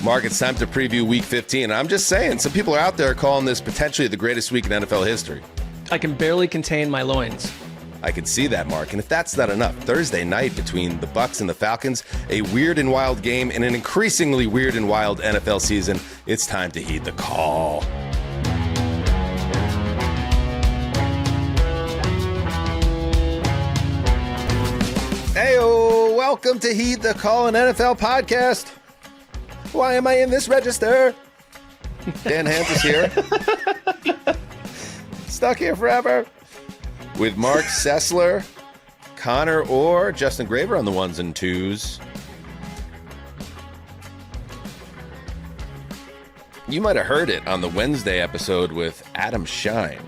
Mark, it's time to preview Week 15. I'm just saying, some people are out there calling this potentially the greatest week in NFL history. I can barely contain my loins. I can see that, Mark. And if that's not enough, Thursday night between the Bucs and the Falcons, a weird and wild game in an increasingly weird and wild NFL season. It's time to heed the call. Heyo, welcome to Heed the Call, an NFL podcast. Why am I in this register? Dan Hanzus here. Stuck here forever. With Marc Sessler, Conor Orr, Justin Graver on the ones and twos. You might have heard it on the Wednesday episode with Adam Shine,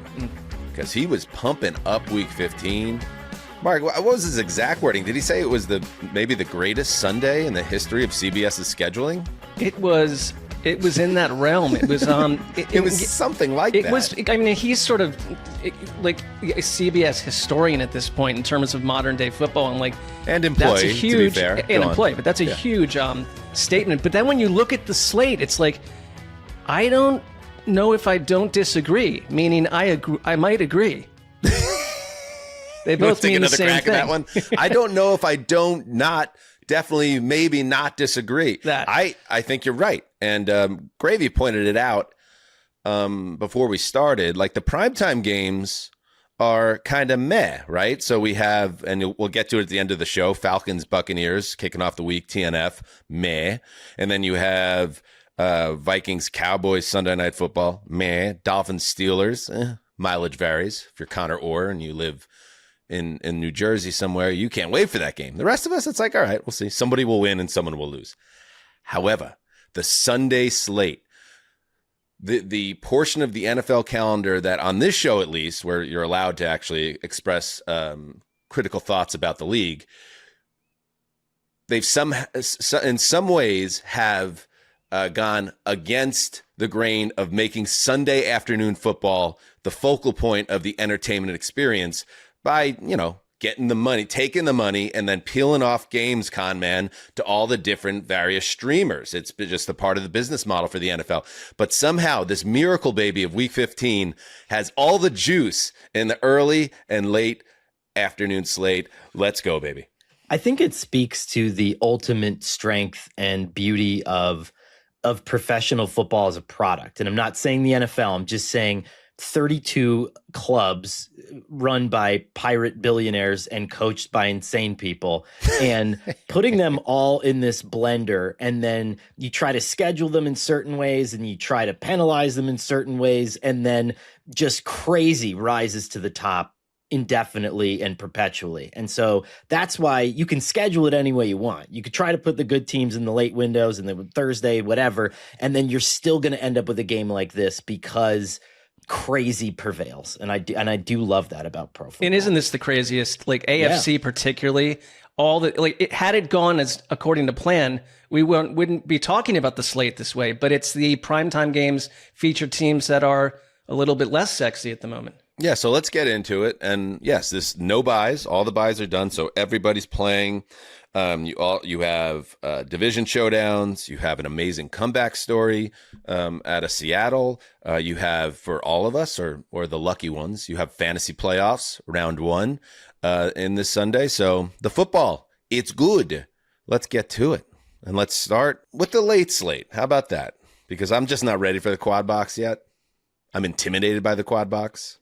because he was pumping up Week 15. Mark, what was his exact wording? Did he say it was maybe the greatest Sunday in the history of CBS's scheduling? It was in that realm. It was it was something like that. It was. I mean, he's sort of like a CBS historian at this point in terms of modern day football, and employee. That's a huge, to be fair. and employee, but that's a huge statement. But then when you look at the slate, it's like, I don't know if I don't disagree. Meaning, I might agree. They both mean the same thing. That one. I don't know if I don't definitely maybe not disagree. I think you're right. And Gravy pointed it out before we started. Like, the primetime games are kind of meh, right? So we have, and we'll get to it at the end of the show, Falcons, Buccaneers kicking off the week, TNF, meh. And then you have Vikings, Cowboys, Sunday Night Football, meh. Dolphins, Steelers, mileage varies. If you're Conor Orr and you live in New Jersey somewhere, you can't wait for that game. The rest of us, it's like, all right, we'll see. Somebody will win and someone will lose. However, the Sunday slate, the portion of the NFL calendar that on this show, at least, where you're allowed to actually express critical thoughts about the league, they've in some ways have gone against the grain of making Sunday afternoon football the focal point of the entertainment experience by, getting the money, taking the money, and then peeling off games, con man, to all the different various streamers. It's just a part of the business model for the NFL. But somehow this miracle baby of Week 15 has all the juice in the early and late afternoon slate. Let's go, baby. I think it speaks to the ultimate strength and beauty of professional football as a product. And I'm not saying the NFL, I'm just saying 32 clubs run by pirate billionaires and coached by insane people, and putting them all in this blender, and then you try to schedule them in certain ways and you try to penalize them in certain ways, and then just crazy rises to the top indefinitely and perpetually. And so that's why you can schedule it any way you want. You could try to put the good teams in the late windows and then Thursday, whatever, and then you're still going to end up with a game like this because crazy prevails. And I do love that about pro football. And isn't this the craziest? Like, AFC particularly, had it gone as according to plan, we wouldn't be talking about the slate this way. But it's the primetime games feature teams that are a little bit less sexy at the moment. Yeah, so let's get into it. And yes, this no buys, all the buys are done, so everybody's playing. You have division showdowns. You have an amazing comeback story out of Seattle. You have, for all of us or the lucky ones, you have fantasy playoffs round one in this Sunday. So the football, it's good. Let's get to it. And let's start with the late slate. How about that? Because I'm just not ready for the quad box yet. I'm intimidated by the quad box.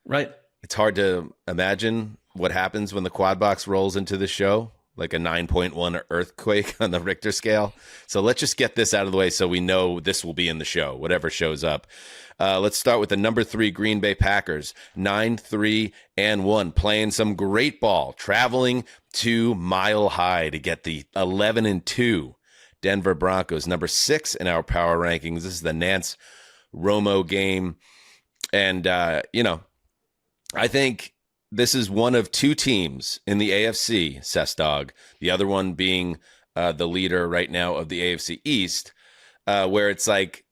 Right. It's hard to imagine what happens when the quad box rolls into the show, like a 9.1 earthquake on the Richter scale. So let's just get this out of the way so we know this will be in the show, whatever shows up. Let's start with the number 3 Green Bay Packers, 9-3-1, playing some great ball, traveling to Mile High to get the 11-2 Denver Broncos, number 6 in our power rankings. This is the Nance Romo game. And, I think this is one of 2 teams in the AFC, Sessdog, the other one being the leader right now of the AFC East, where it's like,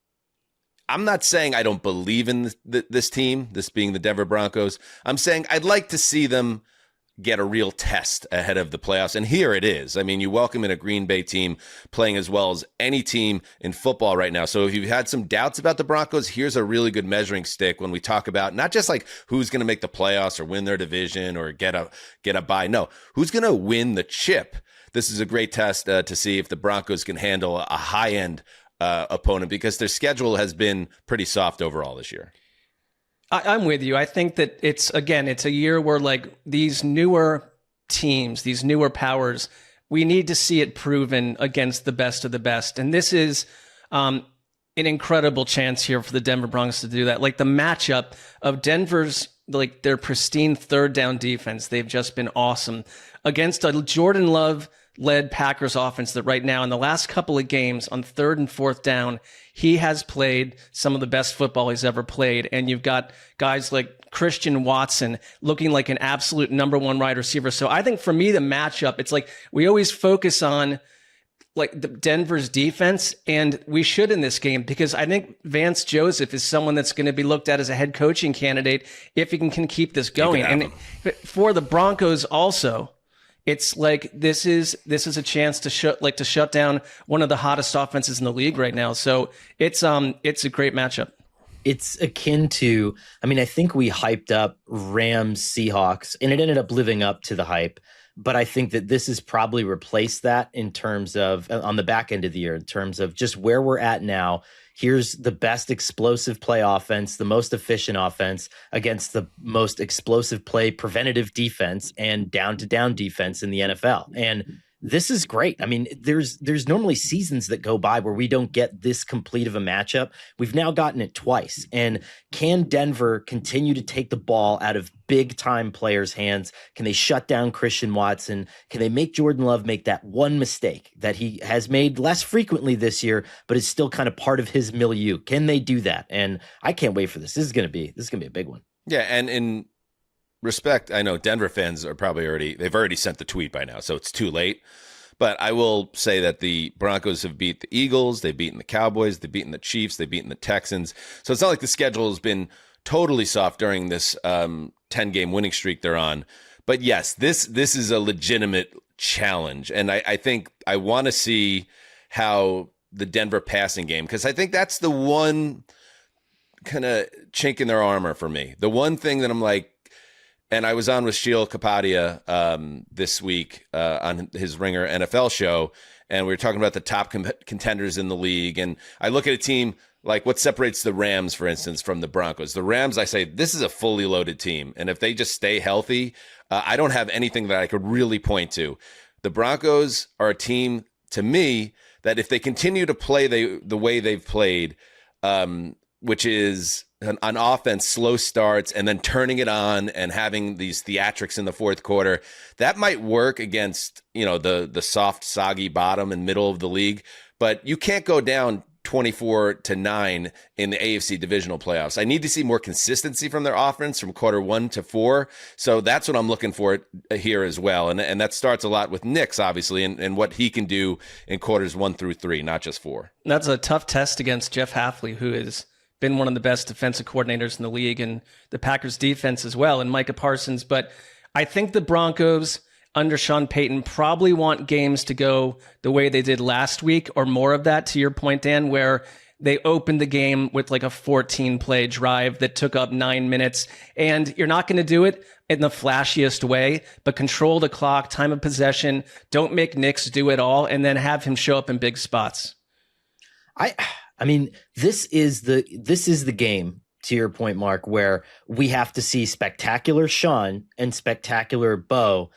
I'm not saying I don't believe in this team, this being the Denver Broncos. I'm saying I'd like to see them get a real test ahead of the playoffs. And here it is. I mean, you welcome in a Green Bay team playing as well as any team in football right now. So if you've had some doubts about the Broncos, here's a really good measuring stick when we talk about not just like who's going to make the playoffs or win their division or get a bye. No, who's going to win the chip. This is a great test to see if the Broncos can handle a high-end opponent, because their schedule has been pretty soft overall this year. I'm with you. I think that it's a year where like these newer teams, these newer powers, we need to see it proven against the best of the best. And this is an incredible chance here for the Denver Broncos to do that. Like the matchup of Denver's, like their pristine third down defense, they've just been awesome against a Jordan Love led Packers offense that right now in the last couple of games on third and fourth down, he has played some of the best football he's ever played. And you've got guys like Christian Watson looking like an absolute number one wide receiver. So I think for me, the matchup, it's like we always focus on like the Denver's defense, and we should in this game, because I think Vance Joseph is someone that's going to be looked at as a head coaching candidate if he can keep this going. And for the Broncos also, it's like this is a chance to shut down one of the hottest offenses in the league right now. So it's a great matchup. It's akin to, I mean, I think we hyped up Rams Seahawks, and it ended up living up to the hype. But I think that this has probably replaced that in terms of on the back end of the year, in terms of just where we're at now. Here's the best explosive play offense, the most efficient offense against the most explosive play preventative defense and down-to-down defense in the NFL. And this is great. I mean, there's normally seasons that go by where we don't get this complete of a matchup. We've now gotten it twice. And can Denver continue to take the ball out of big-time players' hands? Can they shut down Christian Watson? Can they make Jordan Love make that one mistake that he has made less frequently this year, but is still kind of part of his milieu? Can they do that? And I can't wait for this. This is going to be a big one. Yeah, and in respect, I know Denver fans are they've already sent the tweet by now, so it's too late. But I will say that the Broncos have beat the Eagles, they've beaten the Cowboys, they've beaten the Chiefs, they've beaten the Texans. So it's not like the schedule has been totally soft during this 10-game winning streak they're on. But yes, this is a legitimate challenge. And I think I want to see how the Denver passing game, because I think that's the one kind of chink in their armor for me. The one thing that I'm like, and I was on with Sheil Kapadia this week on his Ringer NFL show, and we were talking about the top contenders in the league. And I look at a team like what separates the Rams, for instance, from the Broncos. The Rams, I say, this is a fully loaded team. And if they just stay healthy, I don't have anything that I could really point to. The Broncos are a team, to me, that if they continue to play the way they've played, which is on offense, slow starts and then turning it on and having these theatrics in the fourth quarter, that might work against, the soft, soggy bottom and middle of the league. But you can't go down 24-9 in the AFC divisional playoffs. I need to see more consistency from their offense from quarter 1 to 4. So that's what I'm looking for here as well. And that starts a lot with Nix, obviously, and what he can do in quarters 1 through 3, not just 4. That's a tough test against Jeff Hafley, who is been one of the best defensive coordinators in the league, and the Packers defense as well, and Micah Parsons. But I think the Broncos under Sean Payton probably want games to go the way they did last week, or more of that, to your point, Dan, where they opened the game with like a 14-play drive that took up 9 minutes. And you're not going to do it in the flashiest way, but control the clock, time of possession, don't make Nix do it all, and then have him show up in big spots. I mean, this is the game, to your point, Mark, where we have to see spectacular Sean and spectacular Bo,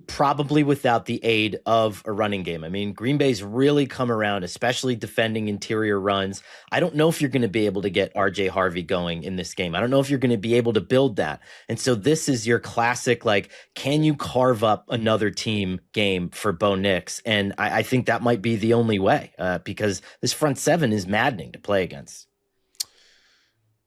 probably without the aid of a running game. I mean, Green Bay's really come around, especially defending interior runs. I don't know if you're going to be able to get RJ Harvey going in this game. I don't know if you're going to be able to build that. And so this is your classic, like, can you carve up another team game for Bo Nix? And I think that might be the only way, because this front seven is maddening to play against.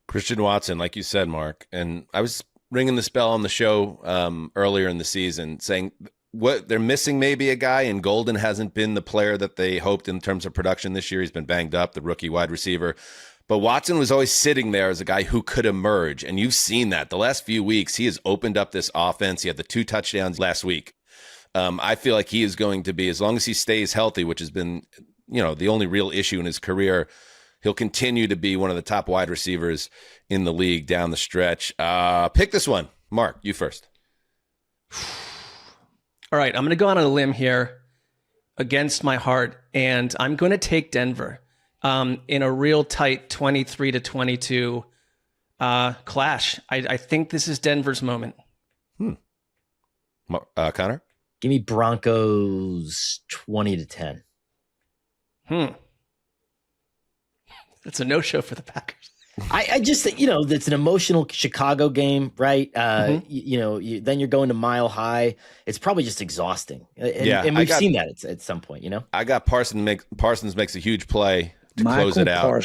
Christian Watson, like you said, Mark, and I was ringing this bell on the show earlier in the season, saying what they're missing maybe a guy, and Golden hasn't been the player that they hoped in terms of production this year. He's been banged up, the rookie wide receiver. But Watson was always sitting there as a guy who could emerge, and you've seen that. The last few weeks, he has opened up this offense. He had the 2 touchdowns last week. I feel like he is going to be, as long as he stays healthy, which has been, the only real issue in his career, he'll continue to be one of the top wide receivers in the league down the stretch. Pick this one. Mark, you first. All right, I'm going to go on a limb here against my heart, and I'm going to take Denver in a real tight 23-22 clash. I think this is Denver's moment. Connor? Give me Broncos 20-10. It's a no-show for the Packers. I just think, it's an emotional Chicago game, right? Then you're going to Mile High. It's probably just exhausting. And we've seen that at some point, I got Parsons makes a huge play to close it out.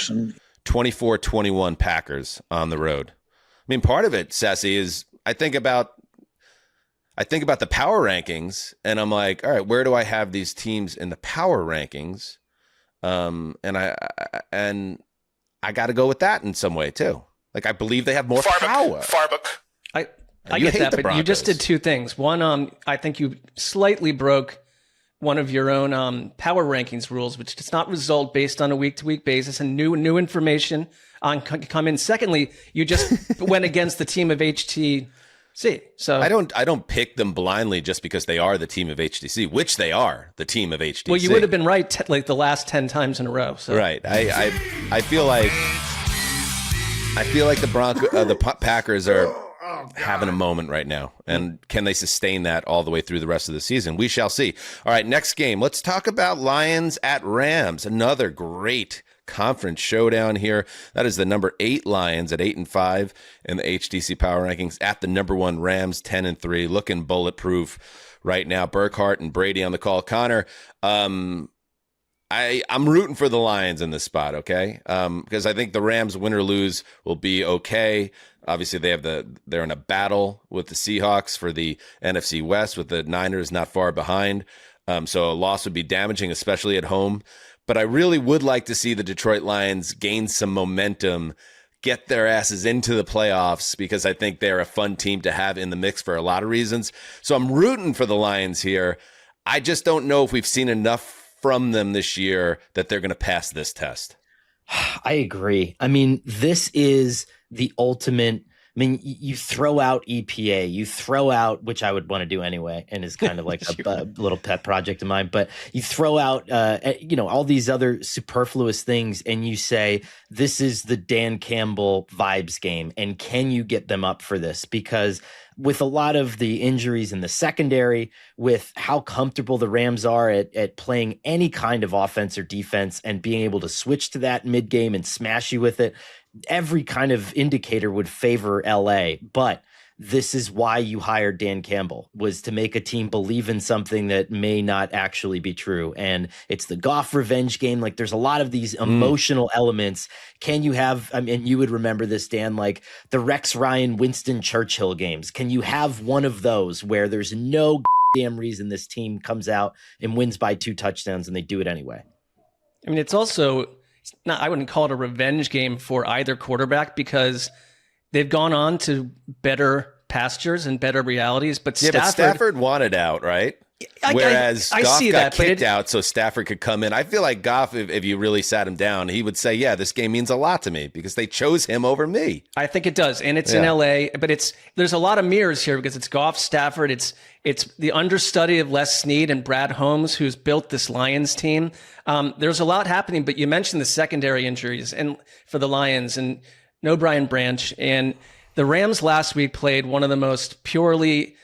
24-21 Packers on the road. I mean, part of it, Sassy, is I think about the power rankings, and I'm like, all right, where do I have these teams in the power rankings? And I got to go with that in some way too. Like, I believe they have more power. I get that, but you just did 2 things. One, I think you slightly broke one of your own power rankings rules, which does not result based on a week-to-week basis, and new information come in. Secondly, you just went against the team of HTC. So I don't pick them blindly just because they are the team of HTC, which they are the team of HTC. Well, you would have been right like the last 10 times in a row. So. Right. I feel like the Packers are having a moment right now, and can they sustain that all the way through the rest of the season? We shall see. All right, next game. Let's talk about Lions at Rams. Another great conference showdown here. That is the number 8 Lions at 8-5 in the HTC power rankings at the number 1 Rams 10-3, looking bulletproof right now. Burkhardt and Brady on the call. Connor, I'm rooting for the Lions in this spot, okay? Because I think the Rams, win or lose, will be okay. Obviously, they're in a battle with the Seahawks for the NFC West, with the Niners not far behind. So a loss would be damaging, especially at home. But I really would like to see the Detroit Lions gain some momentum, get their asses into the playoffs, because I think they're a fun team to have in the mix for a lot of reasons. So I'm rooting for the Lions here. I just don't know if we've seen enough from them this year that they're going to pass this test. I agree. I mean, this is the ultimate. I mean, you throw out EPA, you throw out, which I would want to do anyway, and is kind of like a little pet project of mine, but you throw out, all these other superfluous things, and you say, this is the Dan Campbell vibes game, and can you get them up for this? Because with a lot of the injuries in the secondary, with how comfortable the Rams are at playing any kind of offense or defense and being able to switch to that mid-game and smash you with it, every kind of indicator would favor LA. But this is why you hired Dan Campbell, was to make a team believe in something that may not actually be true. And it's the Goff revenge game. Like, there's a lot of these emotional elements. Can you have, you would remember this, Dan, like the Rex Ryan, Winston Churchill games. Can you have one of those where there's no damn reason this team comes out and wins by 2 touchdowns and they do it anyway? I mean, it's also not, I wouldn't call it a revenge game for either quarterback, because they've gone on to better pastures and better realities. But Stafford wanted out, right? Whereas Goff got kicked out so Stafford could come in. I feel like Goff, if you really sat him down, he would say, yeah, this game means a lot to me because they chose him over me. I think it does. And it's in LA, but there's a lot of mirrors here because it's Goff, Stafford. It's the understudy of Les Snead and Brad Holmes, who's built this Lions team. There's a lot happening, but you mentioned the secondary injuries and for the Lions, and no Brian Branch. And the Rams last week played one of the most purely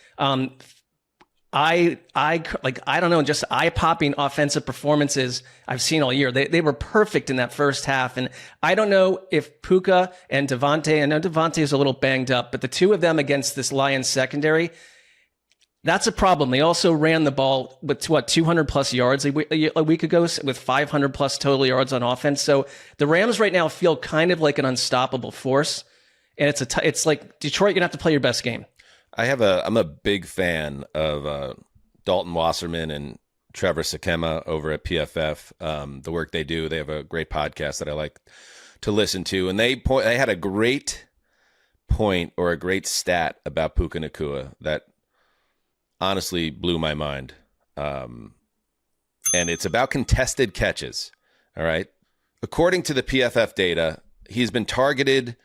just eye-popping offensive performances I've seen all year. They were perfect in that first half. And I don't know if Puka and Devontae, I know Devontae is a little banged up, but the two of them against this Lions secondary, that's a problem. They also ran the ball with 200 plus yards a week ago, with 500 plus total yards on offense. So the Rams right now feel kind of like an unstoppable force. And it's like Detroit, you're gonna have to play your best game. I'm a big fan of Dalton Wasserman and Trevor Sakema over at PFF. The work they do, they have a great podcast that I like to listen to, and they had a great point or a great stat about Puka Nacua that honestly blew my mind. And it's about contested catches. All right. According to the PFF data, he's been targeted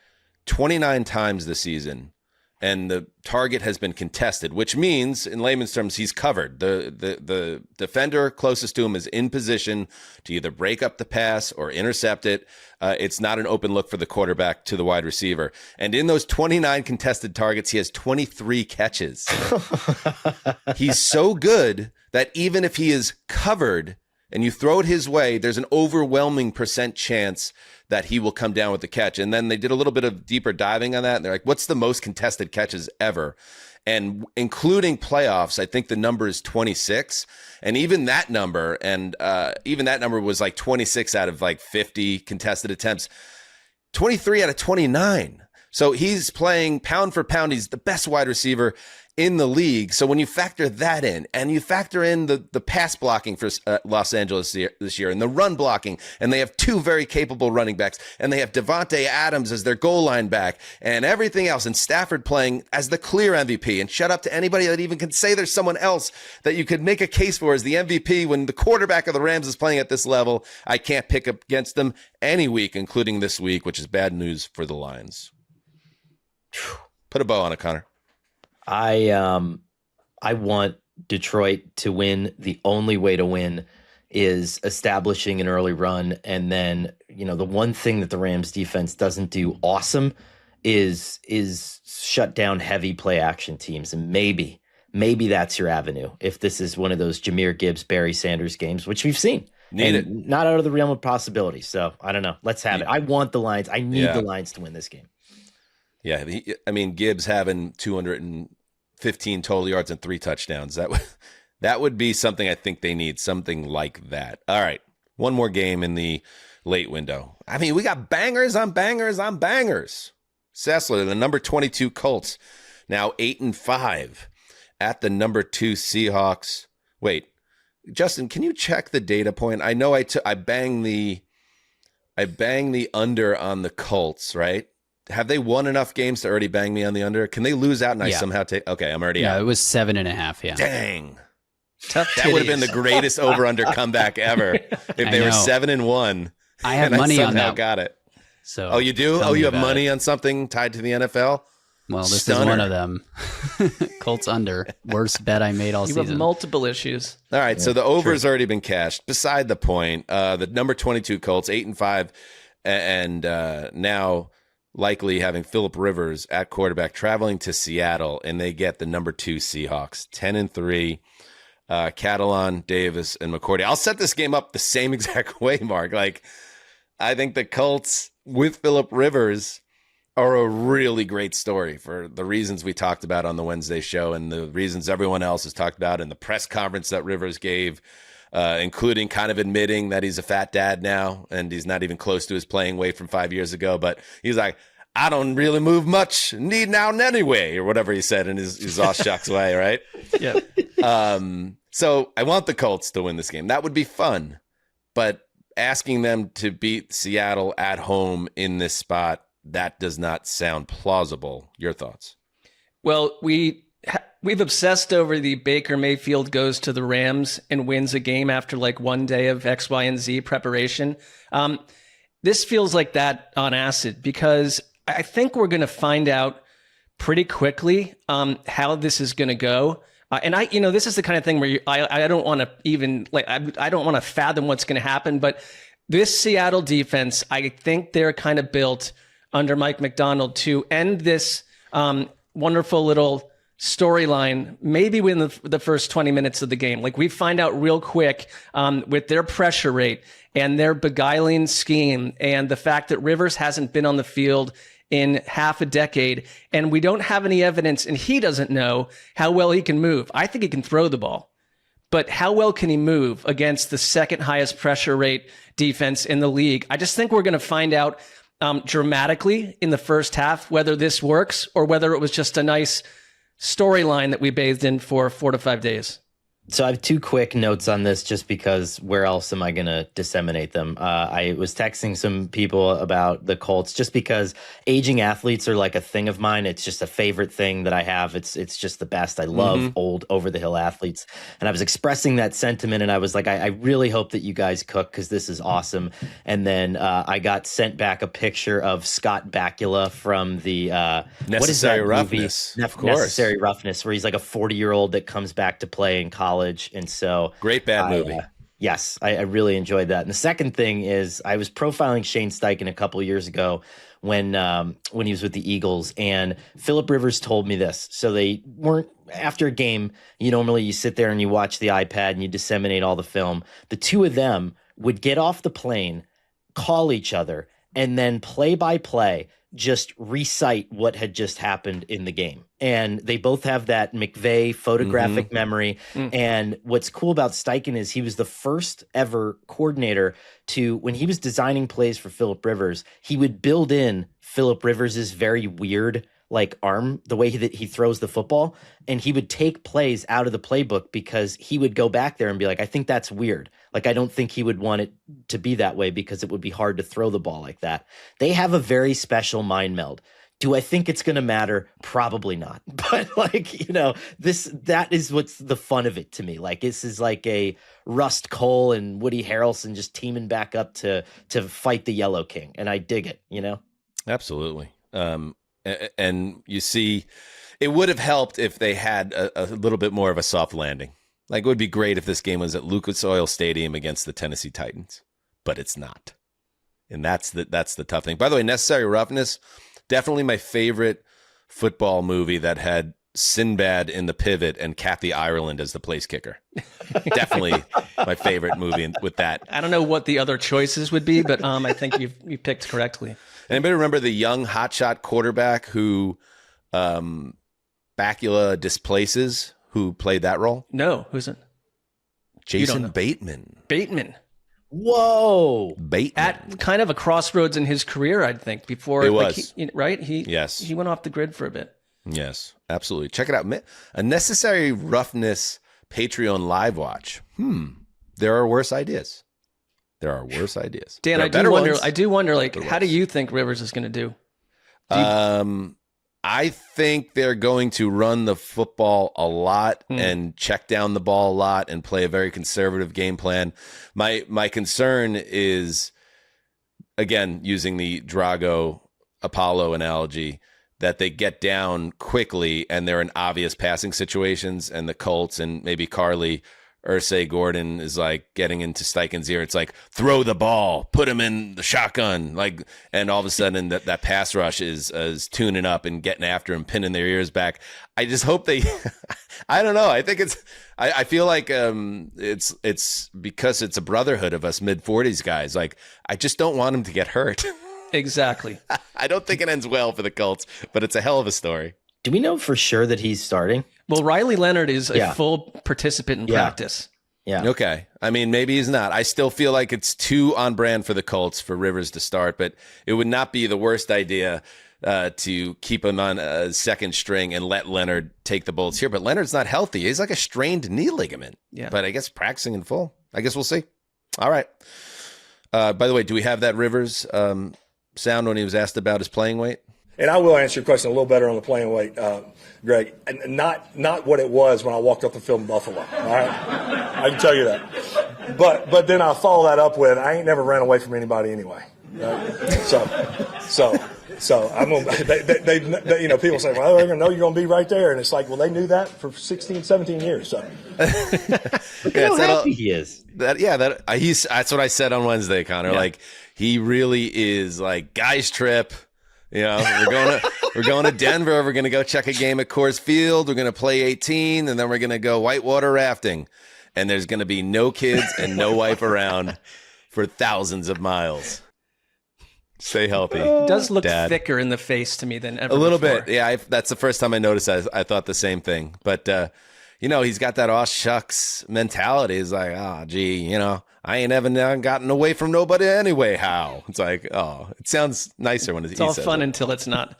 29 times this season, and the target has been contested, which means, in layman's terms, he's covered. The defender closest to him is in position to either break up the pass or intercept it. It's not an open look for the quarterback to the wide receiver. And in those 29 contested targets, he has 23 catches. He's so good that even if he is covered and you throw it his way, there's an overwhelming % chance that he will come down with the catch. And then they did a little bit of deeper diving on that. And they're like, what's the most contested catches ever? And including playoffs, I think the number is 26. And even that number, was like 26 out of like 50 contested attempts, 23 out of 29. So he's playing pound for pound. He's the best wide receiver in the league. So when you factor that in, and you factor in the pass blocking for Los Angeles this year, and the run blocking, and they have two very capable running backs, and they have Devontae Adams as their goal line back, and everything else, and Stafford playing as the clear MVP, and shut up to anybody that even can say there's someone else that you could make a case for as the MVP when the quarterback of the Rams is playing at this level. I can't pick up against them any week, including this week, which is bad news for the Lions. Put a bow on it, Connor. I want Detroit to win. The only way to win is establishing an early run. And then, the one thing that the Rams defense doesn't do awesome is shut down heavy play action teams. And maybe that's your avenue. If this is one of those Jahmyr Gibbs, Barry Sanders games, which we've seen. Not out of the realm of possibility. So I don't know. Let's have it. I want the Lions. I need the Lions to win this game. Yeah. Gibbs having 215 total yards and 3 touchdowns. That would be something I think they need, something like that. All right. One more game in the late window. We got bangers on bangers on bangers. Sessler, the number 22 Colts, now 8-5 at the number 2 Seahawks. Wait, Justin, can you check the data point? I know I banged the under on the Colts, right? Have they won enough games to already bang me on the under? Can they lose out and I somehow take? Okay, I'm already out. Yeah, it was 7.5. Yeah. Dang. Tough that would have been the greatest over/under comeback ever if they were 7-1. I have money on that. Got it. So you do? You have money on something tied to the NFL? Well, this is one of them. Colts under. Worst bet I made all season. You have multiple issues. All right, so the over has already been cashed. Beside the point, the number 22 Colts, 8-5, and now likely having Phillip Rivers at quarterback, traveling to Seattle, and they get the number 2 Seahawks, 10-3. Catalan, Davis, and McCourty. I'll set this game up the same exact way, Mark. I think the Colts with Phillip Rivers are a really great story for the reasons we talked about on the Wednesday show and the reasons everyone else has talked about in the press conference that Rivers gave, including kind of admitting that he's a fat dad now and he's not even close to his playing weight from 5 years ago. But he's like, I don't really move much, need now and anyway, or whatever he said in his Aw Shucks way, right? Yeah. So I want the Colts to win this game. That would be fun. But asking them to beat Seattle at home in this spot, that does not sound plausible. Your thoughts? Well, we've obsessed over the Baker Mayfield goes to the Rams and wins a game after one day of X, Y, and Z preparation. This feels like that on acid because I think we're going to find out pretty quickly how this is going to go. And this is the kind of thing where I don't want to even I don't want to fathom what's going to happen. But this Seattle defense, I think they're kind of built under Mike Macdonald to end this wonderful little storyline, maybe within the first 20 minutes of the game. We find out real quick with their pressure rate and their beguiling scheme and the fact that Rivers hasn't been on the field in half a decade, and we don't have any evidence, and he doesn't know how well he can move. I think he can throw the ball, but how well can he move against the second highest pressure rate defense in the league? I just think we're going to find out dramatically in the first half whether this works or whether it was just a nice storyline that we bathed in for 4 to 5 days. So I have 2 quick notes on this just because where else am I going to disseminate them? I was texting some people about the Colts just because aging athletes are like a thing of mine. It's just a favorite thing that I have. It's just the best. I love old over-the-hill athletes. And I was expressing that sentiment, and I was like, I really hope that you guys cook because this is awesome. And then I got sent back a picture of Scott Bakula from the Necessary Roughness. Of course. Necessary Roughness, where he's like a 40-year-old that comes back to play in college. And so great bad movie. Yes, I really enjoyed that. And the second thing is I was profiling Shane Steichen a couple of years ago when he was with the Eagles, and Phillip Rivers told me this. So they weren't after a game. You sit there and you watch the iPad and you disseminate all the film. The two of them would get off the plane, call each other, and then play by play just recite what had just happened in the game. And they both have that McVay photographic memory. And what's cool about Steichen is he was the first ever coordinator to, when he was designing plays for Phillip Rivers, he would build in Phillip Rivers's very weird like arm, the way that he throws the football. And he would take plays out of the playbook because he would go back there and be like, I think that's weird. Like, I don't think he would want it to be that way because it would be hard to throw the ball like that. They have a very special mind meld. Do I think it's going to matter? Probably not. But that is what's the fun of it to me. Like, this is like a Rust Cole and Woody Harrelson just teaming back up to fight the Yellow King. And I dig it, Absolutely. And you see, it would have helped if they had a little bit more of a soft landing. Like, it would be great if this game was at Lucas Oil Stadium against the Tennessee Titans, but it's not. And that's the tough thing. By the way, Necessary Roughness, definitely my favorite football movie that had Sinbad in the pivot and Kathy Ireland as the place kicker. Definitely my favorite movie with that. I don't know what the other choices would be, but I think you picked correctly. Anybody remember the young hotshot quarterback who Bakula displaces, who played that role? No, who's it? Jason Bateman. Bateman. Whoa. Bateman. At kind of a crossroads in his career, I'd think, before. It was. Right? Yes. He went off the grid for a bit. Yes, absolutely. Check it out. A Necessary Roughness Patreon live watch. There are worse ideas. Dan, I do wonder, like, how do you think Rivers is going to do? I think they're going to run the football a lot and check down the ball a lot and play a very conservative game plan. My concern is, again, using the Drago Apollo analogy, that they get down quickly and they're in obvious passing situations, and the Colts and maybe Carly Ursay Gordon is like getting into Steichen's ear. It's like, throw the ball, put him in the shotgun, like, and all of a sudden that pass rush is tuning up and getting after him, pinning their ears back. I just hope they. I don't know. I think I feel like it's because it's a brotherhood of us mid-40s guys. Like, I just don't want him to get hurt. Exactly. I don't think it ends well for the Colts, but it's a hell of a story. Do we know for sure that he's starting? Well, Riley Leonard is a full participant in practice. Yeah. Okay. I mean, maybe he's not. I still feel like it's too on brand for the Colts for Rivers to start, but it would not be the worst idea to keep him on a second string and let Leonard take the bullets here. But Leonard's not healthy. He's like a strained knee ligament. Yeah. But I guess practicing in full. I guess we'll see. All right. By the way, do we have that Rivers sound when he was asked about his playing weight? And I will answer your question a little better on the playing weight, Greg. And not what it was when I walked up the field in Buffalo. All right, I can tell you that. But then I'll follow that up with, I ain't never ran away from anybody anyway. Right? So I'm gonna. They people say, well, they're gonna know you're gonna be right there, and it's like, well, they knew that for 16, 17 years. So look how happy he is. That's what I said on Wednesday, Connor. Yeah. Like, he really is like, guys trip. We're going to Denver. We're going to go check a game at Coors Field. We're going to play 18, and then we're going to go whitewater rafting. And there's going to be no kids and no wife around for thousands of miles. Stay healthy. He does look thicker in the face to me than ever. A little before. bit. Yeah, that's the first time I noticed that. I thought the same thing. But he's got that aw shucks mentality. He's like, oh, gee, I ain't ever gotten away from nobody anyway. How? It's like, oh, it sounds nicer when it's all fun until it's not.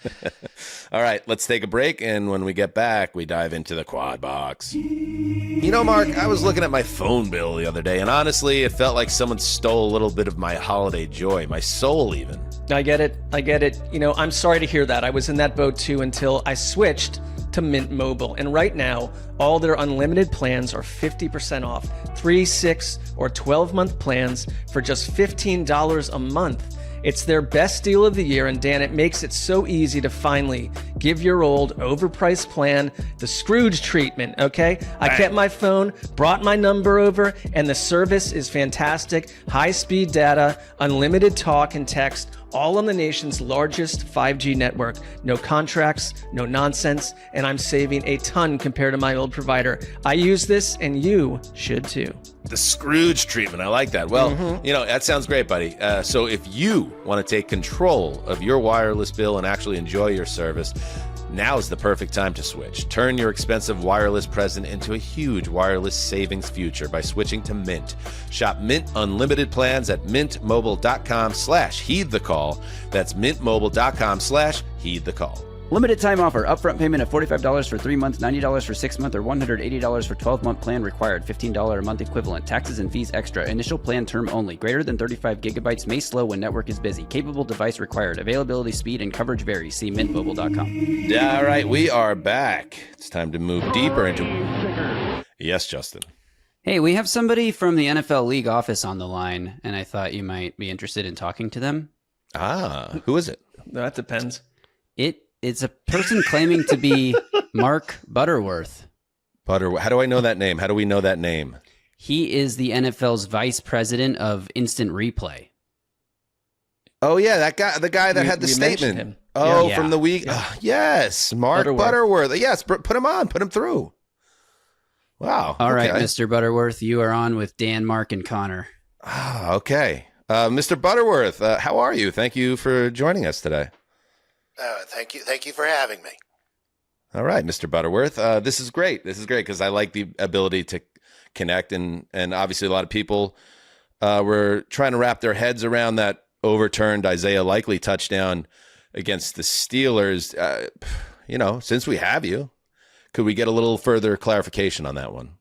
All right, let's take a break. And when we get back, we dive into the quad box. Mark, I was looking at my phone bill the other day, and honestly, it felt like someone stole a little bit of my holiday joy, my soul even. I get it. I'm sorry to hear that. I was in that boat too until I switched to Mint Mobile. And right now, all their unlimited plans are 50% off. 3, 6, or 12-month plans for just $15 a month. It's their best deal of the year, and Dan, it makes it so easy to finally give your old overpriced plan the Scrooge treatment, okay? I kept my phone, brought my number over, and the service is fantastic. High-speed data, unlimited talk and text, all on the nation's largest 5G network. No contracts, no nonsense, and I'm saving a ton compared to my old provider. I use this, and you should too. The Scrooge treatment. I like that. Well, that sounds great, buddy. So if you want to take control of your wireless bill and actually enjoy your service, now is the perfect time to switch. Turn your expensive wireless present into a huge wireless savings future by switching to Mint. Shop Mint Unlimited plans at mintmobile.com/heedthecall. That's mintmobile.com/heedthecall. Limited time offer. Upfront payment of $45 for 3 months, $90 for 6 months, or $180 for 12-month plan required. $15 a month equivalent. Taxes and fees extra. Initial plan term only. Greater than 35 gigabytes may slow when network is busy. Capable device required. Availability, speed, and coverage varies. See mintmobile.com. All right, we are back. It's time to move deeper into... Yes, Justin. Hey, we have somebody from the NFL League office on the line, and I thought you might be interested in talking to them. Who is it? That depends. It's a person claiming to be Mark Butterworth. How do I know that name? How do we know that name? He is the NFL's vice president of instant replay. Oh, yeah, that guy, the guy that had the statement. Him. Oh, yeah. from the week. Yeah. Yes, Mark Butterworth. Yes, put him on. Put him through. Wow. All right, Mr. Butterworth, you are on with Dan, Mark, and Connor. Okay. Mr. Butterworth, how are you? Thank you for joining us today. Thank you for having me. All right, Mr. Butterworth. This is great. This is great because I like the ability to connect, and obviously a lot of people were trying to wrap their heads around that overturned Isaiah Likely touchdown against the Steelers. Since we have you, could we get a little further clarification on that one?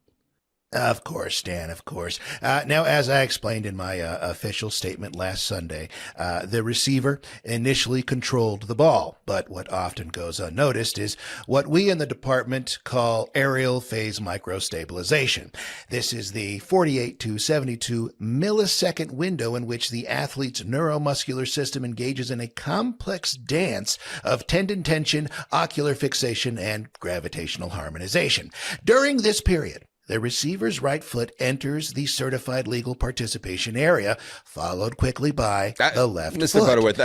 Of course, Dan, of course. Now, as I explained in my official statement last Sunday, the receiver initially controlled the ball, but what often goes unnoticed is what we in the department call aerial phase microstabilization. This is the 48 to 72 millisecond window in which the athlete's neuromuscular system engages in a complex dance of tendon tension, ocular fixation, and gravitational harmonization. During this period, the receiver's right foot enters the certified legal participation area, followed quickly by the left Mr. foot. Butterworth,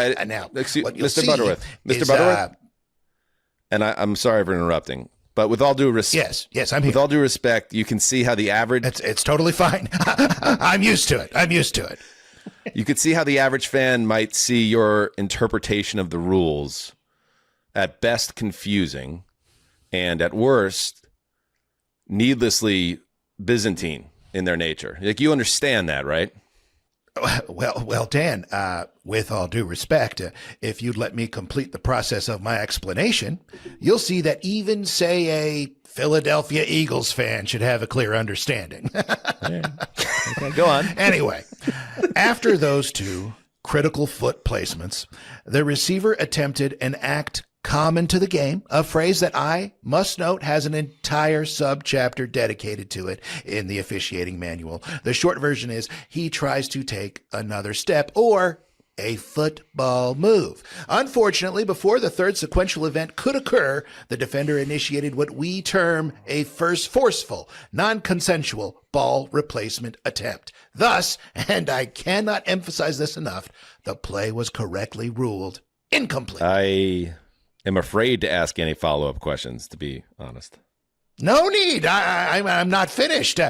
Mr. Butterworth, and I'm sorry for interrupting, but with all due respect, yes, I'm here. With all due respect, you can see how the average... It's totally fine. I'm used to it. You could see how the average fan might see your interpretation of the rules at best confusing, and at worst needlessly Byzantine in their nature. Like, you understand that, right? Well, Dan, with all due respect, if you'd let me complete the process of my explanation, you'll see that even, say, a Philadelphia Eagles fan should have a clear understanding. Okay, go on. Anyway, after those two critical foot placements, the receiver attempted an act common to the game, a phrase that I must note has an entire subchapter dedicated to it in the officiating manual. The short version is he tries to take another step, or a football move. Unfortunately, before the third sequential event could occur, the defender initiated what we term a first forceful, non-consensual ball replacement attempt. Thus, and I cannot emphasize this enough, the play was correctly ruled incomplete. I am afraid to ask any follow-up questions, to be honest. No need. I'm not finished.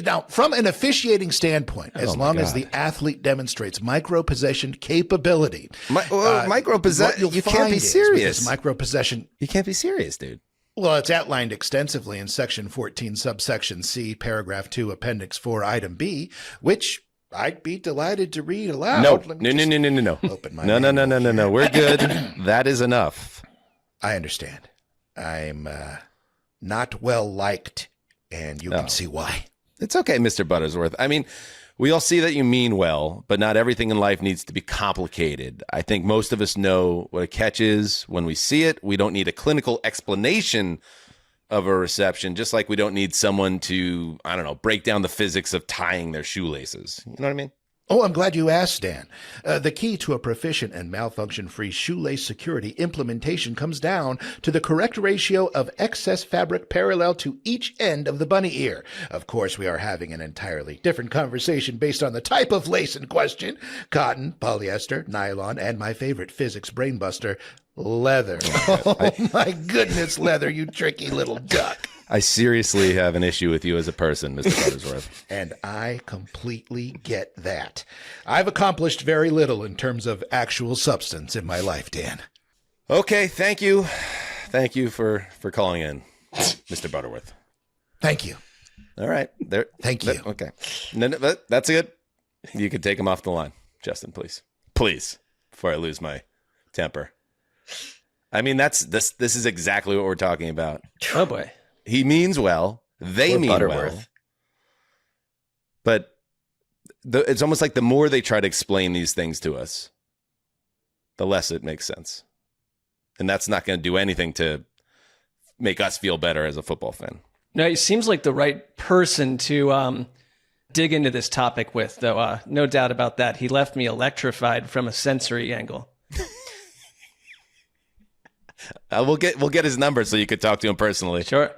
Now, from an officiating standpoint, as long as the athlete demonstrates micro-possession capability. Micro-possession? You can't be serious. Micro-possession. You can't be serious, dude. Well, it's outlined extensively in Section 14, subsection C, paragraph 2, appendix 4, item B, which I'd be delighted to read aloud. No. Open my No. We're good. That is enough. I understand. I'm not well liked, and you can see why. It's okay, Mr. Butterworth. I mean, we all see that you mean well, but not everything in life needs to be complicated. I think most of us know what a catch is when we see it. We don't need a clinical explanation of a reception, just like we don't need someone to, I don't know, break down the physics of tying their shoelaces. You know what I mean? Oh, I'm glad you asked, Dan. The key to a proficient and malfunction-free shoelace security implementation comes down to the correct ratio of excess fabric parallel to each end of the bunny ear. Of course, we are having an entirely different conversation based on the type of lace in question: cotton, polyester, nylon, and my favorite physics brainbuster, leather. Oh, my goodness, leather, you tricky little duck. I seriously have an issue with you as a person, Mr. Butterworth. And I completely get that. I've accomplished very little in terms of actual substance in my life, Dan. Okay, thank you. Thank you for calling in, Mr. Butterworth. Thank you. All right. Thank you. Okay. No, that's good. You can take him off the line. Justin, please. Please, before I lose my temper. I mean, this is exactly what we're talking about. Oh, boy. He means well. They mean well. But it's almost like the more they try to explain these things to us, the less it makes sense. And that's not going to do anything to make us feel better as a football fan. No, he seems like the right person to dig into this topic with, though. No doubt about that. He left me electrified from a sensory angle. We'll get his number so you could talk to him personally. Sure.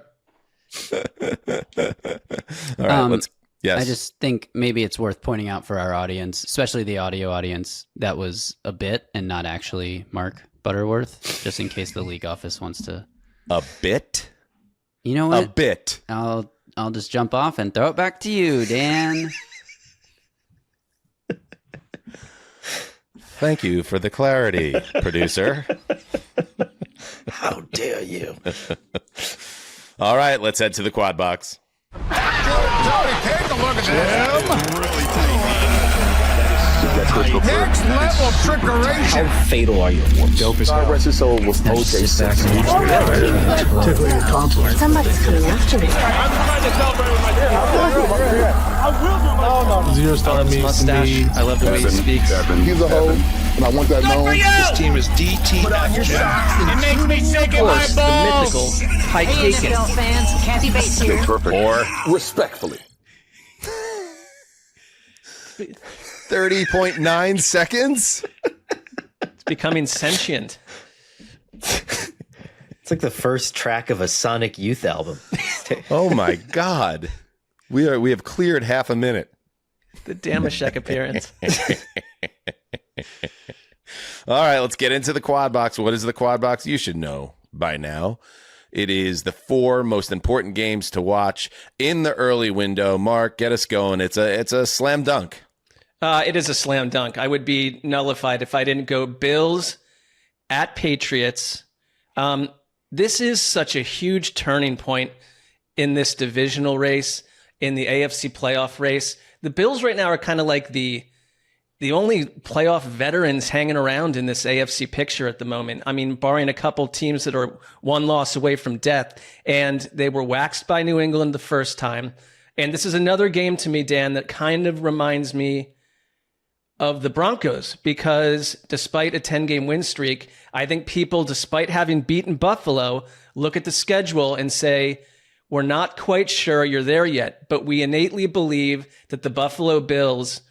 All right, yes. I just think maybe it's worth pointing out for our audience, especially the audio audience, that was a bit and not actually Mark Butterworth, just in case the league office wants to. A bit? You know what? A bit. I'll just jump off and throw it back to you, Dan. Thank you for the clarity, producer. How dare you? All right, let's head to the quad box. Jody, take a look at this. Next level trickeration. How fatal are you? Dopest rest his soul was OJ Simpson. Somebody's coming after me. I'm trying to celebrate with my Zero's telling me mustache. I love the way he speaks. He's a hoe, and I want that known. This team is DTF. It makes me sick in my The balls. mythical Pike Haken. fans, Kathy Bates here. Perfect. Or Respectfully. 30.9 seconds? It's becoming sentient. It's like the first track of a Sonic Youth album. Oh my God. We have cleared half a minute. The Damashek appearance. All right, let's get into the quad box. What is the quad box? You should know by now. It is the 4 most important games to watch in the early window. Mark, get us going. It's a slam dunk. It is a slam dunk. I would be nullified if I didn't go Bills at Patriots. This is such a huge turning point in this divisional race, in the AFC playoff race. The Bills right now are kind of like the only playoff veterans hanging around in this AFC picture at the moment. I mean, barring a couple teams that are one loss away from death, and they were waxed by New England the first time. And this is another game to me, Dan, that kind of reminds me of the Broncos, because despite a 10-game win streak, I think people, despite having beaten Buffalo, look at the schedule and say, we're not quite sure you're there yet, but we innately believe that the Buffalo Bills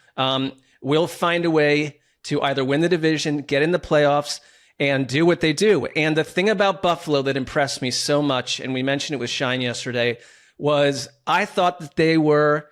will find a way to either win the division, get in the playoffs, and do what they do. And the thing about Buffalo that impressed me so much, and we mentioned it with Shine yesterday, was I thought that they were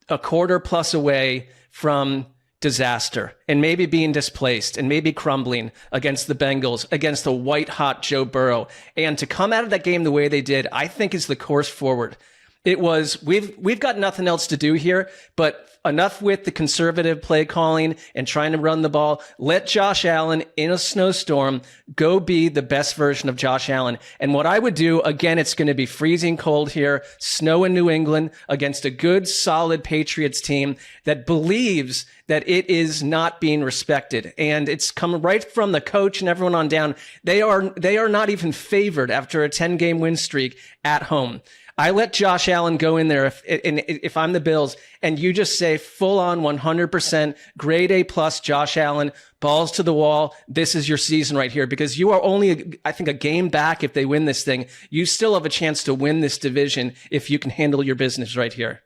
a quarter plus away from disaster and maybe being displaced and maybe crumbling against the Bengals, against the white hot Joe Burrow. And to come out of that game the way they did, I think is the course forward. It was, we've got nothing else to do here, but enough with the conservative play calling and trying to run the ball. Let Josh Allen in a snowstorm go be the best version of Josh Allen. And what I would do, again, it's going to be freezing cold here, snow in New England against a good, solid Patriots team that believes that it is not being respected. And it's come right from the coach and everyone on down. They are not even favored after a 10-game win streak at home. I let Josh Allen go in there if I'm the Bills, and you just say full on 100% grade A plus Josh Allen, balls to the wall. This is your season right here, because you are only, I think, a game back if they win this thing. You still have a chance to win this division if you can handle your business right here.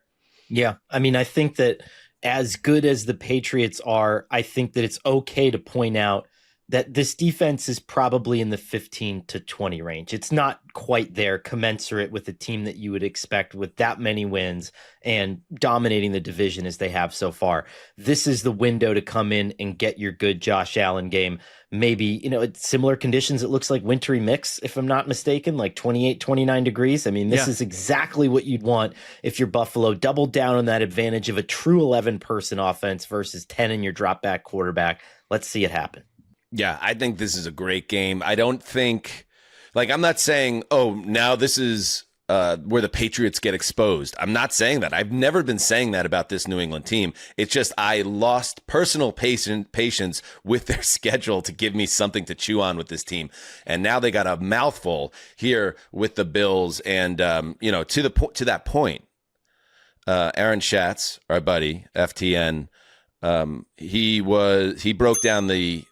Yeah. I mean, I think that as good as the Patriots are, I think that it's okay to point out that this defense is probably in the 15 to 20 range. It's not quite there, commensurate with a team that you would expect with that many wins and dominating the division as they have so far. This is the window to come in and get your good Josh Allen game. Maybe, it's similar conditions. It looks like wintry mix, if I'm not mistaken, like 28, 29 degrees. I mean, this is exactly what you'd want if you're Buffalo. Double down on that advantage of a true 11-person offense versus 10 in your drop back quarterback. Let's see it happen. Yeah, I think this is a great game. I don't think, I'm not saying, now this is where the Patriots get exposed. I'm not saying that. I've never been saying that about this New England team. It's just I lost personal patience with their schedule to give me something to chew on with this team. And now they got a mouthful here with the Bills. And, to that point, Aaron Schatz, our buddy, FTN, he broke down the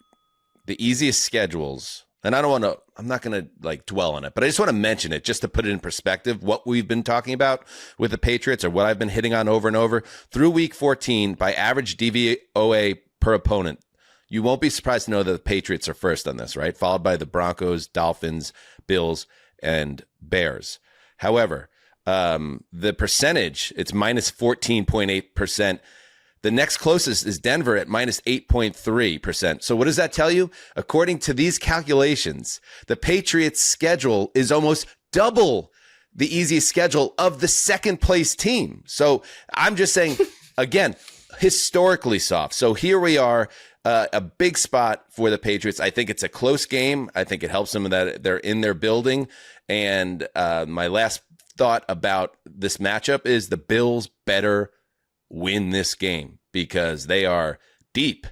easiest schedules, and I'm not going to dwell on it, but I just want to mention it just to put it in perspective, what we've been talking about with the Patriots, or what I've been hitting on over and over through week 14 by average DVOA per opponent. You won't be surprised to know that the Patriots are first on this, right? Followed by the Broncos, Dolphins, Bills, and Bears. However, the percentage, it's minus 14.8%. The next closest is Denver at minus 8.3%. So what does that tell you? According to these calculations, the Patriots' schedule is almost double the easiest schedule of the second place team. So I'm just saying, again, historically soft. So here we are, a big spot for the Patriots. I think it's a close game. I think it helps them that they're in their building. And my last thought about this matchup is the Bills better win this game, because they are deep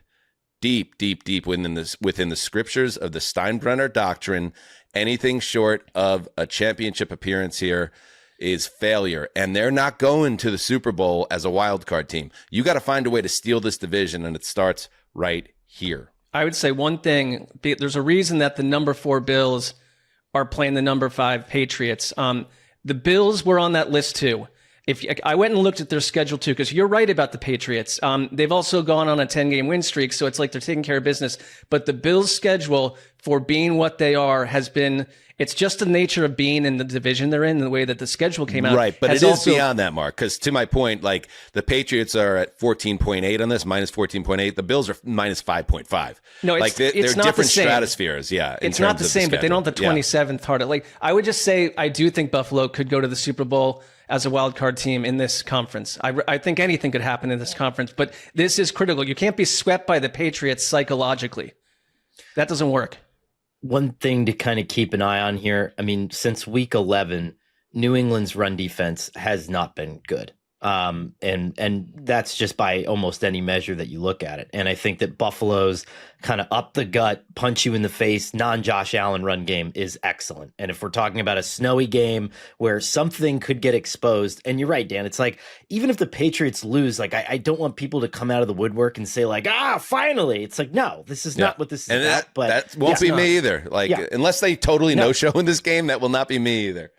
within the scriptures of the Steinbrenner doctrine. Anything short of a championship appearance here is failure, and they're not going to the Super Bowl as a wild card team. You got to find a way to steal this division, and it starts right here. I would say one thing, there's a reason that the number 4 Bills are playing the number 5 Patriots. The Bills were on that list too. If I went and looked at their schedule too, because you're right about the Patriots. They've also gone on a 10-game win streak, so it's like they're taking care of business. But the Bills' schedule, for being what they are, it's just the nature of being in the division they're in, the way that the schedule came out. Right, but it is beyond that, Mark, because to my point, the Patriots are at 14.8 on this, minus 14.8. The Bills are minus 5.5. No, it's they're not different the same. stratospheres, yeah. It's not the same, but they don't have the 27th hard. I would just say I do think Buffalo could go to the Super Bowl as a wild card team in this conference. I think anything could happen in this conference, but this is critical. You can't be swept by the Patriots psychologically. That doesn't work. One thing to kind of keep an eye on here, I mean, since week 11, New England's run defense has not been good. And that's just by almost any measure that you look at it. And I think that Buffalo's kind of up the gut, punch you in the face, non-Josh Allen run game is excellent. And if we're talking about a snowy game where something could get exposed, and you're right, Dan, it's even if the Patriots lose, I don't want people to come out of the woodwork and say finally. It's no, this is not what this is and about. But that won't be me either. Unless they totally no-show in this game, that will not be me either.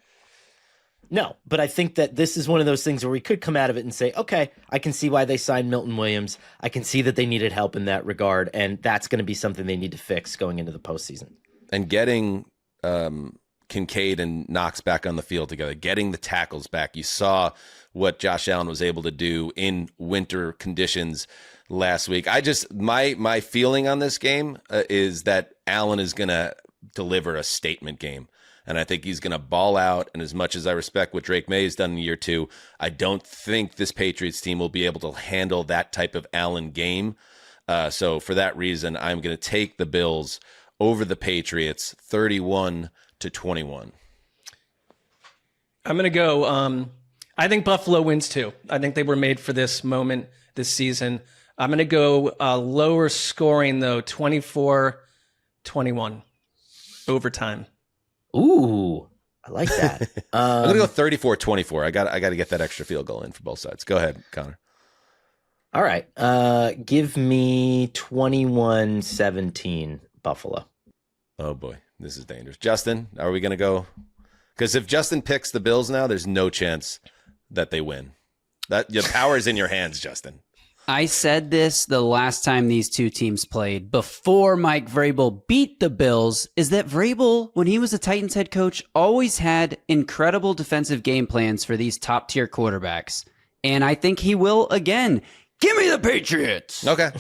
No, but I think that this is one of those things where we could come out of it and say, okay, I can see why they signed Milton Williams. I can see that they needed help in that regard, and that's going to be something they need to fix going into the postseason. And getting Kincaid and Knox back on the field together, getting the tackles back. You saw what Josh Allen was able to do in winter conditions last week. My feeling on this game is that Allen is going to deliver a statement game. and I think he's going to ball out. And as much as I respect what Drake May has done in year 2, I don't think this Patriots team will be able to handle that type of Allen game. So for that reason, I'm going to take the Bills over the Patriots, 31-21. I'm going to go. I think Buffalo wins too. I think they were made for this moment this season. I'm going to go lower scoring, though, 24-21, overtime. Ooh, I like that. I'm going to go 34-24. I got to get that extra field goal in for both sides. Go ahead, Connor. All right. Give me 21-17 Buffalo. Oh, boy. This is dangerous. Justin, are we going to go? Because if Justin picks the Bills now, there's no chance that they win. That your power is in your hands, Justin. I said this the last time these two teams played before Mike Vrabel beat the Bills, is that Vrabel, when he was a Titans head coach, always had incredible defensive game plans for these top tier quarterbacks. And I think he will again. Give me the Patriots. Okay.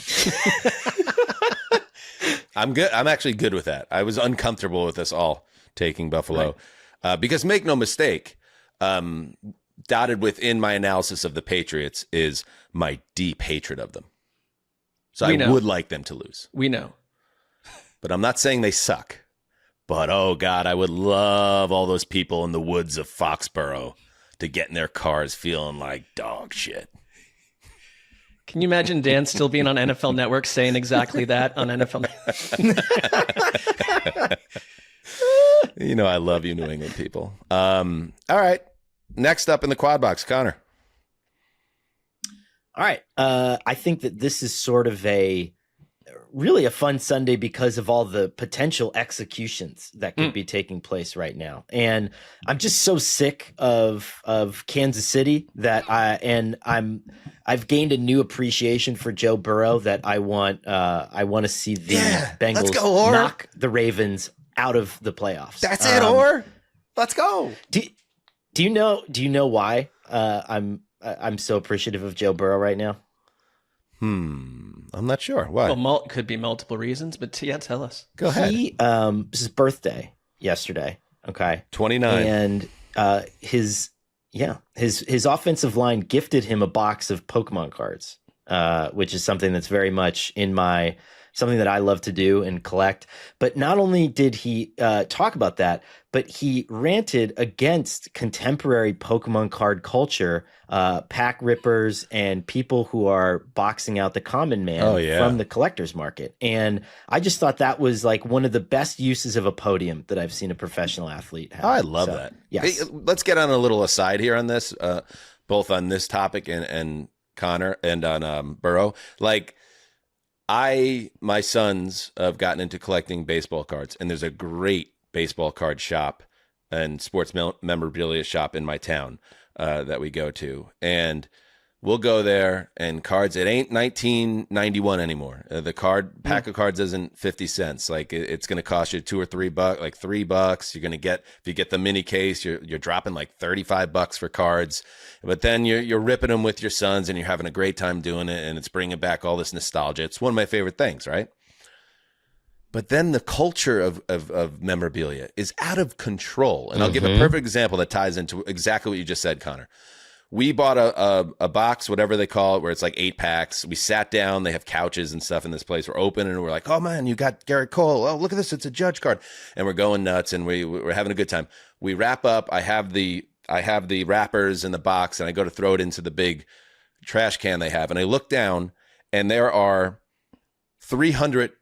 I'm good. I'm actually good with that. I was uncomfortable with us all taking Buffalo. Right. Because make no mistake, dotted within my analysis of the Patriots is my deep hatred of them. So I would like them to lose. We know. But I'm not saying they suck. But, oh, God, I would love all those people in the woods of Foxborough to get in their cars feeling like dog shit. Can you imagine Dan still being on NFL Network saying exactly that on NFL Network? You know, I love you New England people. All right. Next up in the quad box, Connor. All right. I think that this is sort of really a fun Sunday because of all the potential executions that could be taking place right now. And I'm just so sick of Kansas City that I've gained a new appreciation for Joe Burrow that I want to see the Bengals knock the Ravens out of the playoffs. That's it, Orr. Let's go. Do you know why I'm so appreciative of Joe Burrow right now? I'm not sure. Why? Well, could be multiple reasons, but tell us. Go ahead. It's his birthday yesterday. Okay. 29. And his offensive line gifted him a box of Pokemon cards, which is something that's very much something that I love to do and collect. But not only did he talk about that, but he ranted against contemporary Pokemon card culture, pack rippers, and people who are boxing out the common man from the collector's market. And I just thought that was like one of the best uses of a podium that I've seen a professional athlete have. I love that. Yes. Hey, let's get on a little aside here on this, both on this topic and Connor and on Burrow. Like, my sons have gotten into collecting baseball cards, and there's a great baseball card shop and sports memorabilia shop in my town that we go to. And we'll go there, and cards, it ain't 1991 anymore. The pack of cards isn't 50 cents. Like, it's going to cost you $2 or $3, like $3. You're going to get, if you get the mini case, you're dropping like $35 for cards. But then you're ripping them with your sons, and you're having a great time doing it, and it's bringing back all this nostalgia. It's one of my favorite things, right? But then the culture of memorabilia is out of control. And I'll give a perfect example that ties into exactly what you just said, Connor. We bought a box, whatever they call it, where it's like 8 packs. We sat down. They have couches and stuff in this place. We're open, and we're like, oh, man, you got Garrett Cole. Oh, look at this. It's a Judge card. And we're going nuts, and we're having a good time. We wrap up. I have the wrappers in the box, and I go to throw it into the big trash can they have. And I look down, and there are 300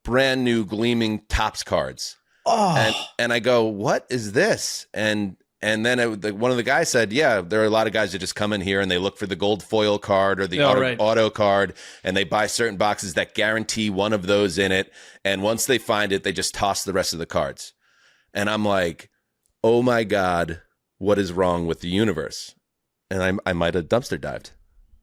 brand new gleaming Topps cards. Oh. And I go, what is this? And then one of the guys said, yeah, there are a lot of guys that just come in here and they look for the gold foil card or the auto card, and they buy certain boxes that guarantee one of those in it. And once they find it, they just toss the rest of the cards. And I'm like, oh my God, what is wrong with the universe? And I might have dumpster dived.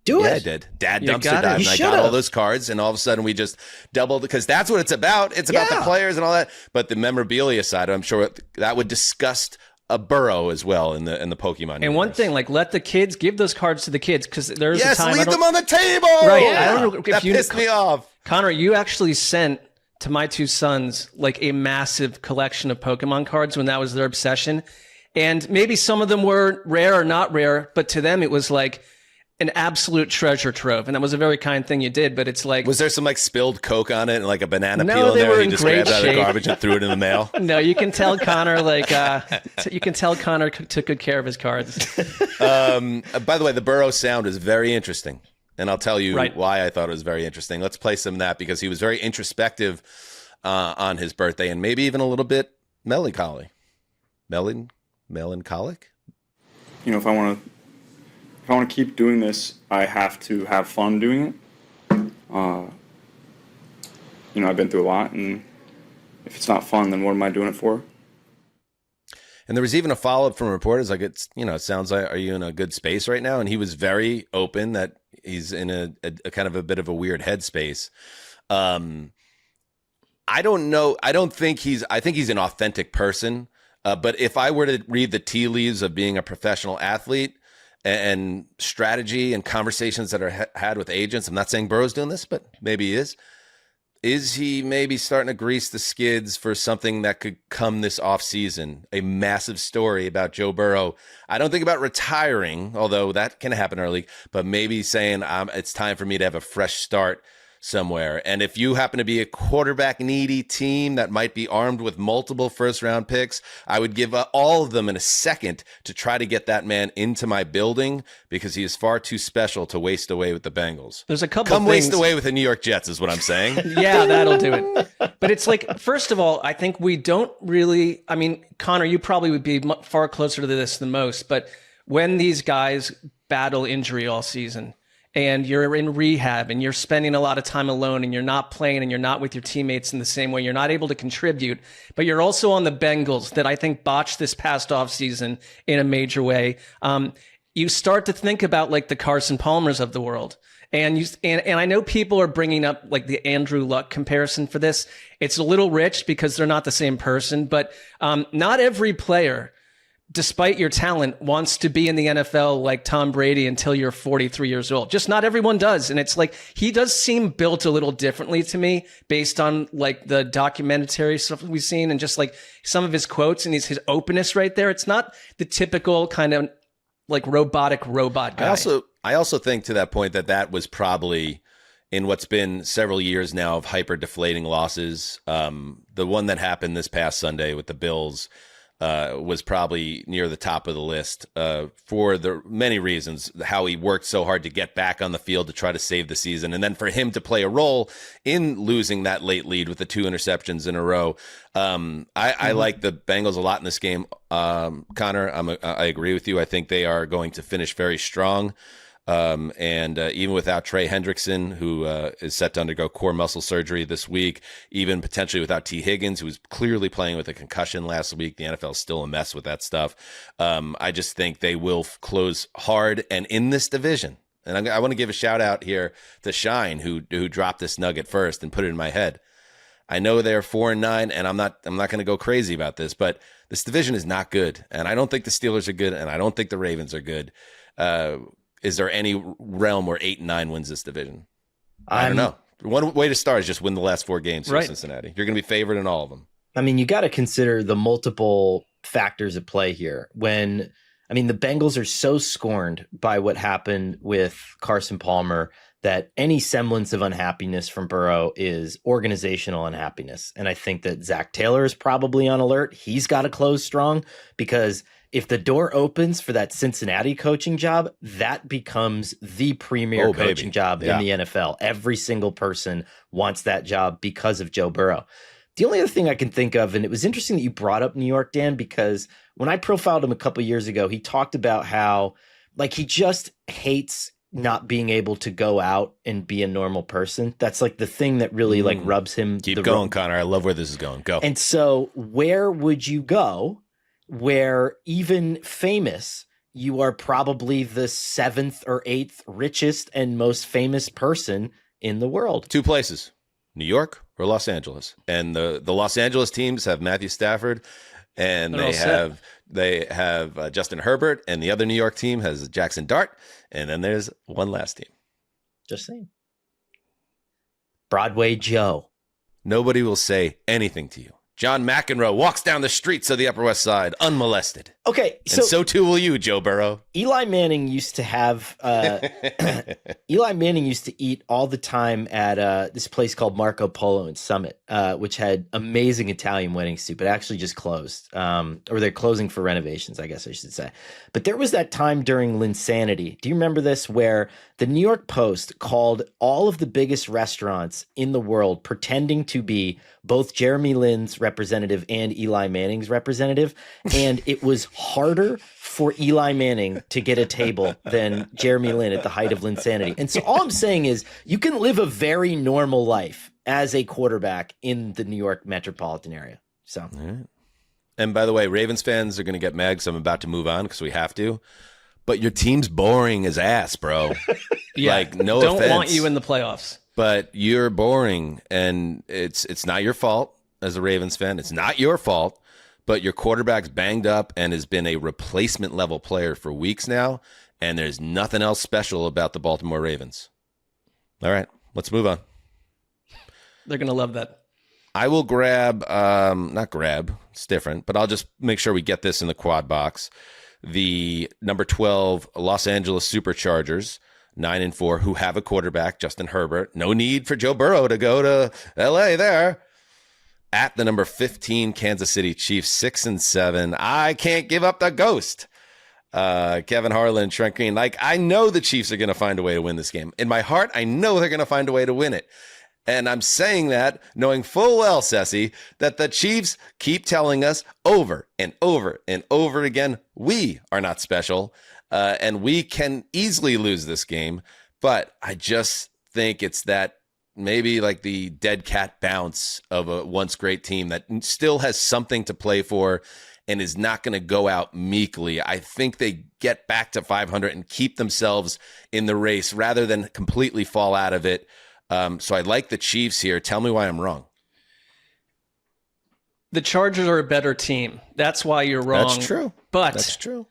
Yeah, I did. Dad dumpster dived, and I got all those cards, and all of a sudden we just doubled, because that's what it's about. It's about the players and all that. But the memorabilia side, I'm sure that would disgust a Burrow as well in the Pokemon and universe. One thing, like, let the kids, give those cards to the kids, because there's a time. Leave them on the table. Right. I don't know if that pissed me off. Connor, you actually sent to my two sons like a massive collection of Pokemon cards when that was their obsession. And maybe some of them were rare or not rare, but to them it was like an absolute treasure trove. And that was a very kind thing you did, but it's like... Was there some like spilled Coke on it and like a banana No, peel in they there? were You in just great grabbed out of the shape. garbage and threw it in the mail? No, you can tell Connor took good care of his cards. By the way, the Burrow sound is very interesting. And I'll tell you Right. why I thought it was very interesting. Let's play some of that because he was very introspective on his birthday and maybe even a little bit melancholy. Melancholic? You know, if I want to keep doing this, I have to have fun doing it. You know, I've been through a lot, and if it's not fun, then what am I doing it for? And there was even a follow-up from reporters, like, it sounds like, are you in a good space right now? And he was very open that he's in a kind of a bit of a weird headspace. I don't know. I think he's an authentic person. But if I were to read the tea leaves of being a professional athlete and strategy and conversations that are had with agents, I'm not saying Burrow's doing this, but maybe he is. Is he maybe starting to grease the skids for something that could come this offseason? A massive story about Joe Burrow. I don't think about retiring, although that can happen early, but maybe saying it's time for me to have a fresh start somewhere. And if you happen to be a quarterback needy team that might be armed with multiple first round picks, I would give all of them in a second to try to get that man into my building because he is far too special to waste away with the Bengals. There's a couple Come of things. waste away with the New York Jets is what I'm saying. Yeah, that'll do it. But it's like, first of all, I think we don't really, I mean, Connor, you probably would be far closer to this than most, but when these guys battle injury all season, and you're in rehab and you're spending a lot of time alone and you're not playing and you're not with your teammates in the same way, you're not able to contribute, but you're also on the Bengals that I think botched this past offseason in a major way. You start to think about like the Carson Palmers of the world. And I know people are bringing up like the Andrew Luck comparison for this. It's a little rich because they're not the same person, but not every player, despite your talent, wants to be in the NFL like Tom Brady until you're 43 years old. Just not everyone does. And it's like, he does seem built a little differently to me based on like the documentary stuff we've seen and just like some of his quotes and his openness right there. It's not the typical kind of like robotic robot guy. I also think to that point that was probably in what's been several years now of hyper deflating losses. The one that happened this past Sunday with the Bills was probably near the top of the list for the many reasons, how he worked so hard to get back on the field to try to save the season. And then for him to play a role in losing that late lead with the 2 interceptions in a row. I like the Bengals a lot in this game. Connor, I agree with you. I think they are going to finish very strong. And even without Trey Hendrickson, who is set to undergo core muscle surgery this week, even potentially without T. Higgins, who was clearly playing with a concussion last week, the NFL is still a mess with that stuff. I just think they will close hard and in this division. And I want to give a shout out here to Shine, who dropped this nugget first and put it in my head. I know they're 4-9, and I'm not going to go crazy about this, but this division is not good, and I don't think the Steelers are good, and I don't think the Ravens are good. Is there any realm where 8-9 wins this division? I don't know. One way to start is just win the last 4 games for Cincinnati. You're going to be favored in all of them. I mean, you got to consider the multiple factors at play here. The Bengals are so scorned by what happened with Carson Palmer that any semblance of unhappiness from Burrow is organizational unhappiness. And I think that Zach Taylor is probably on alert. He's got to close strong because if the door opens for that Cincinnati coaching job, that becomes the premier coaching job in the NFL. Every single person wants that job because of Joe Burrow. The only other thing I can think of, and it was interesting that you brought up New York, Dan, because when I profiled him a couple of years ago, he talked about how like he just hates not being able to go out and be a normal person. That's like the thing that really like rubs him. Keep going, Connor. I love where this is going. Go. And so where would you go where even famous, you are probably the 7th or 8th richest and most famous person in the world? 2 places, New York or Los Angeles. And the Los Angeles teams have Matthew Stafford, and they have Justin Herbert, and the other New York team has Jackson Dart, and then there's one last team. Just saying. Broadway Joe. nobody will say anything to you. John McEnroe walks down the streets of the Upper West Side unmolested. Okay, and so too will you, Joe Burrow. Eli Manning used to have Eli Manning used to eat all the time at this place called Marco Polo in Summit, which had amazing Italian wedding soup. It actually just closed, or they're closing for renovations, I guess I should say. But there was that time during Linsanity. Do you remember this, where the New York Post called all of the biggest restaurants in the world pretending to be both Jeremy Lin's representative and Eli Manning's representative, and it was harder for Eli Manning to get a table than Jeremy Lin at the height of Linsanity. And so all I'm saying is you can live a very normal life as a quarterback in the New York metropolitan area. So, and by the way, Ravens fans are going to get mad because I'm about to move on because we have to. But your team's boring as ass, bro. Yeah, like, no don't offense, want you in the playoffs. But you're boring, and it's not your fault as a Ravens fan. It's not your fault, but your quarterback's banged up and has been a replacement level player for weeks now, and there's nothing else special about the Baltimore Ravens. All right, let's move on. They're going to love that. I will grab, not grab, it's different, but I'll just make sure we get this in the quad box. The number 12 Los Angeles Superchargers, 9-4, who have a quarterback, Justin Herbert. No need for Joe Burrow to go to LA there. At the number 15 Kansas City Chiefs, 6-7. I can't give up the ghost. Kevin Harlan, Trent Green. Like, I know the Chiefs are going to find a way to win this game. In my heart, I know they're going to find a way to win it. And I'm saying that knowing full well, Cessy, that the Chiefs keep telling us over and over and over again, we are not special, and we can easily lose this game. But I just think it's that maybe like the dead cat bounce of a once great team that still has something to play for and is not going to go out meekly. I think they get back to 500 and keep themselves in the race rather than completely fall out of it. So I like the Chiefs here. Tell me why I'm wrong. The Chargers are a better team. That's why you're wrong. That's true. But that's true.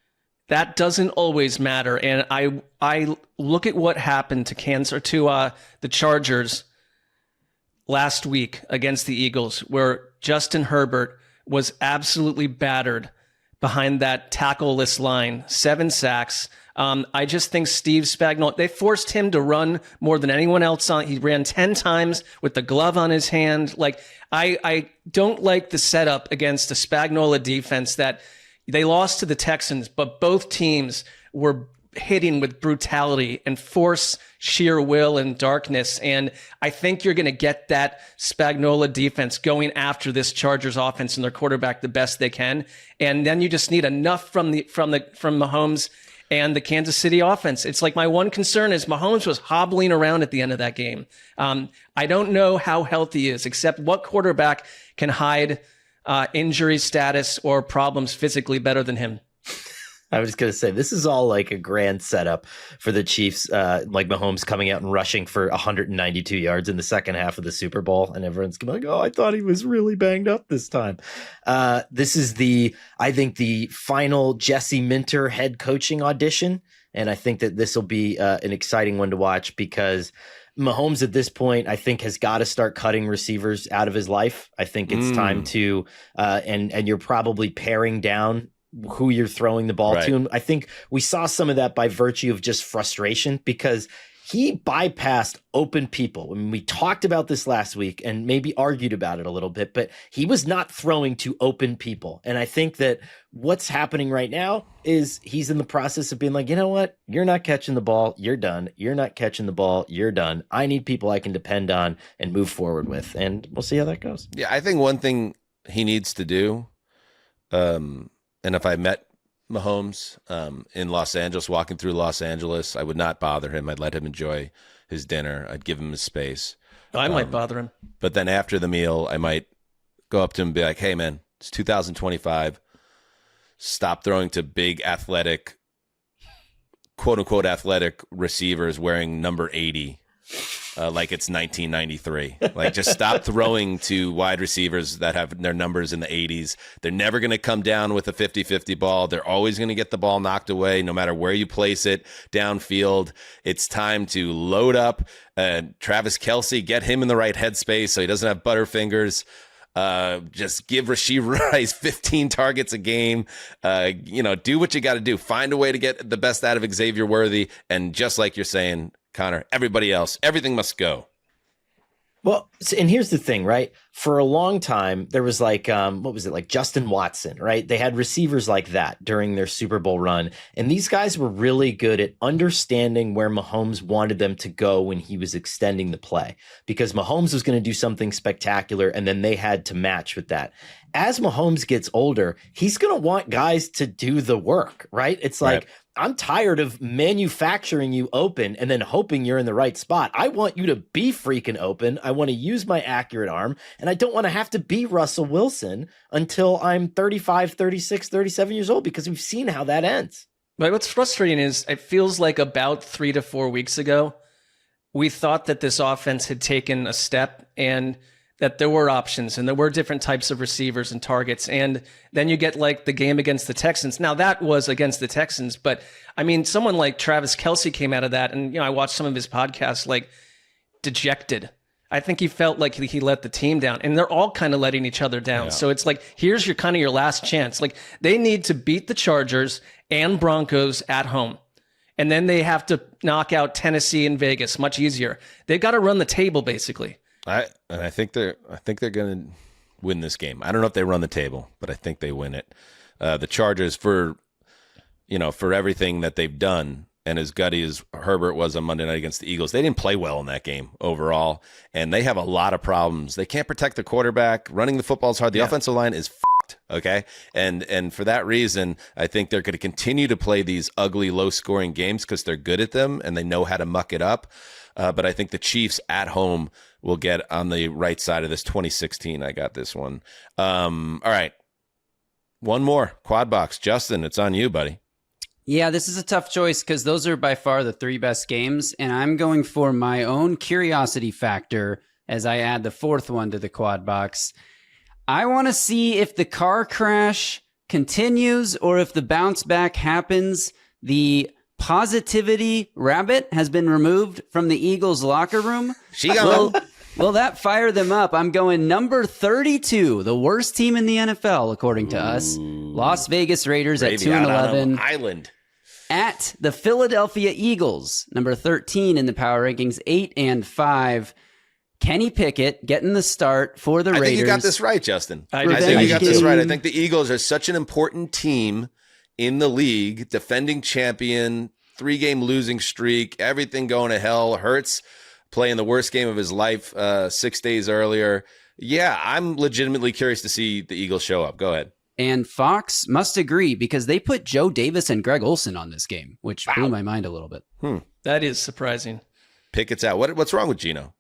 That doesn't always matter. And I look at what happened to the Chargers last week against the Eagles, where Justin Herbert was absolutely battered behind that tackle-less line, 7 sacks. I just think Steve Spagnuolo, they forced him to run more than anyone else on. He ran 10 times with the glove on his hand. Like, I don't like the setup against the Spagnuolo defense that they lost to the Texans, but both teams were hitting with brutality and force, sheer will, and darkness. And I think you're going to get that Spagnuolo defense going after this Chargers offense and their quarterback the best they can. And then you just need enough from Mahomes and the Kansas City offense. It's like my one concern is Mahomes was hobbling around at the end of that game. I don't know how healthy he is, except what quarterback can hide injury status or problems physically better than him. I was just going to say, this is all like a grand setup for the Chiefs, like Mahomes coming out and rushing for 192 yards in the second half of the Super Bowl. And everyone's going to be like, oh, I thought he was really banged up this time. This is I think the final Jesse Minter head coaching audition. And I think that this will be an exciting one to watch because Mahomes at this point, I think, has got to start cutting receivers out of his life. I think it's time to, and you're probably paring down who you're throwing the ball to. And I think we saw some of that by virtue of just frustration because he bypassed open people. I mean, we talked about this last week and maybe argued about it a little bit, but he was not throwing to open people. And I think that what's happening right now is he's in the process of being like, you know what? You're not catching the ball. You're done. You're not catching the ball. You're done. I need people I can depend on and move forward with. And we'll see how that goes. Yeah, I think one thing he needs to do, and if I met Mahomes in Los Angeles, walking through Los Angeles, I would not bother him. I'd let him enjoy his dinner. I'd give him his space. I might bother him. But then after the meal, I might go up to him and be like, hey, man, it's 2025. Stop throwing to big athletic, quote-unquote athletic receivers wearing number 80 like it's 1993. Like, just stop throwing to wide receivers that have their numbers in the 80s. They're never going to come down with a 50-50 ball. They're always going to get the ball knocked away, no matter where you place it downfield. It's time to load up Travis Kelce, get him in the right headspace so he doesn't have butterfingers. Just give Rashee Rice 15 targets a game. Do what you got to do. Find a way to get the best out of Xavier Worthy. And just like you're saying, Connor, everybody else, everything must go. Well, and here's the thing, right? For a long time, there was like Justin Watson, right? They had receivers like that during their Super Bowl run. And these guys were really good at understanding where Mahomes wanted them to go when he was extending the play, because Mahomes was going to do something spectacular, and then they had to match with that. As Mahomes gets older, he's going to want guys to do the work, right? It's like, right. I'm tired of manufacturing you open and then hoping you're in the right spot. I want you to be freaking open. I want to use my accurate arm, and I don't want to have to be Russell Wilson until I'm 35, 36, 37 years old, because we've seen how that ends. But what's frustrating is it feels like about 3 to 4 weeks ago, we thought that this offense had taken a step and that there were options and there were different types of receivers and targets. And then you get like the game against the Texans. Now that was against the Texans, but I mean, someone like Travis Kelce came out of that, and I watched some of his podcasts, like dejected. I think he felt like he let the team down, and they're all kind of letting each other down. Yeah. So it's like, here's your kind of your last chance. Like, they need to beat the Chargers and Broncos at home. And then they have to knock out Tennessee and Vegas, much easier. They've got to run the table, basically. I think they're going to win this game. I don't know if they run the table, but I think they win it. The Chargers, for everything that they've done, and as gutty as Herbert was on Monday night against the Eagles, they didn't play well in that game overall, and they have a lot of problems. They can't protect the quarterback. Running the football is hard. The offensive line is fucked, okay? And for that reason, I think they're going to continue to play these ugly, low-scoring games because they're good at them and they know how to muck it up. But I think the Chiefs at home will get on the right side of this. 2016, I got this one. All right. One more. Quad box. Justin, it's on you, buddy. Yeah, this is a tough choice because those are by far the 3 best games, and I'm going for my own curiosity factor as I add the 4th one to the quad box. I want to see if the car crash continues or if the bounce back happens. The positivity rabbit has been removed from the Eagles locker room. Will that fire them up? I'm going number 32, the worst team in the NFL, according to us. Las Vegas Raiders at 2-11. Island. At the Philadelphia Eagles, number 13 in the power rankings, 8-5. Kenny Pickett getting the start for the Raiders. I think you got this right, Justin. I think you got this right. I think the Eagles are such an important team in the league, defending champion, 3-game losing streak, everything going to hell. Hurts playing the worst game of his life 6 days earlier. Yeah, I'm legitimately curious to see the Eagles show up. Go ahead. And Fox must agree because they put Joe Davis and Greg Olsen on this game, which blew my mind a little bit. That is surprising. Pickett's out. What's wrong with Geno?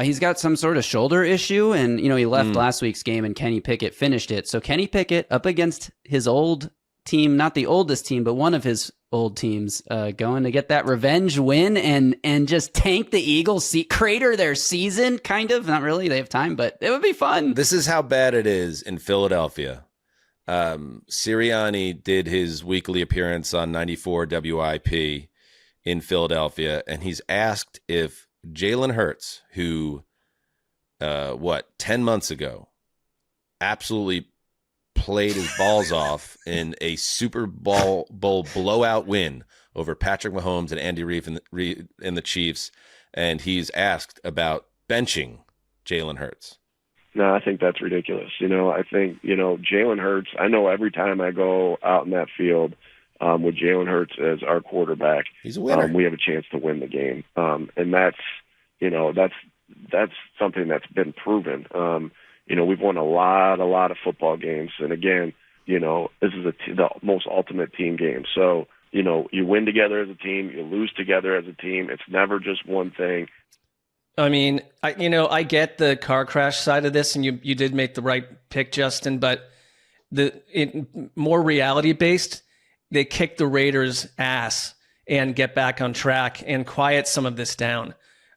He's got some sort of shoulder issue, and he left last week's game, and Kenny Pickett finished it. So Kenny Pickett up against his old team, not the oldest team, but one of his old teams, going to get that revenge win and just tank the Eagles, crater their season, kind of. Not really, they have time, but it would be fun. This is how bad it is in Philadelphia. Sirianni did his weekly appearance on 94 WIP in Philadelphia, and he's asked if Jalen Hurts, who 10 months ago absolutely played his balls off in a Super Bowl blowout win over Patrick Mahomes and Andy Reid in the Chiefs, and he's asked about benching Jalen Hurts. No, I think that's ridiculous. I think, Jalen Hurts, I know every time I go out in that field with Jalen Hurts as our quarterback, he's a winner. We have a chance to win the game. And that's something that's been proven. We've won a lot of football games. And again, this is the most ultimate team game. So, you win together as a team, you lose together as a team. It's never just one thing. I mean, I get the car crash side of this, and you did make the right pick, Justin, but more reality-based, they kick the Raiders' ass and get back on track and quiet some of this down.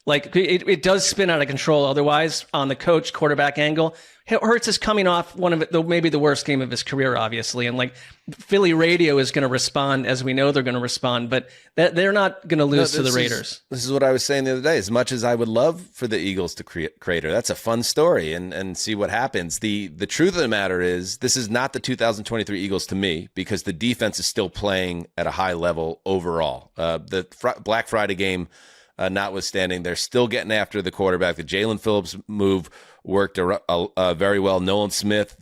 Like it does spin out of control otherwise on the coach quarterback angle. Hurts is coming off one of maybe the worst game of his career, obviously. And like Philly radio is going to respond as we know they're going to respond, but they're not going to lose to the Raiders. This is what I was saying the other day. As much as I would love for the Eagles to crater, that's a fun story and see what happens. The truth of the matter is this is not the 2023 Eagles to me because the defense is still playing at a high level overall. The Black Friday game notwithstanding, they're still getting after the quarterback. The Jalen Phillips move worked very well. Nolan Smith,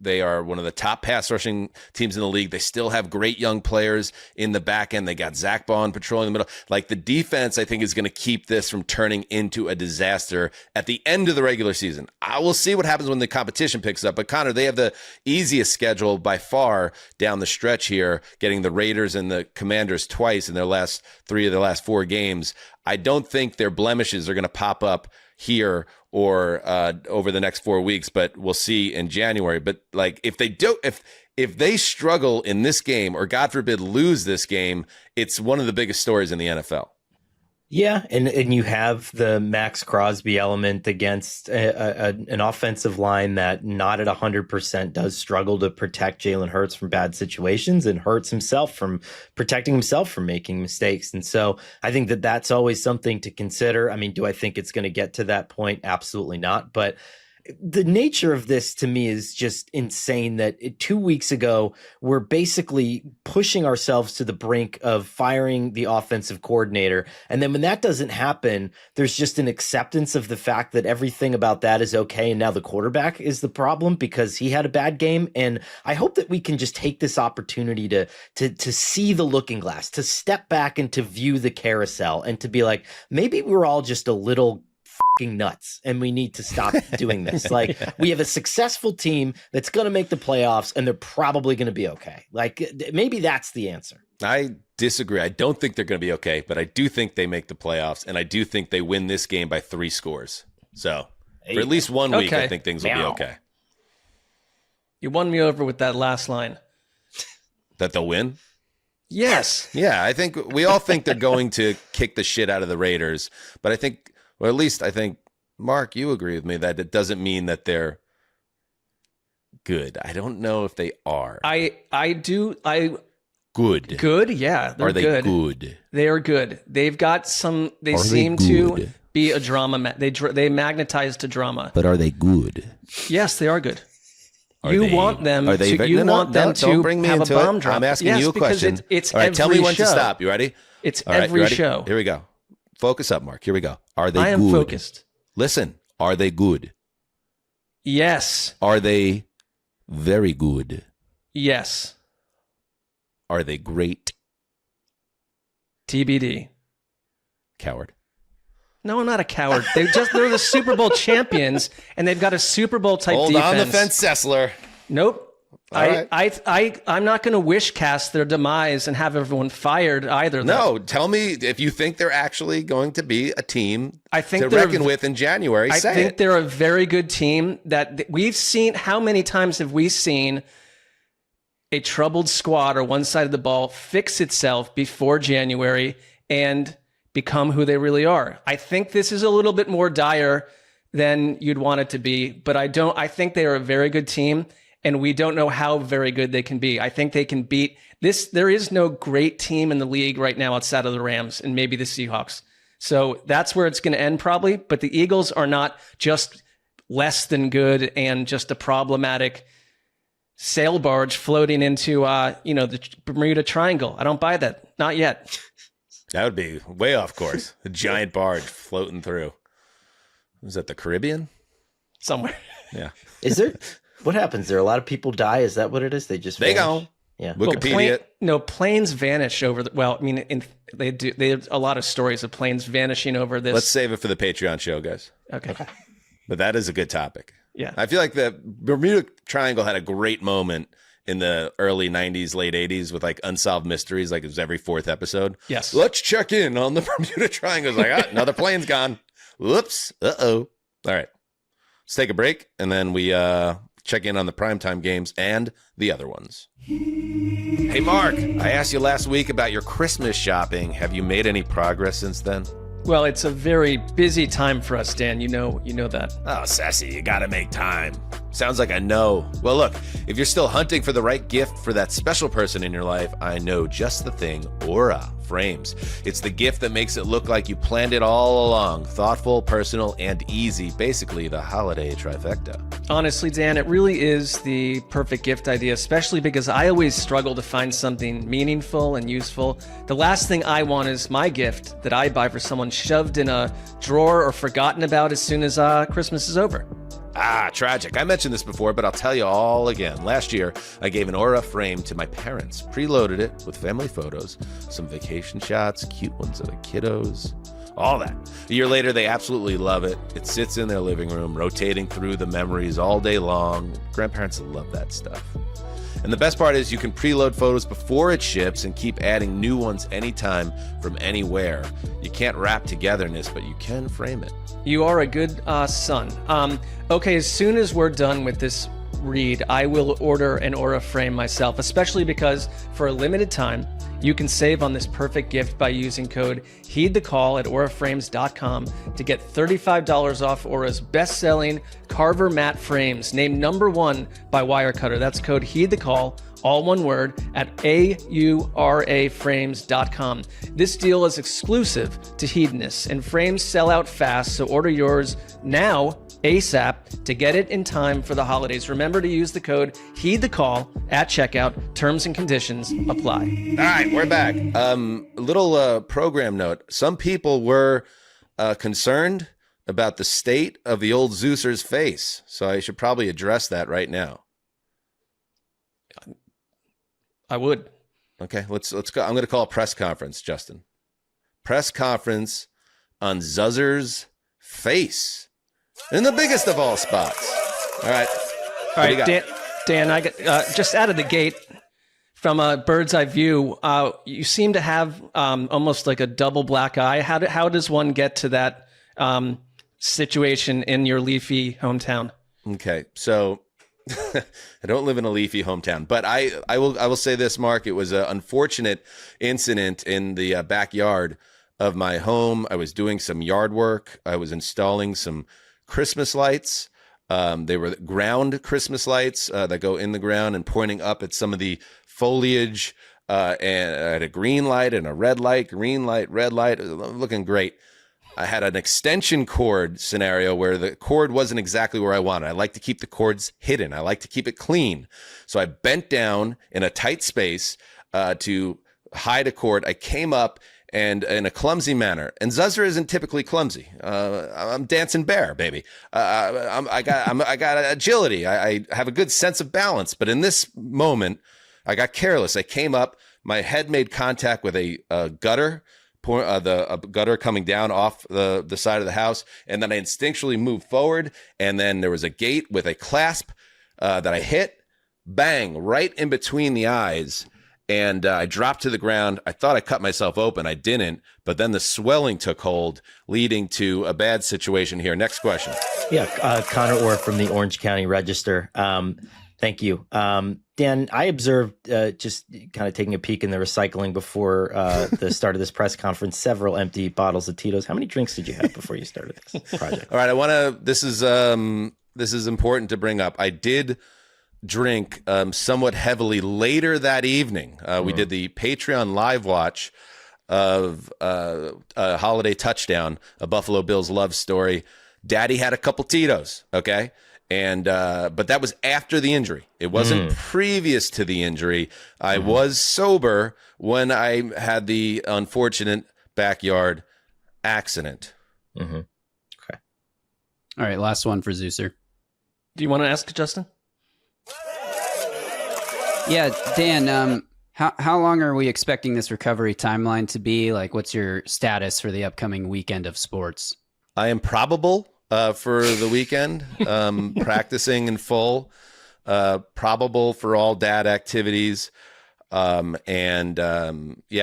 they are one of the top pass rushing teams in the league. They still have great young players in the back end. They got Zach Bond patrolling the middle. Like the defense, I think, is going to keep this from turning into a disaster at the end of the regular season. I will see what happens when the competition picks up. But Connor, they have the easiest schedule by far down the stretch here, getting the Raiders and the Commanders twice in their last 3 of their last 4 games. I don't think their blemishes are going to pop up here or over the next 4 weeks, but we'll see in January. But like if they struggle in this game or God forbid lose this game, it's one of the biggest stories in the NFL. Yeah, and you have the Max Crosby element against an offensive line that not at 100% does struggle to protect Jalen Hurts from bad situations and Hurts himself from protecting himself from making mistakes. And so I think that that's always something to consider. I mean, do I think it's going to get to that point? Absolutely not. But the nature of this to me is just insane that 2 weeks ago, we're basically pushing ourselves to the brink of firing the offensive coordinator. And then when that doesn't happen, there's just an acceptance of the fact that everything about that is okay. And now the quarterback is the problem because he had a bad game. And I hope that we can just take this opportunity to see the looking glass, to step back and to view the carousel and to be like, maybe we're all just a little nuts and we need to stop doing this. Like we have a successful team that's going to make the playoffs and they're probably going to be okay. Like maybe that's the answer. I disagree. I don't think they're going to be okay, but I do think they make the playoffs and I do think they win this game by 3 scores. So for at least 1 week, I think things will be okay. You won me over with that last line. That they'll win? Yes. Yeah, I think we all think they're going to kick the shit out of the Raiders, but I think or at least I think, Mark, you agree with me that it doesn't mean that they're good. I don't know if they are. I do. Good. Good, yeah. Are they good? They are good. They've got some. They seem to be a drama. They magnetize to drama. But are they good? Yes, they are good. Are you they, want them are they, to. You want them to bring me have into a bomb it. drop. I'm asking you a question. It's all right, every tell me when show. to stop. You ready? It's all right, every show. Here we go. Focus up, Mark. Here we go. Are they good? I am focused. Listen, are they good? Yes. Are they very good? Yes. Are they great? TBD. Coward. No, I'm not a coward. They're the Super Bowl champions, and they've got a Super Bowl type defense. Hold on the fence, Sessler. Nope. Right. I'm not going to wish cast their demise and have everyone fired either. No, tell me if you think they're actually going to be a team to reckon with in January. I think they're a very good team that we've seen. How many times have we seen a troubled squad or one side of the ball fix itself before January and become who they really are? I think this is a little bit more dire than you'd want it to be, but I think they are a very good team. And we don't know how very good they can be. I think they can beat this. There is no great team in the league right now outside of the Rams and maybe the Seahawks. So that's where it's going to end probably. But the Eagles are not just less than good and just a problematic sail barge floating into, the Bermuda Triangle. I don't buy that. Not yet. That would be way off course. A giant barge floating through. Was that the Caribbean? Somewhere. Yeah. Is there... What happens there? A lot of people die. Is that what it is? They just vanish? Go. Yeah. Wikipedia. Planes vanish over. They do. They have a lot of stories of planes vanishing over this. Let's save it for the Patreon show, guys. Okay. But that is a good topic. Yeah. I feel like the Bermuda Triangle had a great moment in the early 90s, late 80s with like Unsolved Mysteries. Like it was every 4th episode. Yes. Let's check in on the Bermuda Triangle. It's like, another plane's gone. Whoops. Uh-oh. All right. Let's take a break and then we check in on the primetime games and the other ones. Hey, Mark, I asked you last week about your Christmas shopping. Have you made any progress since then? Well, it's a very busy time for us, Dan. You know that. Oh, Sassy, you gotta make time. Sounds like I know. Well, look, if you're still hunting for the right gift for that special person in your life, I know just the thing, Aura Frames. It's the gift that makes it look like you planned it all along. Thoughtful, personal, and easy. Basically, the holiday trifecta. Honestly, Dan, it really is the perfect gift idea, especially because I always struggle to find something meaningful and useful. The last thing I want is my gift that I buy for someone shoved in a drawer or forgotten about as soon as Christmas is over. Ah, tragic. I mentioned this before, but I'll tell you all again. Last year, I gave an Aura frame to my parents, preloaded it with family photos, some vacation shots, cute ones of the kiddos, all that. A year later, they absolutely love it. It sits in their living room, rotating through the memories all day long. Grandparents love that stuff. And the best part is you can preload photos before it ships and keep adding new ones anytime from anywhere. You can't wrap togetherness, but you can frame it. You are a good son. Okay, as soon as we're done with this read, I will order an Aura frame myself, especially because for a limited time, you can save on this perfect gift by using code HEEDTHECALL at auraframes.com to get $35 off Aura's best-selling Carver matte frames, named #1 by Wirecutter. That's code HEEDTHECALL, all one word, at auraframes.com. This deal is exclusive to Hedonists, and frames sell out fast, so order yours now, ASAP, to get it in time for the holidays. Remember to use the code HEEDTHECALL at checkout. Terms and conditions apply. All right, we're back. Little program note. Some people were concerned about the state of the old Zeuser's face, so I should probably address that right now. I would. Okay, let's go. I'm going to call a press conference, Justin. Press conference on Zuzzer's face in the biggest of all spots. All right, Dan. I got just out of the gate from a bird's eye view. You seem to have almost like a double black eye. How does one get to that situation in your leafy hometown? Okay, so. I don't live in a leafy hometown, but I will say this, Mark. It was an unfortunate incident in the backyard of my home. I was doing some yard work. I was installing some Christmas lights. They were ground Christmas lights that go in the ground and pointing up at some of the foliage. And I had a green light and a red light, green light, red light, looking great. I had an extension cord scenario where the cord wasn't exactly where I wanted. I like to keep the cords hidden. I like to keep it clean. So I bent down in a tight space to hide a cord. I came up and in a clumsy manner. And Zuzzer isn't typically clumsy. I'm dancing bear, baby. I got agility. I have a good sense of balance. But in this moment, I got careless. I came up. My head made contact with a gutter. The gutter coming down off the side of the house, and then I instinctually moved forward, and then there was a gate with a clasp that I hit, bang, right in between the eyes, and I dropped to the ground. I thought I cut myself open. I didn't, but then the swelling took hold, leading to a bad situation here. Next question. Yeah, Conor Orr from the Orange County Register. Thank you. Dan, I observed, just kind of taking a peek in the recycling before the start of this press conference, several empty bottles of Tito's. How many drinks did you have before you started this project? All right, this is important to bring up. I did drink somewhat heavily later that evening. We did the Patreon live watch of a holiday touchdown, a Buffalo Bills love story. Daddy had a couple Tito's, okay? And but that was after the injury. It wasn't previous to the injury. I was sober when I had the unfortunate backyard accident. Okay. All right, last one for Zeuser. Do you want to ask Justin? Yeah, Dan, how long are we expecting this recovery timeline to be? Like, what's your status for the upcoming weekend of sports? I am probable for the weekend, practicing in full, probable for all dad activities. I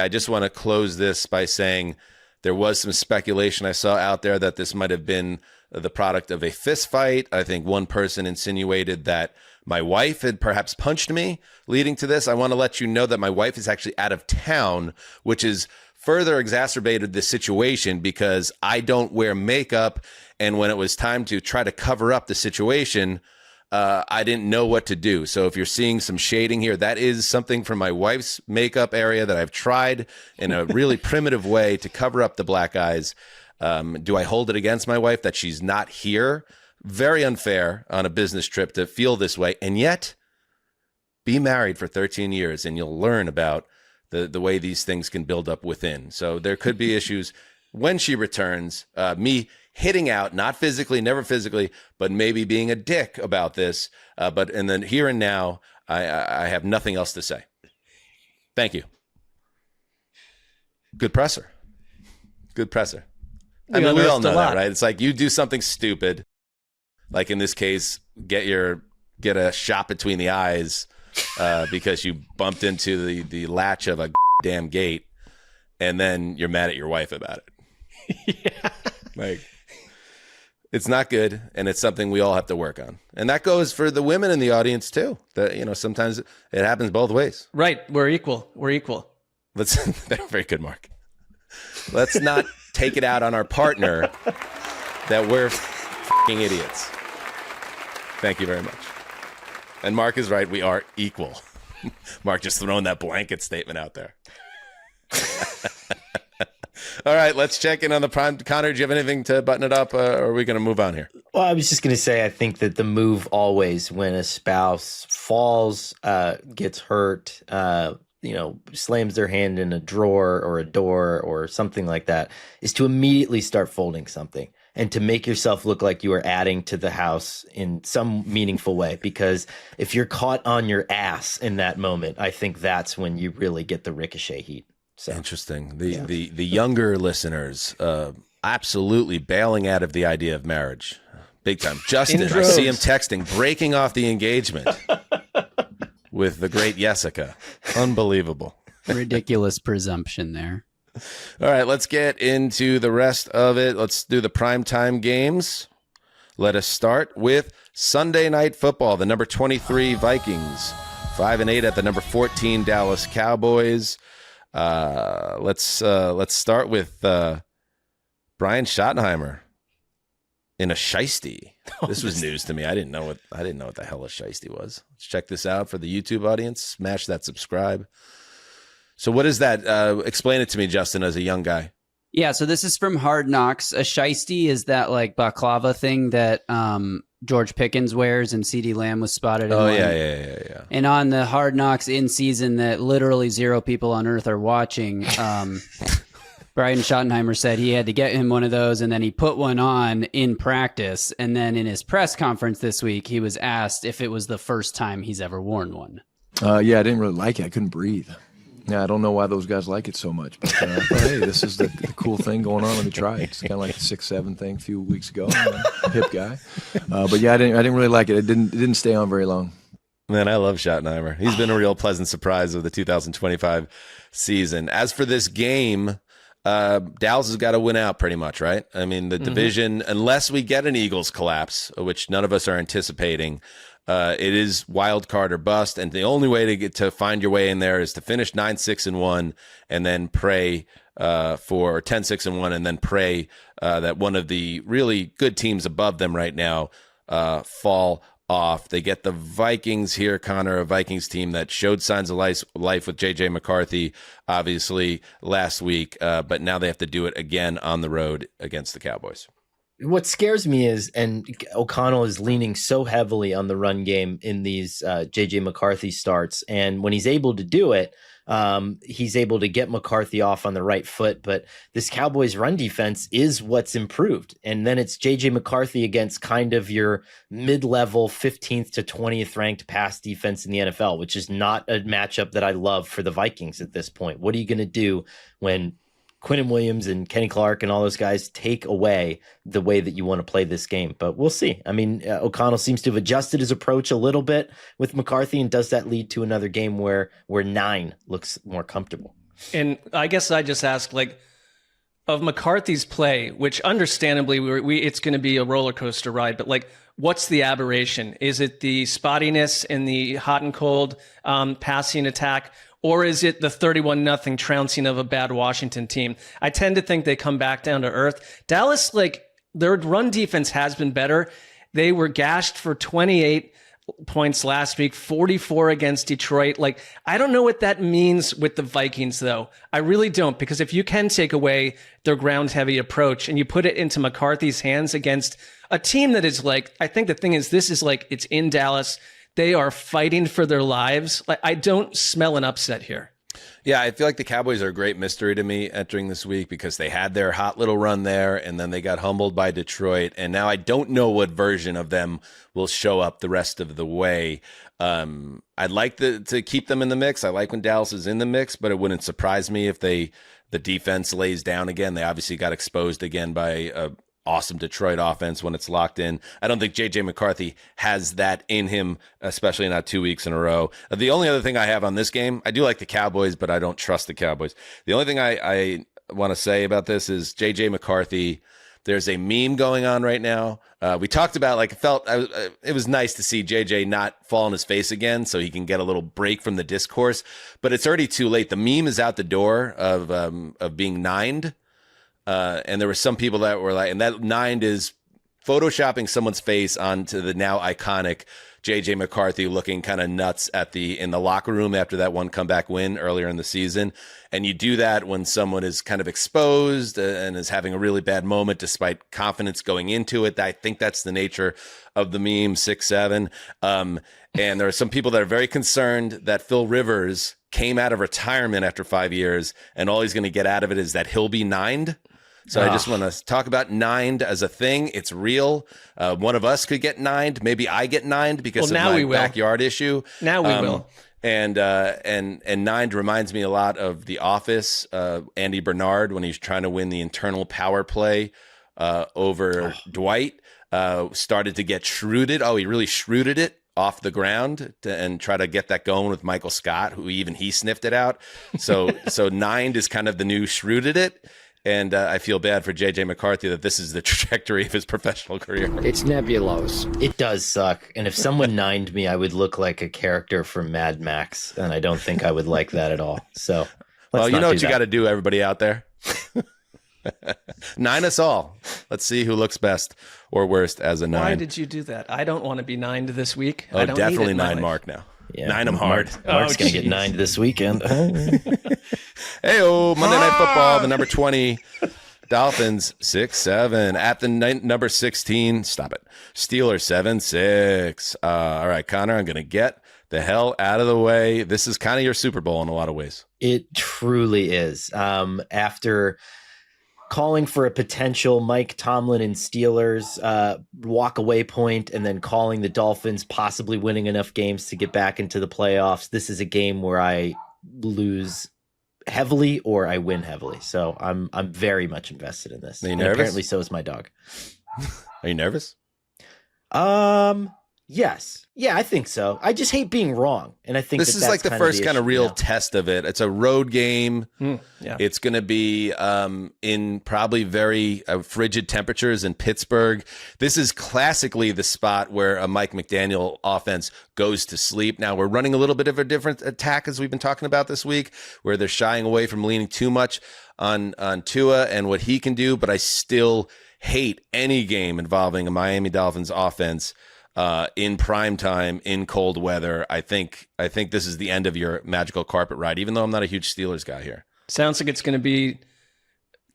just want to close this by saying there was some speculation I saw out there that this might have been the product of a fist fight. I think one person insinuated that my wife had perhaps punched me leading to this. I want to let you know that my wife is actually out of town, which is further exacerbated the situation because I don't wear makeup. And when it was time to try to cover up the situation, I didn't know what to do. So if you're seeing some shading here, that is something from my wife's makeup area that I've tried in a really primitive way to cover up the black eyes. Do I hold it against my wife that she's not here? Very unfair on a business trip to feel this way. And yet, be married for 13 years and you'll learn about the way these things can build up within. So there could be issues when she returns, me hitting out, not physically, never physically, but maybe being a dick about this. And then here and now, I have nothing else to say. Thank you. Good presser. Good presser. I mean, we all know that, right? It's like you do something stupid, like in this case, get a shot between the eyes because you bumped into the latch of a damn gate, and then you're mad at your wife about it. Yeah. Like, it's not good, and it's something we all have to work on. And that goes for the women in the audience too. That, sometimes it happens both ways. Right. We're equal. Very good, Mark. Let's not take it out on our partner that we're f***ing idiots. Thank you very much. And Mark is right. We are equal. Mark just throwing that blanket statement out there. All right, let's check in on the prime. Connor, do you have anything to button it up, or are we going to move on here? Well, I was just going to say, I think that the move always when a spouse falls, gets hurt, slams their hand in a drawer or a door or something like that, is to immediately start folding something and to make yourself look like you are adding to the house in some meaningful way. Because if you're caught on your ass in that moment, I think that's when you really get the ricochet heat. So, interesting. The younger listeners absolutely bailing out of the idea of marriage. Big time. Justin, I see him texting, breaking off the engagement with the great Jessica. Unbelievable. Ridiculous presumption there. All right, let's get into the rest of it. Let's do the primetime games. Let us start with Sunday Night Football. The number 23 Vikings, 5-8 at the number 14 Dallas Cowboys. Let's start with Brian Schottenheimer in a shiesty. This was news to me. I didn't know what the hell a shiesty was. Let's check this out for the YouTube audience. Smash that subscribe. So what is that? Explain it to me, Justin, as a young guy. Yeah, so this is from Hard Knocks. A shiesty is that like baklava thing that George Pickens wears and CeeDee Lamb was spotted in. Oh, yeah. And on the Hard Knocks in season that literally 0 people on earth are watching, Brian Schottenheimer said he had to get him one of those, and then he put one on in practice. And then in his press conference this week, he was asked if it was the first time he's ever worn one. Yeah, I didn't really like it. I couldn't breathe. Yeah, I don't know why those guys like it so much, but hey, this is the cool thing going on. Let me try it. It's kind of like the 6'7" thing a few weeks ago. Hip guy, but yeah, I didn't really like it. It didn't stay on very long. Man, I love Schottenheimer. He's been a real pleasant surprise of the 2025 season. As for this game, Dallas has got to win out pretty much, right? I mean, the division, unless we get an Eagles collapse, which none of us are anticipating. It is wild card or bust, and the only way to get to find your way in there is to finish 9-6-1, and then pray for 10-6-1, and then pray that one of the really good teams above them right now fall off. They get the Vikings here, Connor, a Vikings team that showed signs of life with J.J. McCarthy, obviously, last week, but now they have to do it again on the road against the Cowboys. What scares me is, and O'Connell is leaning so heavily on the run game in these J.J. McCarthy starts, and when he's able to do it, he's able to get McCarthy off on the right foot, but this Cowboys run defense is what's improved. And then it's J.J. McCarthy against kind of your mid-level 15th to 20th ranked pass defense in the NFL, which is not a matchup that I love for the Vikings at this point. What are you going to do when Quinnen Williams and Kenny Clark and all those guys take away the way that you want to play this game? But we'll see. I mean, O'Connell seems to have adjusted his approach a little bit with McCarthy, and does that lead to another game where 9 looks more comfortable? And I guess I just ask, like, of McCarthy's play, which understandably it's going to be a roller coaster ride, but like, what's the aberration? Is it the spottiness in the hot and cold passing attack, or is it the 31-0 trouncing of a bad Washington team? I tend to think they come back down to earth. Dallas, like, their run defense has been better. They were gashed for 28 points last week, 44 against Detroit. Like, I don't know what that means with the Vikings, though. I really don't, because if you can take away their ground heavy approach and you put it into McCarthy's hands against a team that is like, I think the thing is, this is like, it's in Dallas. They are fighting for their lives. Like, I don't smell an upset here. Yeah, I feel like the Cowboys are a great mystery to me entering this week because they had their hot little run there and then they got humbled by Detroit. And now I don't know what version of them will show up the rest of the way. I'd like to keep them in the mix. I like when Dallas is in the mix, but it wouldn't surprise me if the defense lays down again. They obviously got exposed again by a awesome Detroit offense when it's locked in. I don't think J.J. McCarthy has that in him, especially not 2 weeks in a row. The only other thing I have on this game, I do like the Cowboys, but I don't trust the Cowboys. The only thing I want to say about this is J.J. McCarthy. There's a meme going on right now. We talked about, like, it was nice to see J.J. not fall on his face again so he can get a little break from the discourse, but it's already too late. The meme is out the door of being nined. And there were some people that were like, and that nined is photoshopping someone's face onto the now iconic J.J. McCarthy looking kind of nuts in the locker room after that one comeback win earlier in the season. And you do that when someone is kind of exposed and is having a really bad moment despite confidence going into it. I think that's the nature of the meme 6'7". And there are some people that are very concerned that Phil Rivers came out of retirement after 5 years and all he's going to get out of it is that he'll be nined. So I just want to talk about nined as a thing. It's real. One of us could get nined. Maybe I get nined because of my backyard issue. Now we will. And nined reminds me a lot of The Office. Andy Bernard, when he's trying to win the internal power play over Dwight, started to get shrewded. Oh, he really shrewded it off the ground and try to get that going with Michael Scott, who even he sniffed it out. So nined is kind of the new shrewded it. And I feel bad for J.J. McCarthy that this is the trajectory of his professional career. It's nebulous. It does suck. And if someone nined me, I would look like a character from Mad Max. And I don't think I would like that at all. So, well, you know what you got to do, everybody out there. Nine us all. Let's see who looks best or worst as a nine. Why did you do that? I don't want to be nined this week. Oh, I don't definitely need it nine Mark now. Yeah, nine him hard. Mark's going to get nined this weekend. Hey-oh, Monday Night Football, the number 20 Dolphins 6-7 at the number 16. Stop it. Steelers 7-6. All right, Connor, I'm going to get the hell out of the way. This is kind of your Super Bowl in a lot of ways. It truly is. After calling for a potential Mike Tomlin and Steelers walk-away point and then calling the Dolphins possibly winning enough games to get back into the playoffs, this is a game where I lose heavily or I win heavily. So I'm very much invested in this. Are you and nervous? Apparently so is my dog. Are you nervous? Yes. Yeah, I think so. I just hate being wrong. And I think this is like the first kind of real test of it. It's a road game. Yeah. It's going to be in probably very frigid temperatures in Pittsburgh. This is classically the spot where a Mike McDaniel offense goes to sleep. Now, we're running a little bit of a different attack as we've been talking about this week, where they're shying away from leaning too much on Tua and what he can do. But I still hate any game involving a Miami Dolphins offense in prime time, in cold weather. I think this is the end of your magical carpet ride, even though I'm not a huge Steelers guy here. Sounds like it's going to be,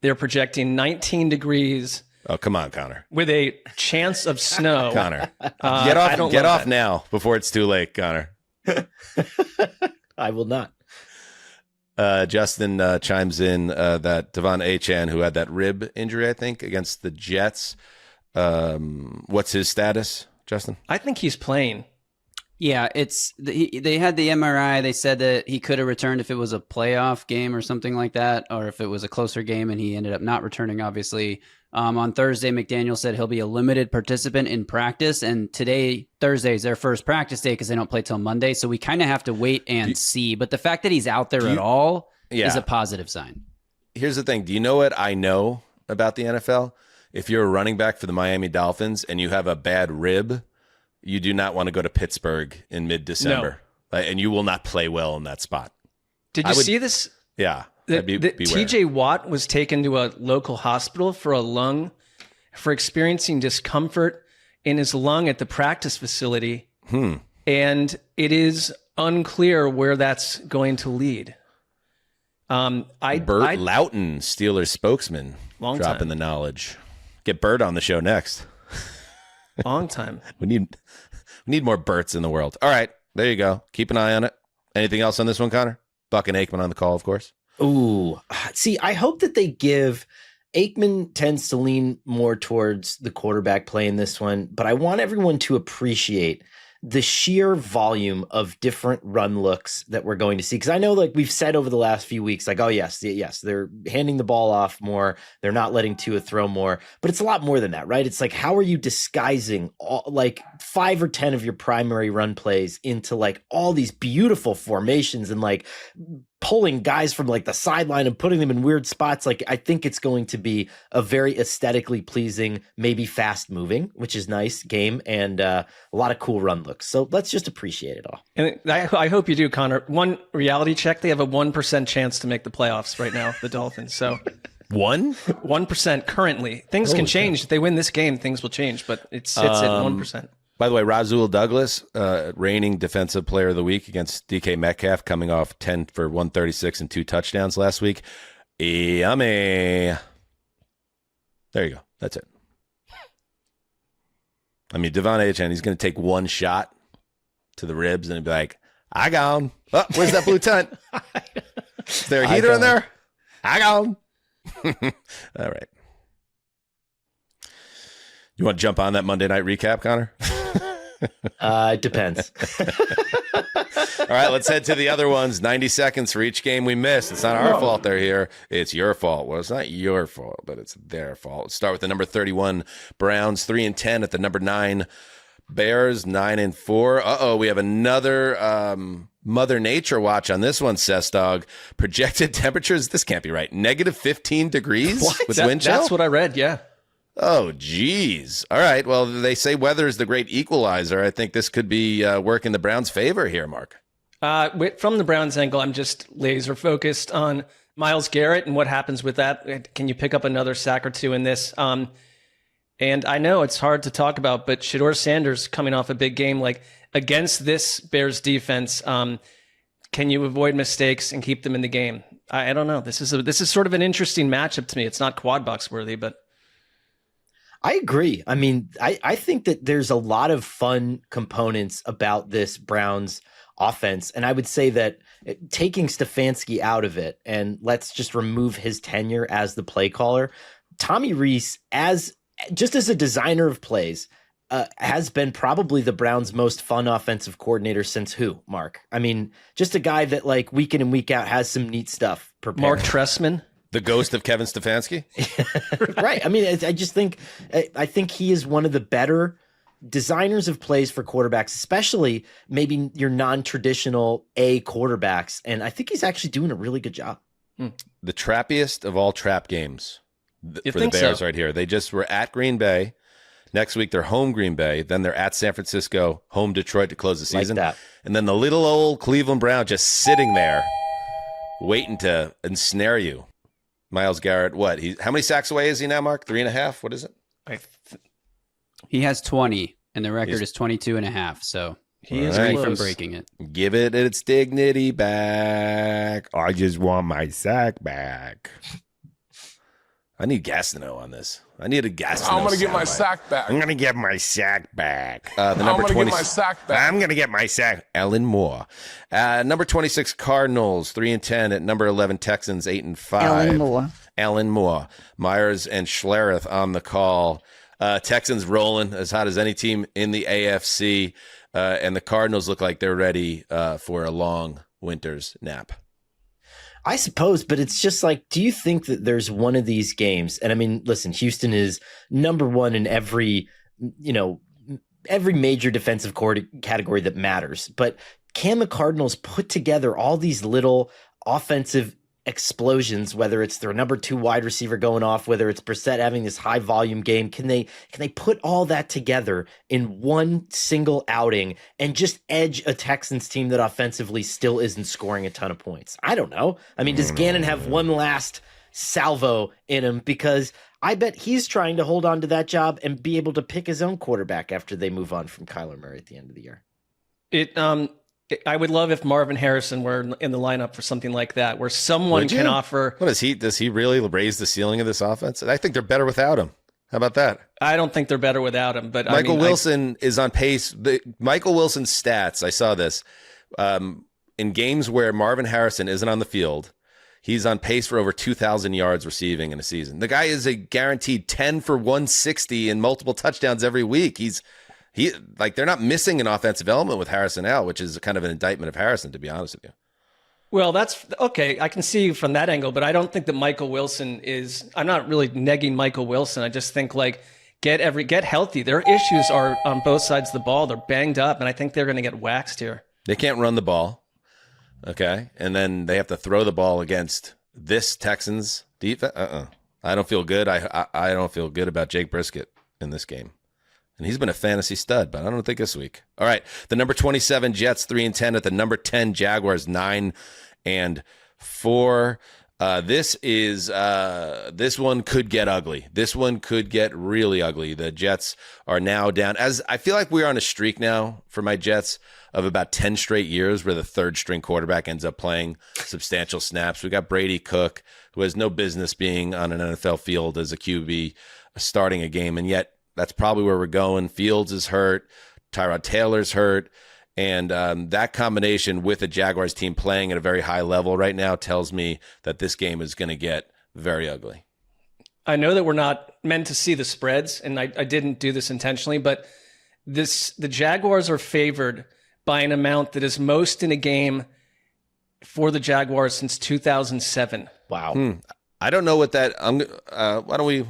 they're projecting 19 degrees. Oh, come on, Connor. With a chance of snow. Connor, get off now before it's too late, Connor. I will not. Justin chimes in that Devon Achane, who had that rib injury, I think, against the Jets. What's his status, Justin? I think he's playing. Yeah, they had the MRI. They said that he could have returned if it was a playoff game or something like that, or if it was a closer game, and he ended up not returning, obviously. On Thursday, McDaniel said he'll be a limited participant in practice, and Thursday is their first practice day because they don't play till Monday, so we kind of have to wait and see. But the fact that he's out there at all is a positive sign. here's the thing. Do you know what I know about the NFL? If you're a running back for the Miami Dolphins and you have a bad rib, you do not want to go to Pittsburgh in mid-December. No. And you will not play well in that spot. Did you see this? Yeah. TJ Watt was taken to a local hospital for experiencing discomfort in his lung at the practice facility. And it is unclear where that's going to lead. Bert Loughton, Steelers spokesman, dropping the knowledge. Get Bert on the show next. Long time. We need more Berts in the world. All right, there you go. Keep an eye on it. Anything else on this one, Connor? Buck and Aikman on the call, of course. Ooh, see, I hope that they give. Aikman tends to lean more towards the quarterback play in this one, but I want everyone to appreciate the sheer volume of different run looks that we're going to see. Because I know, like we've said over the last few weeks, like, oh, yes, they're handing the ball off more. They're not letting Tua throw more. But it's a lot more than that, right? It's like, how are you disguising like 5 or 10 of your primary run plays into like all these beautiful formations and like pulling guys from like the sideline and putting them in weird spots? Like, I think it's going to be a very aesthetically pleasing, maybe fast moving, which is nice game, and a lot of cool run looks. So let's just appreciate it all. And I hope you do, Connor. One reality check, they have a 1% chance to make the playoffs right now, the Dolphins. So 1% currently. Things can change. If they win this game, things will change, but it sits at 1%. By the way, Rasul Douglas, reigning Defensive Player of the Week against DK Metcalf, coming off 10 for 136 and 2 touchdowns last week. Yummy. There you go. That's it. I mean, Devon Achane, he's going to take one shot to the ribs and he'll be like, I gone. Oh, where's that blue tent? Is there a heater in there? I gone. All right. You want to jump on that Monday night recap, Connor? It depends. All right, let's head to the other ones. 90 seconds for each game we missed. It's not our fault they're here. It's your fault. Well, it's not your fault, but it's their fault. Let's start with the number 31 Browns, 3-10 at the number 9 Bears, 9-4. We have another Mother Nature watch on this one, Sessdog. Projected temperatures, this can't be right. Negative 15 degrees with wind chill? That's what I read, yeah. Oh, geez. All right. Well, they say weather is the great equalizer. I think this could be work in the Browns' favor here, Mark. From the Browns angle, I'm just laser focused on Myles Garrett and what happens with that. Can you pick up another sack or two in this? And I know it's hard to talk about, but Shedeur Sanders coming off a big game, like against this Bears defense, can you avoid mistakes and keep them in the game? I don't know. This is sort of an interesting matchup to me. It's not quad box worthy, but I agree. I mean, I think that there's a lot of fun components about this Browns offense. And I would say that taking Stefanski out of it and let's just remove his tenure as the play caller, Tommy Rees, just as a designer of plays, has been probably the Browns' most fun offensive coordinator since who, Mark? I mean, just a guy that like week in and week out has some neat stuff prepared. Mark Trestman. The ghost of Kevin Stefanski? Right. I mean, I think he is one of the better designers of plays for quarterbacks, especially maybe your non-traditional A quarterbacks. And I think he's actually doing a really good job. The trappiest of all trap games for the Bears right here. They just were at Green Bay. Next week, they're home Green Bay. Then they're at San Francisco, home Detroit to close the season. Like that. And then the little old Cleveland Brown just sitting there waiting to ensnare you. Myles Garrett, what? How many sacks away is he now, Mark? 3.5? What is it? He has 20, and the record is 22.5. So he is right close from breaking it. Give it its dignity back. I just want my sack back. I need Gastineau on this. I need a Gastineau. I'm going to get my sack back. I'm going to get my sack back. The number I'm 20. Get my sack back. I'm going to get my sack. Ellen Moore. Number 26 Cardinals, 3-10 at number 11 Texans, 8-5. Ellen Moore. Myers and Schlereth on the call. Texans rolling as hot as any team in the AFC, and the Cardinals look like they're ready for a long winter's nap. I suppose, but it's just like, do you think that there's one of these games? And I mean, listen, Houston is number one in every major defensive category that matters. But can the Cardinals put together all these little offensive explosions, whether it's their number 2 wide receiver going off, whether it's Brissett having this high volume game, can they put all that together in one single outing and just edge a Texans team that offensively still isn't scoring a ton of points? I don't know. I mean, does Gannon have one last salvo in him? Because I bet he's trying to hold on to that job and be able to pick his own quarterback after they move on from Kyler Murray at the end of the year. I would love if Marvin Harrison were in the lineup for something like that, where someone can offer. What does he really raise the ceiling of this offense? I think they're better without him. How about that? I don't think they're better without him, but Michael Wilson is on pace. Michael Wilson's stats, I saw this, in games where Marvin Harrison isn't on the field, he's on pace for over 2,000 yards receiving in a season. The guy is a guaranteed 10 for 160 and multiple touchdowns every week. They're not missing an offensive element with Harrison out, which is kind of an indictment of Harrison, to be honest with you. Well, that's okay. I can see from that angle, but I don't think that Michael Wilson is. I'm not really negging Michael Wilson. I just think get healthy. Their issues are on both sides of the ball. They're banged up, and I think they're going to get waxed here. They can't run the ball, okay, and then they have to throw the ball against this Texans defense. I don't feel good. I don't feel good about Jake Brisket in this game. And he's been a fantasy stud, but I don't think this week. All right, the number 27 Jets 3-10 at the number 10 Jaguars 9-4. This one could get ugly. This one could get really ugly. The Jets are now down. As I feel like we're on a streak now for my Jets of about 10 straight years where the third string quarterback ends up playing substantial snaps. We got Brady Cook, who has no business being on an NFL field as a QB starting a game, and yet that's probably where we're going. Fields is hurt. Tyrod Taylor's hurt. And that combination with the Jaguars team playing at a very high level right now tells me that this game is going to get very ugly. I know that we're not meant to see the spreads, and I didn't do this intentionally, but the Jaguars are favored by an amount that is most in a game for the Jaguars since 2007. Wow. I don't know what that.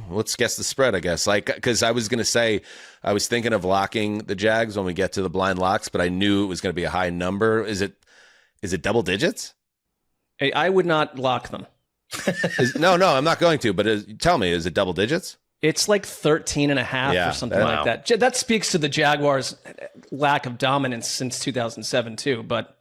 Let's guess the spread, I guess. Because I was going to say, I was thinking of locking the Jags when we get to the blind locks, but I knew it was going to be a high number. Is it double digits? Hey, I would not lock them. No, I'm not going to. But tell me, is it double digits? It's like 13.5 or something like that. That speaks to the Jaguars' lack of dominance since 2007 too. But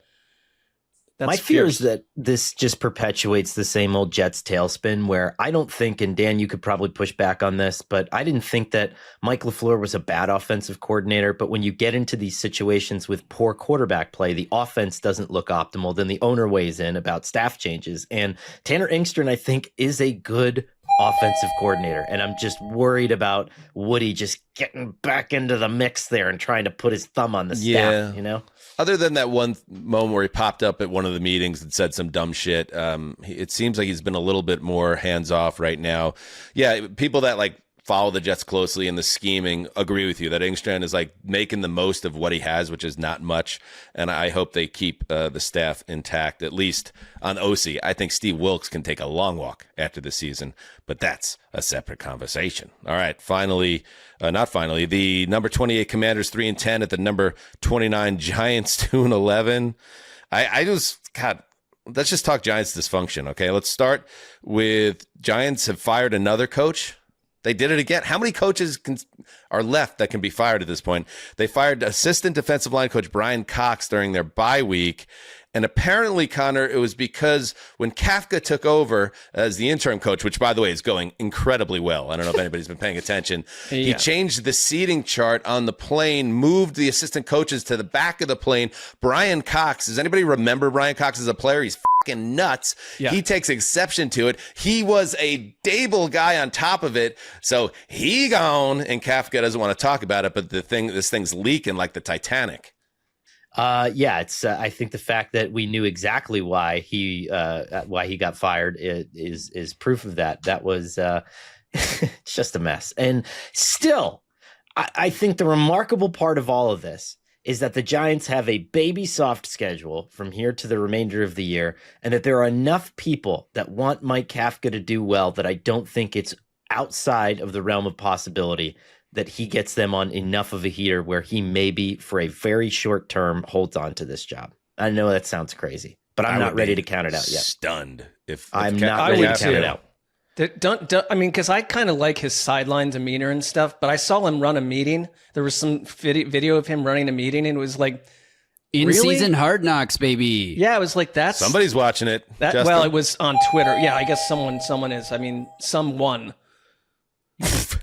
my fear is that this just perpetuates the same old Jets tailspin where I don't think, and Dan, you could probably push back on this, but I didn't think that Mike LaFleur was a bad offensive coordinator. But when you get into these situations with poor quarterback play, the offense doesn't look optimal. Then the owner weighs in about staff changes. And Tanner Engstrom, I think, is a good offensive coordinator. And I'm just worried about Woody just getting back into the mix there and trying to put his thumb on the staff, Other than that one moment where he popped up at one of the meetings and said some dumb shit, it seems like he's been a little bit more hands-off right now. Yeah, people that follow the Jets closely and the scheming agree with you that Engstrom is making the most of what he has, which is not much. And I hope they keep the staff intact, at least on OC. I think Steve Wilkes can take a long walk after the season, but that's a separate conversation. All right, the number 28 Commanders 3-10 at the number 29 Giants 2-11. Let's just talk Giants dysfunction. Okay, let's start with Giants have fired another coach. They did it again. How many coaches are left that can be fired at this point? They fired assistant defensive line coach Brian Cox during their bye week. And apparently, Connor, it was because when Kafka took over as the interim coach, which, by the way, is going incredibly well. I don't know if anybody's been paying attention. He changed the seating chart on the plane, moved the assistant coaches to the back of the plane. Brian Cox, does anybody remember Brian Cox as a player? He's fucking nuts. Yeah. He takes exception to it. He was a Dable guy on top of it. So he gone, and Kafka doesn't want to talk about it, but this thing's leaking like the Titanic. It's. I think the fact that we knew exactly why he got fired is proof of that. That was it's just a mess. And still, I think the remarkable part of all of this is that the Giants have a baby soft schedule from here to the remainder of the year, and that there are enough people that want Mike Kafka to do well that I don't think it's outside of the realm of possibility that he gets them on enough of a heater where he maybe for a very short term holds on to this job. I know that sounds crazy, but I'm not ready to count it out yet. Stunned if I'm not ready to count it out. I mean, because I kind of like his sideline demeanor and stuff, but I saw him run a meeting. There was some video of him running a meeting, and it was like, in-season Hard Knocks, baby. Yeah, it was like, that's... Somebody's watching it. Well, it was on Twitter. Yeah, I guess someone is. I mean, someone.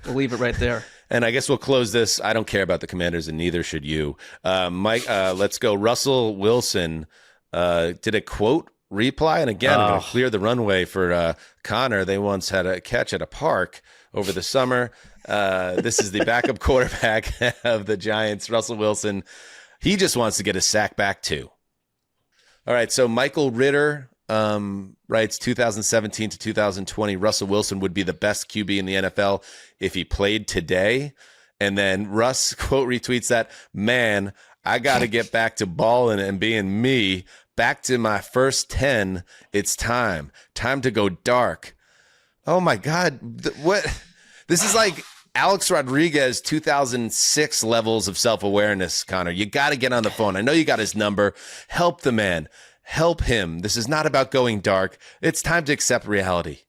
We'll leave it right there. And I guess we'll close this. I don't care about the Commanders, and neither should you. Mike, let's go. Russell Wilson did a quote reply. And again, I'm going to clear the runway for Connor. They once had a catch at a park over the summer. This is the backup quarterback of the Giants, Russell Wilson. He just wants to get a sack back, too. All right, so Michael Ritter writes 2017 to 2020, Russell Wilson would be the best QB in the NFL if he played today. And then Russ, quote, retweets that, man, I got to get back to balling and being me. Back to my first 10. It's time. Time to go dark. Oh, my God. What? This is like Alex Rodriguez 2006 levels of self-awareness, Connor. You got to get on the phone. I know you got his number. Help the man. Help him. This is not about going dark. It's time to accept reality.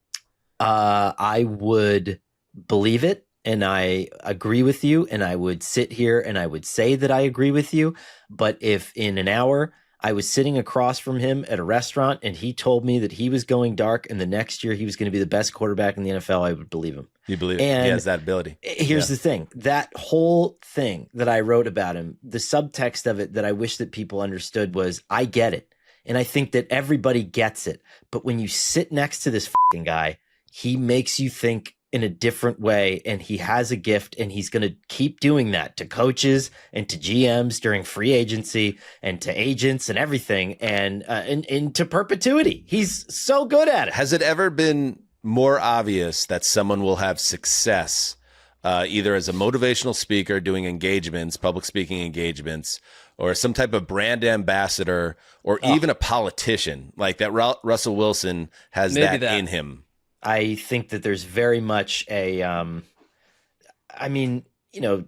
I would believe it, and I agree with you, and I would sit here and I would say that I agree with you. But if in an hour I was sitting across from him at a restaurant and he told me that he was going dark and the next year he was going to be the best quarterback in the NFL, I would believe him. You believe and he has that ability. Here's the thing. That whole thing that I wrote about him, the subtext of it that I wish that people understood was, I get it. And I think that everybody gets it. But when you sit next to this fucking guy, he makes you think in a different way, and he has a gift, and he's going to keep doing that to coaches and to GMs during free agency and to agents and everything, and into perpetuity. He's so good at it. Has it ever been more obvious that someone will have success either as a motivational speaker doing engagements, public speaking engagements, or some type of brand ambassador, or even a politician, like that Russell Wilson has that in him? I think that there's very much a, I mean, you know,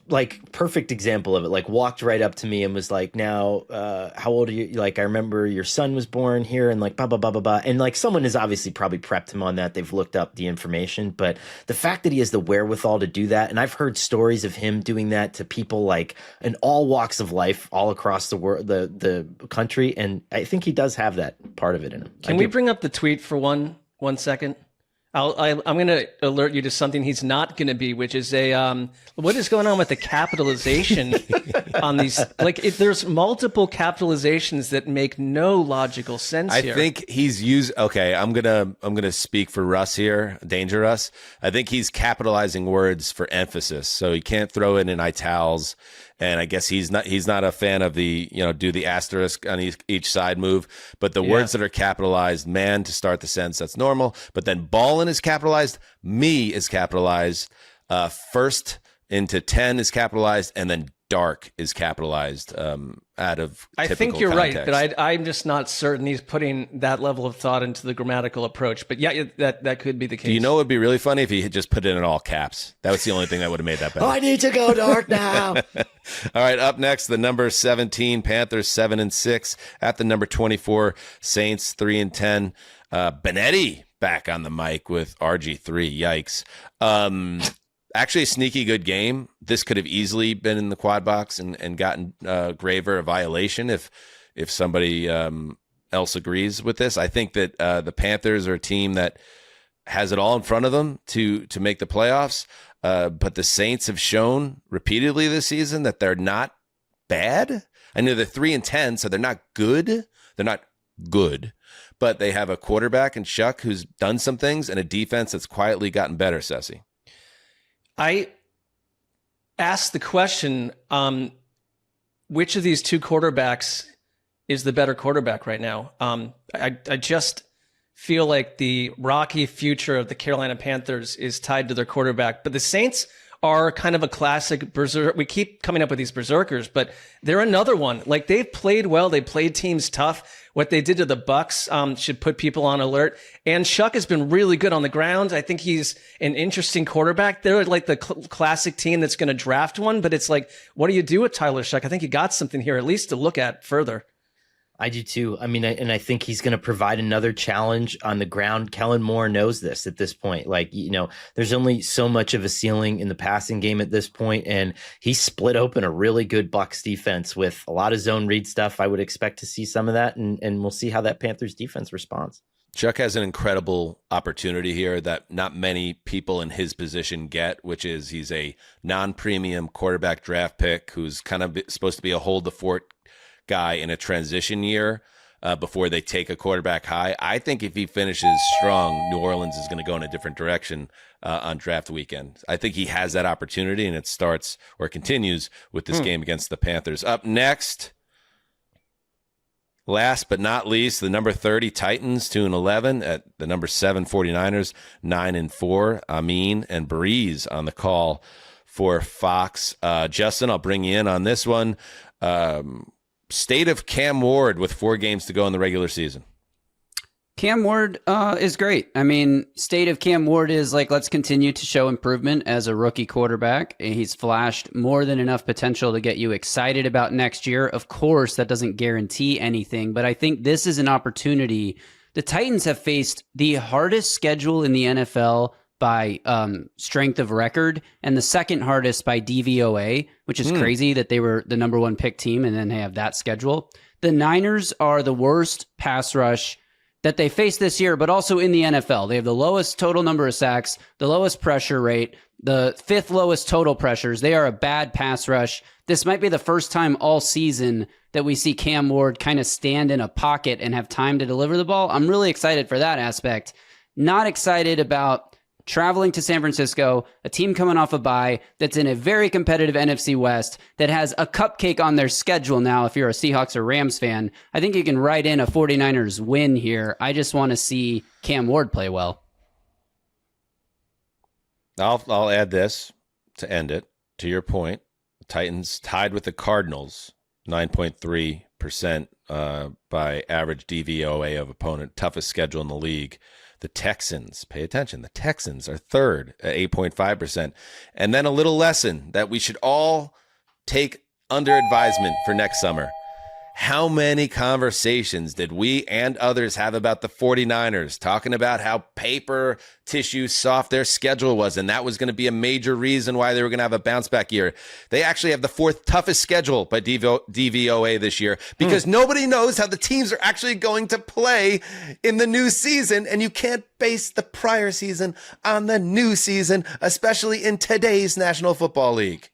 like perfect example of it, like walked right up to me and was like, now, how old are you? Like, I remember your son was born here and like, blah, blah, blah, blah, blah. And like someone has obviously probably prepped him on that. They've looked up the information, but the fact that he has the wherewithal to do that. And I've heard stories of him doing that to people like in all walks of life, all across the world, the country. And I think he does have that part of it in him. Can we bring up the tweet for one second? I'm going to alert you to something he's not going to be, which is what is going on with the capitalization on these? Like, there's multiple capitalizations that make no logical sense here. I think he's okay, I'm gonna speak for Russ here, Danger Russ. I think he's capitalizing words for emphasis, so he can't throw it in itals. And I guess he's not a fan of the, do the asterisk on each side move. But the words that are capitalized, man, to start the sentence, that's normal. But then ballin' is capitalized, me is capitalized, first into 10 is capitalized, and then dark is capitalized out of I think you're context. Right, but I'm just not certain he's putting that level of thought into the grammatical approach. But yeah, that could be the case. Do you know it would be really funny if he had just put it in all caps? That was the only thing that would have made that better. I need to go dark now. All right, up next, the number 17 Panthers 7-6 at the number 24 Saints 3-10. Benetti back on the mic with RG3. Yikes. Actually, a sneaky good game. This could have easily been in the quad box and gotten Graver a violation if somebody else agrees with this. I think that the Panthers are a team that has it all in front of them to make the playoffs. But the Saints have shown repeatedly this season that they're not bad. I know they're 3-10, so they're not good. They're not good, but they have a quarterback in Shuck who's done some things and a defense that's quietly gotten better, Sessy. I asked the question, which of these two quarterbacks is the better quarterback right now? I just feel like the rocky future of the Carolina Panthers is tied to their quarterback, but the Saints are kind of a classic berserker. We keep coming up with these berserkers, but they're another one. Like, they've played well. They played teams tough. What they did to the Bucks should put people on alert. And Shuck has been really good on the ground. I think he's an interesting quarterback. They're like the classic team that's going to draft one, but it's like, what do you do with Tyler Shuck? I think you got something here, at least to look at further. I do too. I mean, I think he's going to provide another challenge on the ground. Kellen Moore knows this at this point. Like, you know, there's only so much of a ceiling in the passing game at this point, and he split open a really good Bucs defense with a lot of zone read stuff. I would expect to see some of that, and we'll see how that Panthers defense responds. Chuck has an incredible opportunity here that not many people in his position get, which is he's a non-premium quarterback draft pick who's kind of supposed to be a hold the fort guy in a transition year before they take a quarterback high. I think if he finishes strong, New Orleans is going to go in a different direction on draft weekend. I think he has that opportunity, and it starts or continues with this game against the Panthers. Up next, last but not least, the number 30 Titans 2-11 at the number 7 49ers 9-4. Amin and Breeze on the call for Fox. Justin, I'll bring you in on this one. State of Cam Ward with 4 games to go in the regular season. Cam Ward is great. I mean, state of Cam Ward is like, let's continue to show improvement as a rookie quarterback. He's flashed more than enough potential to get you excited about next year. Of course, that doesn't guarantee anything, but I think this is an opportunity. The Titans have faced the hardest schedule in the NFL by strength of record, and the second hardest by DVOA, which is crazy that they were the number 1 pick team and then they have that schedule. The Niners are the worst pass rush that they face this year, but also in the NFL. They have the lowest total number of sacks, the lowest pressure rate, the 5th lowest total pressures. They are a bad pass rush. This might be the first time all season that we see Cam Ward kind of stand in a pocket and have time to deliver the ball. I'm really excited for that aspect. Not excited about traveling to San Francisco, a team coming off a bye that's in a very competitive NFC West that has a cupcake on their schedule now. If you're a Seahawks or Rams fan, I think you can write in a 49ers win here. I just want to see Cam Ward play well. I'll add this to end it. To your point, the Titans tied with the Cardinals, 9.3% by average DVOA of opponent, toughest schedule in the league. The Texans, pay attention, the Texans are third at 8.5%. And then a little lesson that we should all take under advisement for next summer. How many conversations did we and others have about the 49ers talking about how paper tissue soft their schedule was, and that was going to be a major reason why they were going to have a bounce back year? They actually have the 4th toughest schedule by DVOA this year because nobody knows how the teams are actually going to play in the new season, and you can't base the prior season on the new season, especially in today's National Football League.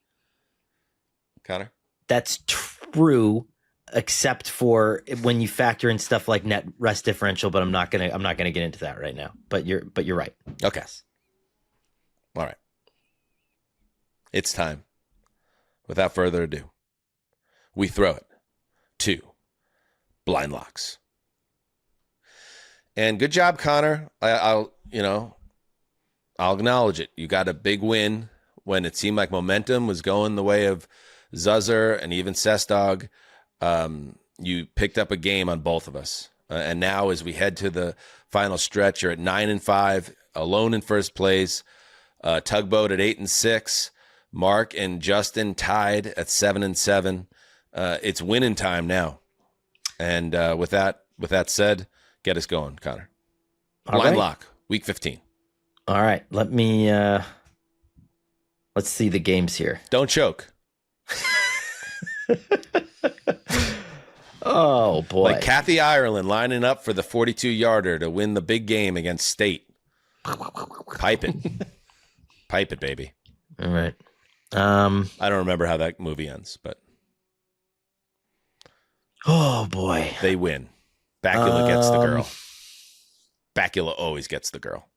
Connor? That's true. Except for when you factor in stuff like net rest differential, but I'm not gonna get into that right now. But you're right. Okay. All right. It's time. Without further ado, we throw it to Blind Locks. And good job, Connor. I'll acknowledge it. You got a big win when it seemed like momentum was going the way of Zuzzer and even Sestog. You picked up a game on both of us. And now as we head to the final stretch, you're at 9-5, alone in first place, Tugboat at 8-6, Mark and Justin tied at 7-7. It's winning time now. And with that said, get us going, Connor. Blind Lock, week 15. All right. Let's see the games here. Don't choke. Oh, boy. Like Kathy Ireland lining up for the 42-yarder to win the big game against State. Pipe it. Pipe it, baby. All right. I don't remember how that movie ends, but. Oh, boy. They win. Bacula gets the girl. Bacula always gets the girl.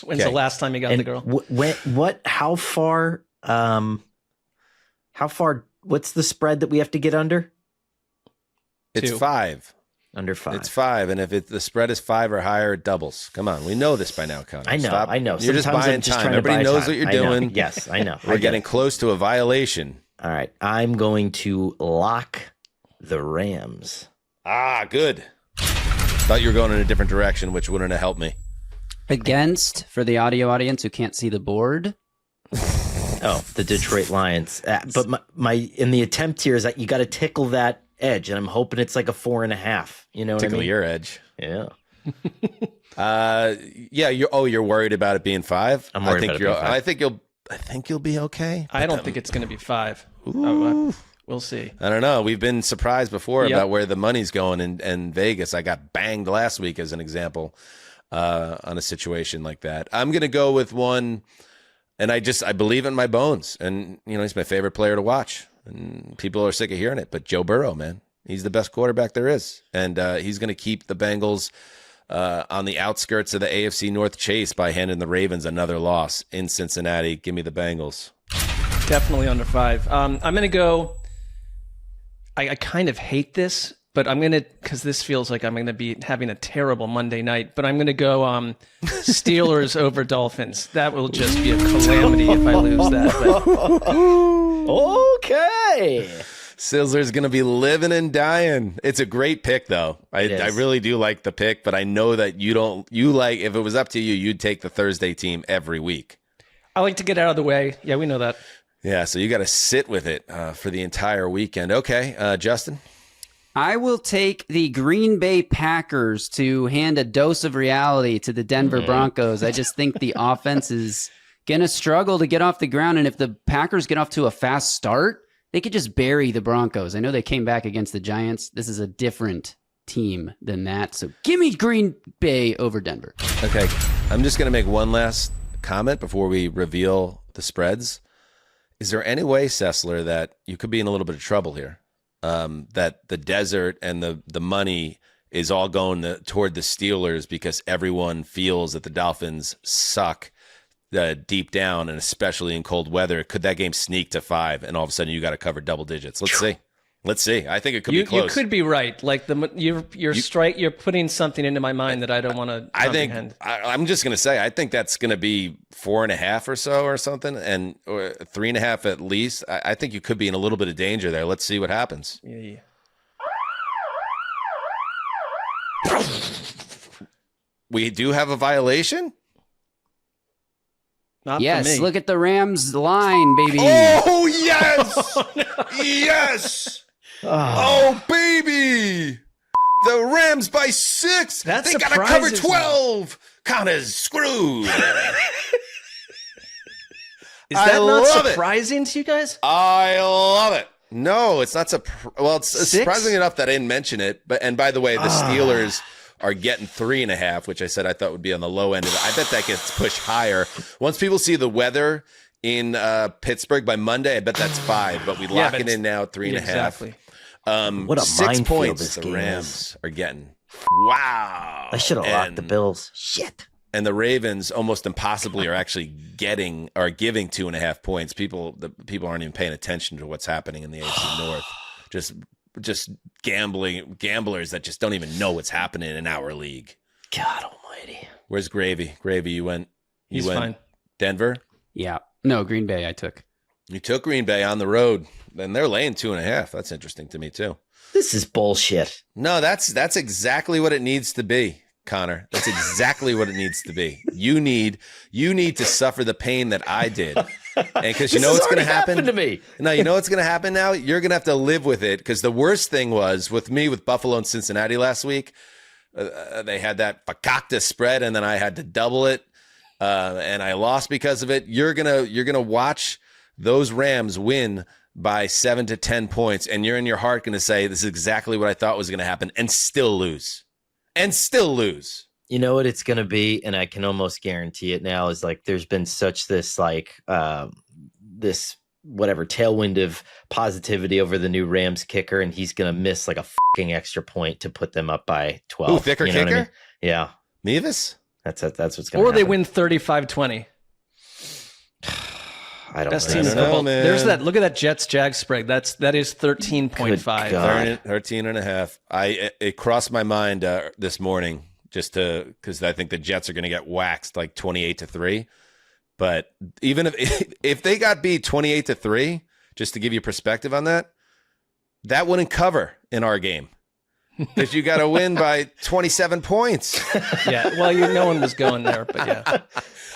When's the last time you got the girl? How far, what's the spread that we have to get under? It's 5. Under 5. It's 5, and if the spread is 5 or higher, it doubles. Come on, we know this by now, Connor. I know. Stop. I know. You're just buying time. Everybody knows what you're doing. Yes, I know. We're getting close to a violation. All right, I'm going to lock the Rams. Ah, good. Thought you were going in a different direction, which wouldn't have helped me. Against, for the audio audience who can't see the board. Oh, the Detroit Lions. But my in the attempt here is that you got to tickle that edge, and I'm hoping it's like a 4.5. You know what I Tickle mean? your edge. Yeah. Yeah. You're worried about it being 5. I'm worried about it being 5. I think you'll be okay. I don't think it's going to be 5. We'll see. I don't know. We've been surprised before about where the money's going in Vegas. I got banged last week as an example on a situation like that. I'm going to go with one, and I believe in my bones. And, he's my favorite player to watch. And people are sick of hearing it, but Joe Burrow, man, he's the best quarterback there is. And he's going to keep the Bengals on the outskirts of the AFC North chase by handing the Ravens another loss in Cincinnati. Give me the Bengals. Definitely under 5. I'm going to go. I kind of hate this, but I'm going to, because this feels like I'm going to be having a terrible Monday night, but I'm going to go Steelers over Dolphins. That will just be a calamity if I lose that. Okay. Sizzler's going to be living and dying. It's a great pick, though. I really do like the pick, but I know that you like, if it was up to you, you'd take the Thursday team every week. I like to get out of the way. Yeah, we know that. Yeah, so you got to sit with it for the entire weekend. Okay, Justin? I will take the Green Bay Packers to hand a dose of reality to the Denver Broncos. I just think the offense is going to struggle to get off the ground, and if the Packers get off to a fast start, they could just bury the Broncos. I know they came back against the Giants. This is a different team than that, so give me Green Bay over Denver. Okay, I'm just going to make one last comment before we reveal the spreads. Is there any way, Sessler, that you could be in a little bit of trouble here? That the desert and the money is all going toward the Steelers because everyone feels that the Dolphins suck deep down, and especially in cold weather. Could that game sneak to 5, and all of a sudden you got to cover double digits? Let's see. Let's see. I think it could be close. You could be right. Like you're putting something into my mind that I don't want to comprehend. I'm just going to say, I think that's going to be 4.5 or so or something, and or 3.5 at least. I think you could be in a little bit of danger there. Let's see what happens. Yeah. We do have a violation? Not yes, for me. Look at the Rams line, baby. Oh, yes! Yes! Oh, baby! The Rams by 6. They got to cover 12. Connor's screwed. Is that not surprising to you guys? I love it. No, it's not well, it's surprising enough that I didn't mention it. And by the way, the Steelers are getting 3.5, which I said I thought would be on the low end of it. I bet that gets pushed higher. Once people see the weather in Pittsburgh by Monday, I bet that's 5. But we lock it in now at 3.5. Exactly. What a 6 minefield points this the game Rams are getting. Wow. I should have locked the Bills. Shit. And the Ravens almost impossibly are actually giving 2.5 points. People aren't even paying attention to what's happening in the AFC North. Just gamblers that just don't even know what's happening in our league. God almighty. Where's Gravy? Gravy, you went fine. Denver? Yeah. No, Green Bay I took. You took Green Bay on the road. And they're laying 2.5. That's interesting to me too. This is bullshit. No, that's exactly what it needs to be, Connor. That's exactly what it needs to be. You need to suffer the pain that I did. And because you know what's going to happen to me. No, you know what's going to happen now? You're going to have to live with it, because the worst thing was with me with Buffalo and Cincinnati last week. They had that fakakta spread, and then I had to double it, and I lost because of it. You're gonna watch those Rams win by 7 to 10 points, and you're in your heart going to say, this is exactly what I thought was going to happen, and still lose. You know what it's going to be, and I can almost guarantee it now, is like there's been such this this whatever tailwind of positivity over the new Rams kicker, and he's going to miss like a fucking extra point to put them up by 12. Ooh, thicker kicker? I mean? Yeah. Mevis? That's what's going to happen. Or they win 35-20. I don't Best know. team Super Bowl. There's that. Look at that Jets-Jags spread. That is 13.5. 13.5. It crossed my mind this morning because I think the Jets are going to get waxed like 28-3. But even if they got beat 28-3, just to give you perspective on that wouldn't cover in our game. Because you got to win by 27 points. Yeah, well, no one was going there, but yeah.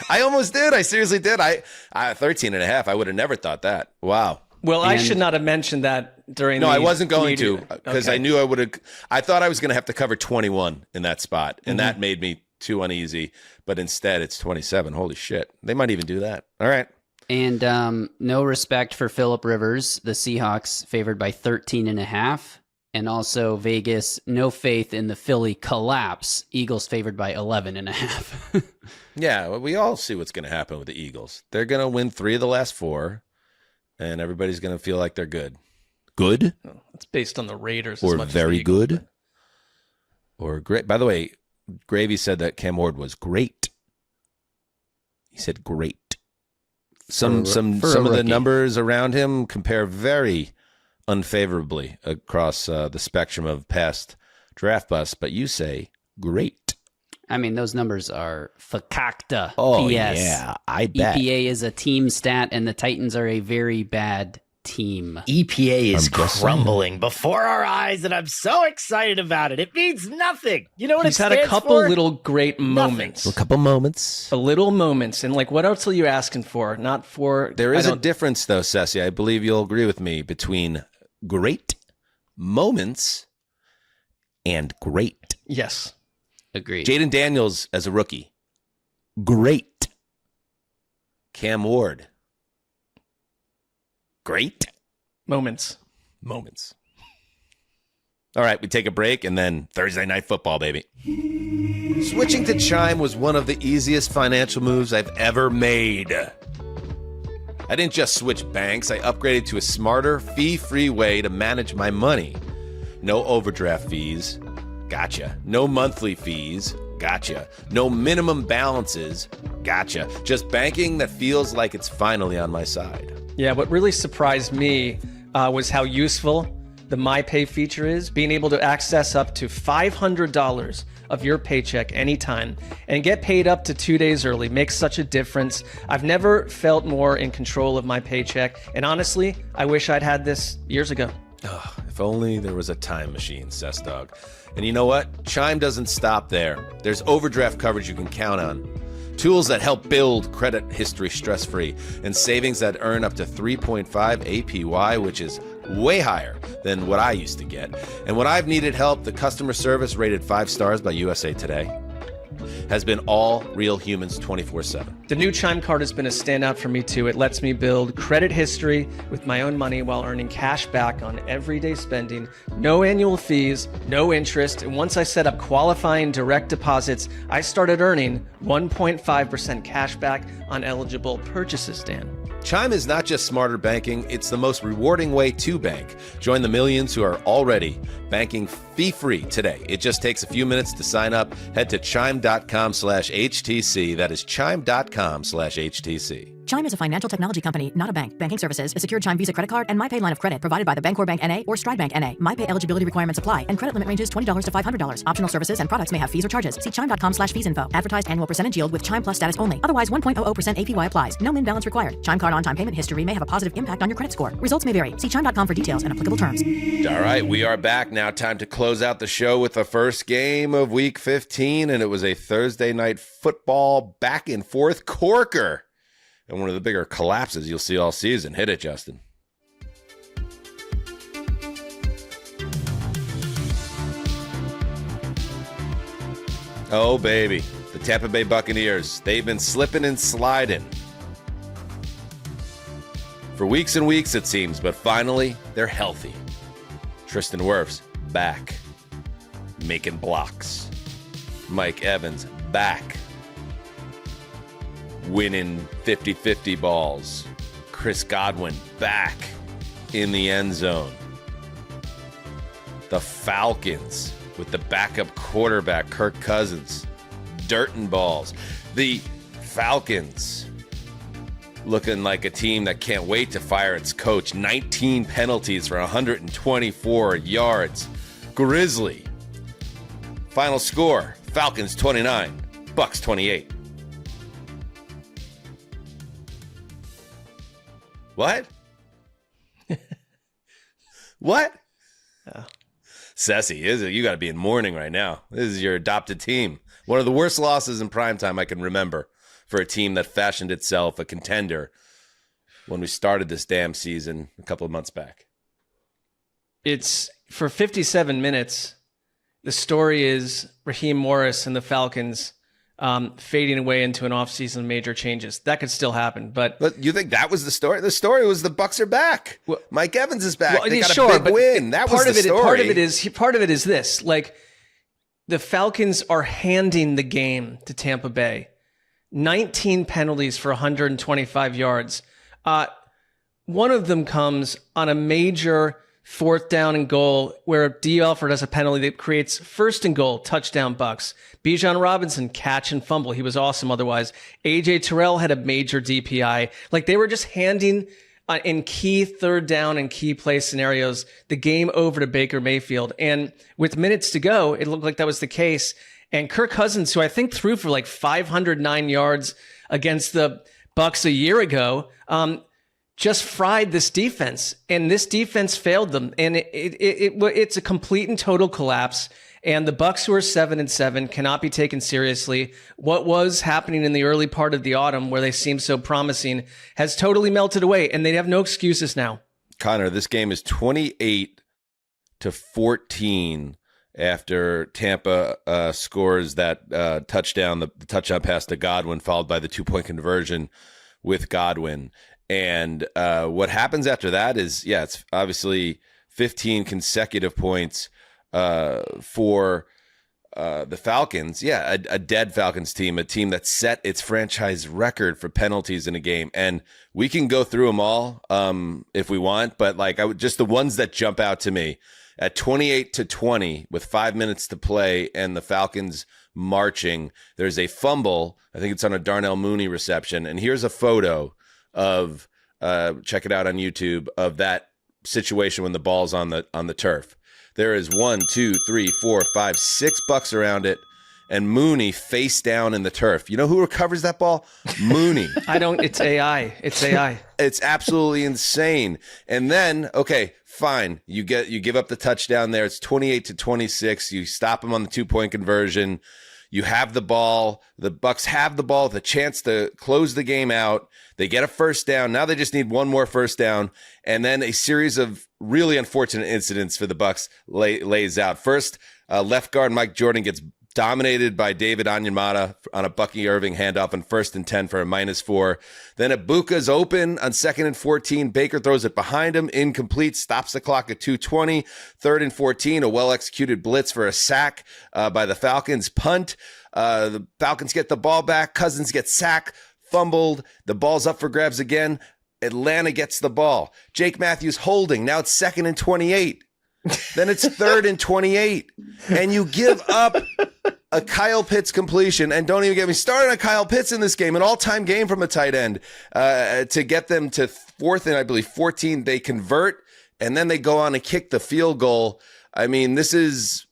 I almost did. I seriously did. I 13.5. I would have never thought that. Wow. Well, I should not have mentioned that during. No, the I wasn't going to media? because Okay. I knew I would have. I thought I was going to have to cover 21 in that spot, and that made me too uneasy. But instead, it's 27. Holy shit! They might even do that. All right. And no respect for Phillip Rivers. The Seahawks favored by 13.5. And also Vegas, no faith in the Philly collapse. Eagles favored by 11.5. Yeah, well, we all see what's going to happen with the Eagles. They're going to win 3 of the last 4, and everybody's going to feel like they're good. Good? It's based on the Raiders. Or as much very as the Eagles, good? Or great? By the way, Gravy said that Cam Ward was great. He said great. Some of the numbers around him compare very unfavorably across the spectrum of past draft busts, but you say great. I mean, those numbers are fakakta. Oh, BS. yeah, I bet. EPA is a team stat, and the Titans are a very bad team. EPA is crumbling before our eyes, and I'm so excited about it. It means nothing. You know what He's it had stands a couple for? little great moments. A couple moments. A little moments. And like, what else are you asking for? Not for... There is a difference, though, Ceci. I believe you'll agree with me between great moments and great. Yes. Agreed. Jaden Daniels as a rookie. Great. Cam Ward. Great. Moments. All right, we take a break and then Thursday Night Football, baby. Switching to Chime was one of the easiest financial moves I've ever made. I didn't just switch banks, I upgraded to a smarter, fee-free way to manage my money. No overdraft fees. Gotcha. No monthly fees. Gotcha. No minimum balances. Gotcha. Just banking that feels like it's finally on my side. Yeah, what really surprised me was how useful the MyPay feature is, being able to access up to $500 of your paycheck anytime and get paid up to 2 days early makes such a difference. I've never felt more in control of my paycheck, and honestly, I wish I'd had this years ago. Oh, if only there was a time machine, Cess Dog. And you know what? Chime doesn't stop there. There's overdraft coverage you can count on. Tools that help build credit history stress-free, and savings that earn up to 3.5 APY, which is way higher than what I used to get. And when I've needed help, the customer service rated 5 stars by USA Today has been all real humans 24/7. The new Chime card has been a standout for me too. It lets me build credit history with my own money while earning cash back on everyday spending. No annual fees, no interest. And once I set up qualifying direct deposits, I started earning 1.5% cash back on eligible purchases, Dan. Chime is not just smarter banking, it's the most rewarding way to bank. Join the millions who are already banking fee-free today. It just takes a few minutes to sign up. Head to chime.com/HTC. That is chime.com/HTC. Chime is a financial technology company, not a bank. Banking services, a secured Chime Visa credit card, and MyPay line of credit provided by the Bancorp Bank N.A. or Stride Bank N.A. MyPay eligibility requirements apply, and credit limit ranges $20 to $500. Optional services and products may have fees or charges. See chime.com/feesinfo. Advertised annual percentage yield with Chime Plus status only. Otherwise, 1.00% APY applies. No min balance required. Chime card on-time payment history may have a positive impact on your credit score. Results may vary. See chime.com for details and applicable terms. All right, we are back now. Time to close out the show with the first game of Week 15, and it was a Thursday Night Football back-and-forth corker. And one of the bigger collapses you'll see all season. Hit it, Justin. Oh, baby. The Tampa Bay Buccaneers. They've been slipping and sliding for weeks and weeks, it seems, but finally, they're healthy. Tristan Wirfs, back. Making blocks. Mike Evans, back. Winning 50-50 balls. Chris Godwin back in the end zone. The Falcons with the backup quarterback, Kirk Cousins. Dirting balls. The Falcons looking like a team that can't wait to fire its coach. 19 penalties for 124 yards. Grizzly. Final score, Falcons 29, Bucks 28. What? What? Ceci, you got to be in mourning right now. This is your adopted team. One of the worst losses in primetime I can remember for a team that fashioned itself a contender when we started this damn season a couple of months back. It's for 57 minutes. The story is Raheem Morris and the Falcons fading away into an offseason major changes. That could still happen, but you think that was the story? The story was the Bucs are back. Well, Mike Evans is back. They got a big win. That was the story. Part of it is this: like the Falcons are handing the game to Tampa Bay. 19 penalties for 125 yards. One of them comes on a major 4th down and goal where D. Alford has a penalty that creates 1st and goal, touchdown Bucs. Bijan Robinson, catch and fumble. He was awesome otherwise. AJ Terrell had a major DPI. Like they were just handing in key 3rd down and key play scenarios the game over to Baker Mayfield. And with minutes to go, it looked like that was the case. And Kirk Cousins, who I think threw for like 509 yards against the Bucs a year ago, just fried this defense, and this defense failed them, and it's a complete and total collapse. And the Bucs, who are 7-7, cannot be taken seriously. What was happening in the early part of the autumn, where they seemed so promising, has totally melted away, and they have no excuses now. Connor, this game is 28-14 after Tampa scores that touchdown, the touchdown pass to Godwin, followed by the 2-point conversion with Godwin. And what happens after that is, it's obviously 15 consecutive points for the Falcons. Yeah, a dead Falcons team, a team that set its franchise record for penalties in a game. And we can go through them all if we want, but like just the ones that jump out to me. At 28-20 with 5 minutes to play and the Falcons marching, there's a fumble. I think it's on a Darnell Mooney reception. And here's a photo of check it out on YouTube of that situation when the ball's on the turf. There is 1, 2, 3, 4, 5, 6 Bucs around it, and Mooney face down in the turf. You know who recovers that ball? Mooney. It's AI. It's AI. It's absolutely insane. And then, okay, fine. You give up the touchdown there. It's 28-26. You stop him on the 2-point conversion. You have the ball. The Bucs have the ball, the chance to close the game out. They get a 1st down. Now they just need one more 1st down. And then a series of really unfortunate incidents for the Bucs lays out. First, left guard Mike Jordan gets dominated by David Onyemata on a Bucky Irving handoff on 1st and 10 for a -4. Then Ibuka's open on 2nd and 14. Baker throws it behind him, incomplete, stops the clock at 2:20. 3rd and 14, a well-executed blitz for a sack by the Falcons. Punt. The Falcons get the ball back. Cousins gets sacked, fumbled. The ball's up for grabs again. Atlanta gets the ball. Jake Matthews holding. Now it's 2nd and 28. Then it's 3rd and 28. And you give up a Kyle Pitts completion. And don't even get me started on Kyle Pitts in this game, an all-time game from a tight end, to get them to 4th and I believe 14. They convert, and then they go on and kick the field goal. I mean, this is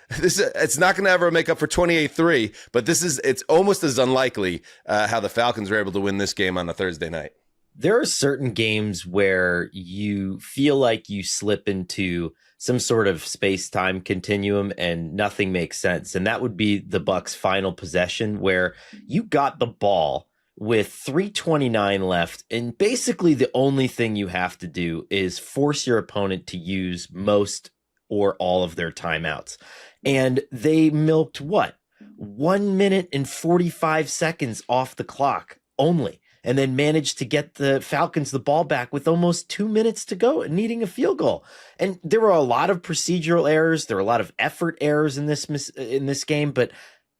it's not going to ever make up for 28-3, but it's almost as unlikely how the Falcons were able to win this game on a Thursday night. There are certain games where you feel like you slip into some sort of space-time continuum and nothing makes sense. And that would be the Bucs' final possession, where you got the ball with 3:29 left. And basically the only thing you have to do is force your opponent to use most or all of their timeouts. And they milked 1 minute and 45 seconds off the clock only, and then managed to get the Falcons the ball back with almost 2 minutes to go and needing a field goal. And there were a lot of procedural errors. There were a lot of effort errors in this game. But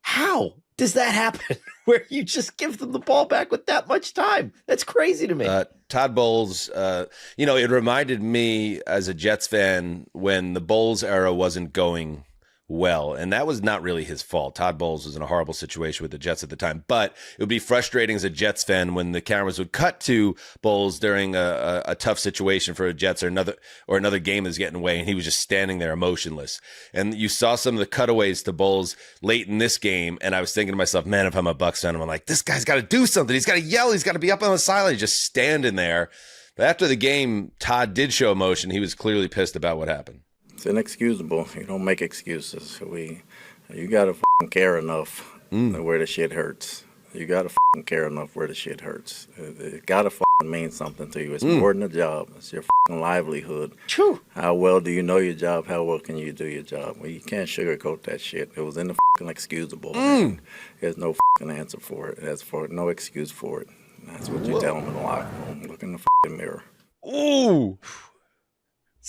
how does that happen where you just give them the ball back with that much time? That's crazy to me. Todd Bowles, it reminded me as a Jets fan when the Bowles era wasn't going well, and that was not really his fault. Todd Bowles was in a horrible situation with the Jets at the time, but it would be frustrating as a Jets fan when the cameras would cut to Bowles during a tough situation for a Jets or another game is getting away, and he was just standing there emotionless. And you saw some of the cutaways to Bowles late in this game, and I was thinking to myself, man, if I'm a Bucs fan, I'm like, this guy's got to do something. He's got to yell. He's got to be up on the sideline, just standing there. But after the game, Todd did show emotion. He was clearly pissed about what happened. It's inexcusable. You don't make excuses. You gotta care enough where the shit hurts. You gotta fucking care enough where the shit hurts. It gotta fucking mean something to you. It's more than a job. It's your fucking livelihood. True. How well do you know your job? How well can you do your job? Well, you can't sugarcoat that shit. It was in the fucking excusable. There's no fucking answer for it. There's no excuse for it. That's what you tell them in the locker room. Look in the fucking mirror. Ooh.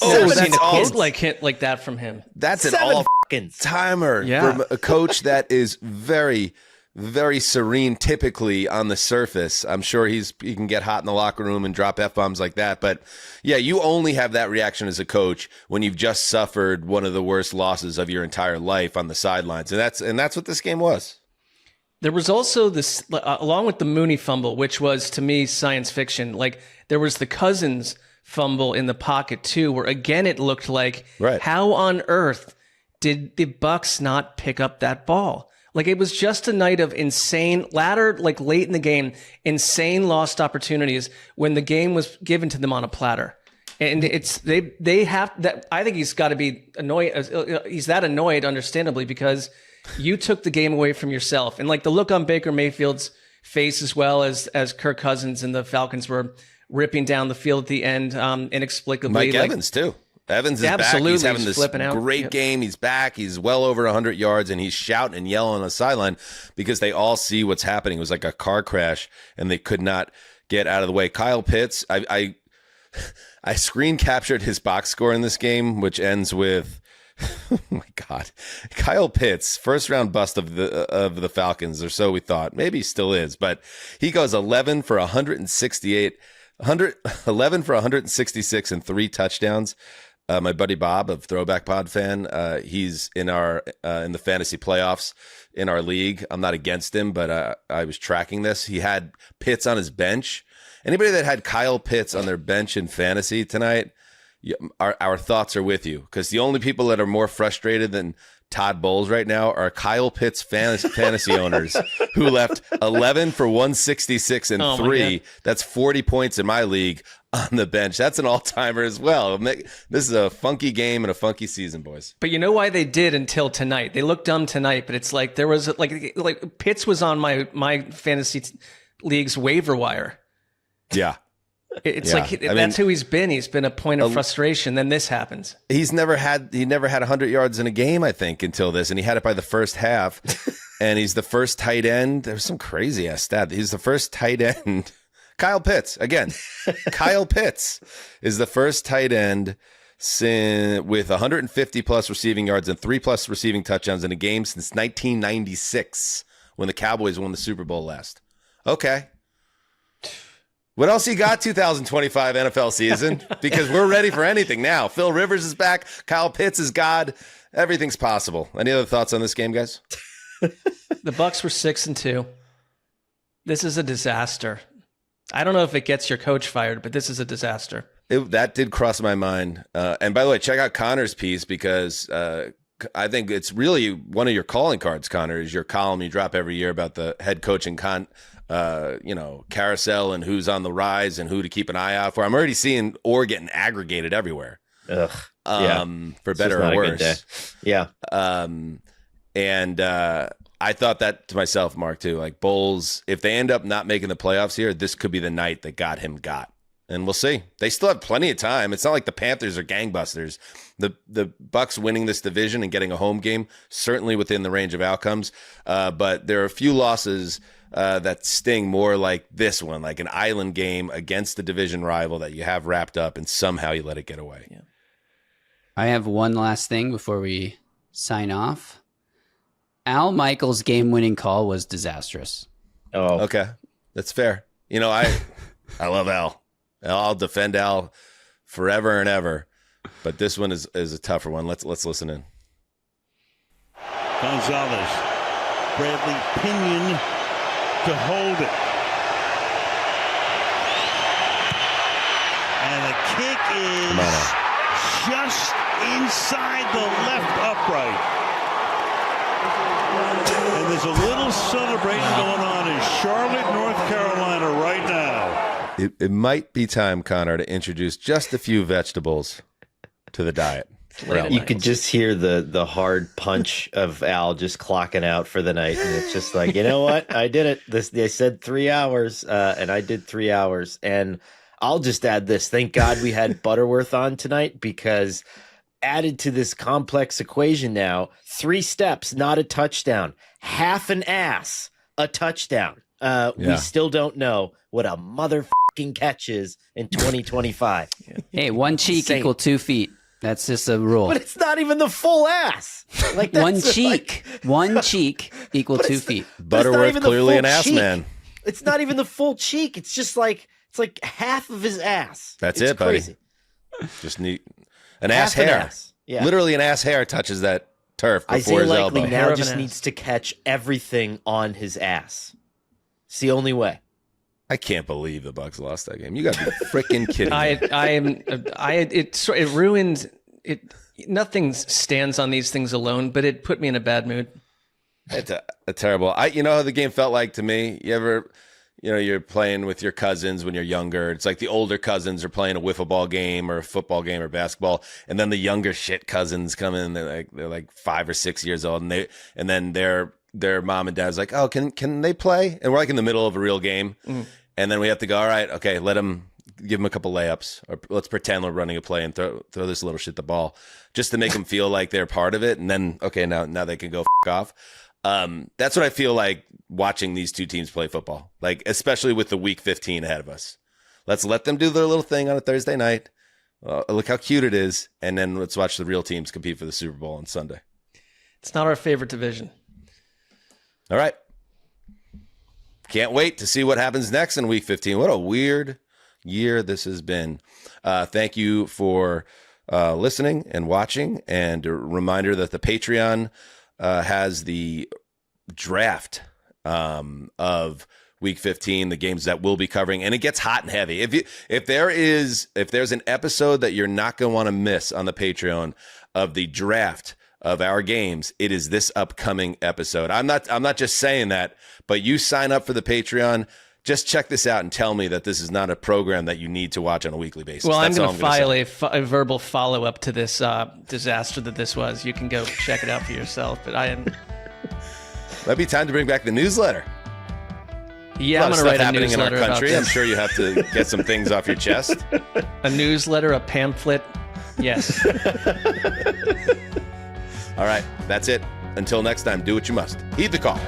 Never seen a quote like that from him. That's an 7 all-timer from a coach that is very, very serene typically on the surface. I'm sure he can get hot in the locker room and drop F-bombs like that. But, yeah, you only have that reaction as a coach when you've just suffered one of the worst losses of your entire life on the sidelines. And that's what this game was. There was also this, along with the Mooney fumble, which was, to me, science fiction. Like, there was the Cousins fumble in the pocket too, where again it looked like, how on earth did the Bucs not pick up that ball? Like, it was just a night of insane like late in the game, insane lost opportunities when the game was given to them on a platter. And it's they have that. I think he's got to be annoyed. He's that annoyed, understandably, because you took the game away from yourself. And like the look on Baker Mayfield's face, as well as Kirk Cousins and the Falcons were ripping down the field at the end, inexplicably. Mike Evans too. Evans is back. He's having this great game. He's back. He's well over 100 yards, and he's shouting and yelling on the sideline because they all see what's happening. It was like a car crash, and they could not get out of the way. Kyle Pitts, I screen captured his box score in this game, which ends with, oh my God, Kyle Pitts, first round bust of the Falcons, or so we thought. Maybe he still is, but he goes 11 for 166 and 3 touchdowns. My buddy Bob of Throwback Pod fan, he's in the fantasy playoffs in our league. I'm not against him, but I was tracking this. He had Pitts on his bench. Anybody that had Kyle Pitts on their bench in fantasy tonight, our thoughts are with you, because the only people that are more frustrated than Todd Bowles right now are Kyle Pitts fantasy owners who left 11 for 166 and 3. That's 40 points in my league on the bench. That's an all-timer as well. This is a funky game and a funky season, boys. But you know why they did until tonight? They looked dumb tonight, but it's like there was like Pitts was on my fantasy league's waiver wire. Yeah. It's that's who he's been. He's been a point of frustration. Then this happens. He never had 100 yards in a game, I think, until this, and he had it by the first half. And he's the first tight end. There's some crazy ass stat. He's the first tight end. Kyle Pitts again. Kyle Pitts is the first tight end with 150 plus receiving yards and 3 plus receiving touchdowns in a game since 1996, when the Cowboys won the Super Bowl last. Okay. What else you got 2025 NFL season? Because we're ready for anything now. Phil Rivers is back. Kyle Pitts is God. Everything's possible. Any other thoughts on this game, guys? The Bucs were 6-2. This is a disaster. I don't know if it gets your coach fired, but this is a disaster. That did cross my mind. And by the way, check out Connor's piece, because I think it's really one of your calling cards, Connor, is your column you drop every year about the head coaching carousel and who's on the rise and who to keep an eye out for. I'm already seeing Orr getting aggregated everywhere. For better or worse. Yeah. And I thought that to myself, Mark, too. Like, Bowles, if they end up not making the playoffs here, this could be the night that got him got. And we'll see. They still have plenty of time. It's not like the Panthers are gangbusters. The Bucs winning this division and getting a home game, certainly within the range of outcomes. But there are a few losses that sting more, like this one, like an island game against the division rival that you have wrapped up and somehow you let it get away. Yeah. I have one last thing before we sign off. Al Michaels' game-winning call was disastrous. Oh, okay. That's fair. I love Al. I'll defend Al forever and ever. But this one is a tougher one. Let's listen in. Gonzalez, Bradley Pinion to hold it. And the kick is just inside the left upright. And there's a little celebrating going on in Charlotte, North Carolina right now. It might be time, Connor, to introduce just a few vegetables to the diet. You could just hear the hard punch of Al just clocking out for the night, and it's just like, you know what? I did it. They said 3 hours, and I did 3 hours. And I'll just add this: thank God we had Butterworth on tonight, because added to this complex equation now, 3 steps, not a touchdown, half an ass, a touchdown. We still don't know what a motherfucking catch is in 2025. Hey, 1 cheek equal 2 feet. That's just a rule. But it's not even the full ass. Like one cheek equal 2 feet. Butterworth clearly an ass man. It's not even the full cheek. It's just like half of his ass. That's it's it, buddy. Crazy. Just neat. An ass hair. Yeah. Literally an ass hair touches that turf before Isaiah his Likely elbow. now just needs to catch everything on his ass. It's the only way. I can't believe the Bucs lost that game. You got to be freaking kidding me. It ruined it. Nothing stands on these things alone, but it put me in a bad mood. It's a terrible. You know how the game felt like to me? You're playing with your cousins when you're younger. It's like the older cousins are playing a wiffle ball game or a football game or basketball, and then the younger shit cousins come in. They're like 5 or 6 years old, and then their mom and dad's like, oh, can they play? And we're like in the middle of a real game. And then we have to go, all right, okay, give them a couple layups, or let's pretend we're running a play and throw this little shit the ball, just to make them feel like they're part of it. And then, okay, now they can go off. That's what I feel like watching these two teams play football, like especially with the week 15 ahead of us. Let's let them do their little thing on a Thursday night. Look how cute it is. And then let's watch the real teams compete for the Super Bowl on Sunday. It's not our favorite division. All right. Can't wait to see what happens next in week 15. What a weird year this has been. Thank you for listening and watching. And a reminder that the Patreon has the draft of week 15, the games that we'll be covering, and it gets hot and heavy. If there's an episode that you're not going to want to miss on the Patreon of the draft of our games, it is this upcoming episode. I'm not just saying that, but you sign up for the Patreon, just check this out and tell me that this is not a program that you need to watch on a weekly basis. Well, I'm going to file a verbal follow-up to this disaster that this was. You can go check it out for yourself, but I am... Might be time to bring back the newsletter. Yeah, I'm going to write a newsletter in our country. about this. I'm sure you have to get some things off your chest. A newsletter, a pamphlet. Yes. All right, that's it. Until next time, do what you must. Heed the call.